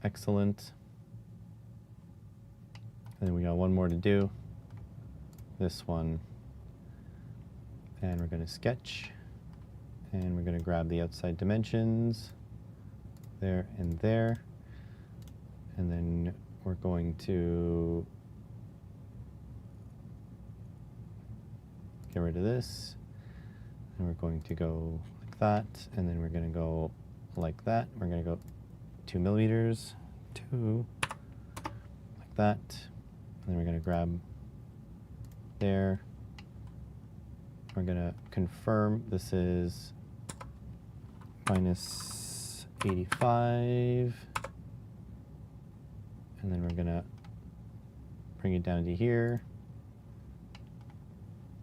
Excellent. And then we got one more to do. This one. And we're going to sketch. And we're going to grab the outside dimensions. There and there. And then we're going to get rid of this. And we're going to go like that. And then we're going to go like that. We're going to go 2 millimeters. 2. Like that. And then we're going to grab there. We're going to confirm this is minus 85. And then we're going to bring it down to here.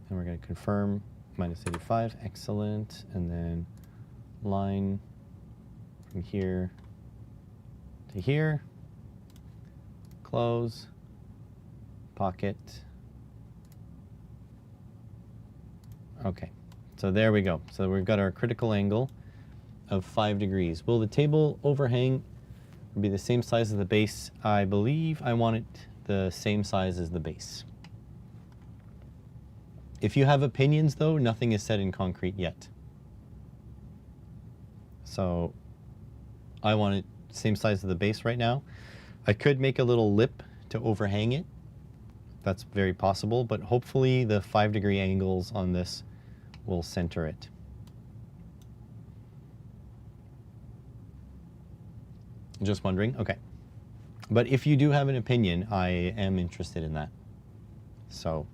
And we're going to confirm minus 85. Excellent. And then line from here to here. Close. Pocket. Okay, so there we go. So we've got our critical angle of 5 degrees. Will the table overhang be the same size as the base? I believe I want it the same size as the base. If you have opinions though, nothing is set in concrete yet. So I want it same size as the base right now. I could make a little lip to overhang it. That's very possible, but hopefully the 5-degree angles on this will center it. Just wondering, okay. But if you do have an opinion, I am interested in that. So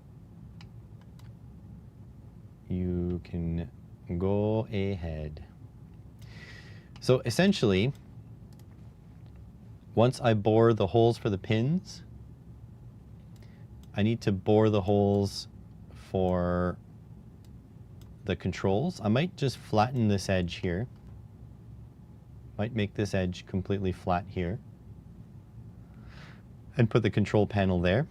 you can go ahead. So essentially, once I bore the holes for the pins, I need to bore the holes for the controls. I might just flatten this edge here. Might make this edge completely flat here. And put the control panel there.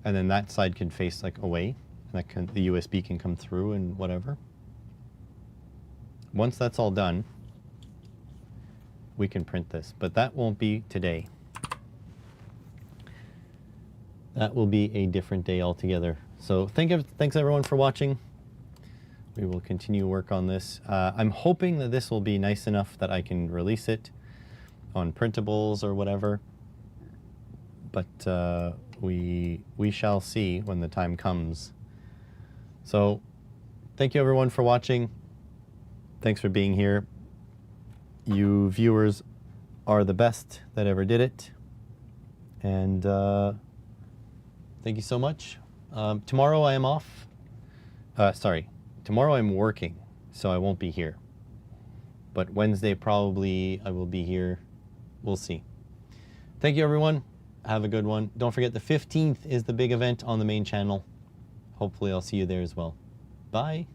And then that side can face like away. And that the USB can come through and whatever. Once that's all done, we can print this, but that won't be today. That will be a different day altogether. So thanks everyone for watching. We will continue work on this. I'm hoping that this will be nice enough that I can release it on printables or whatever. But we shall see when the time comes. So thank you everyone for watching. Thanks for being here. You viewers are the best that ever did it. And thank you so much. Tomorrow I am off. Tomorrow I'm working, so I won't be here. But Wednesday probably I will be here. We'll see. Thank you everyone. Have a good one. Don't forget the 15th is the big event on the main channel. Hopefully I'll see you there as well. Bye.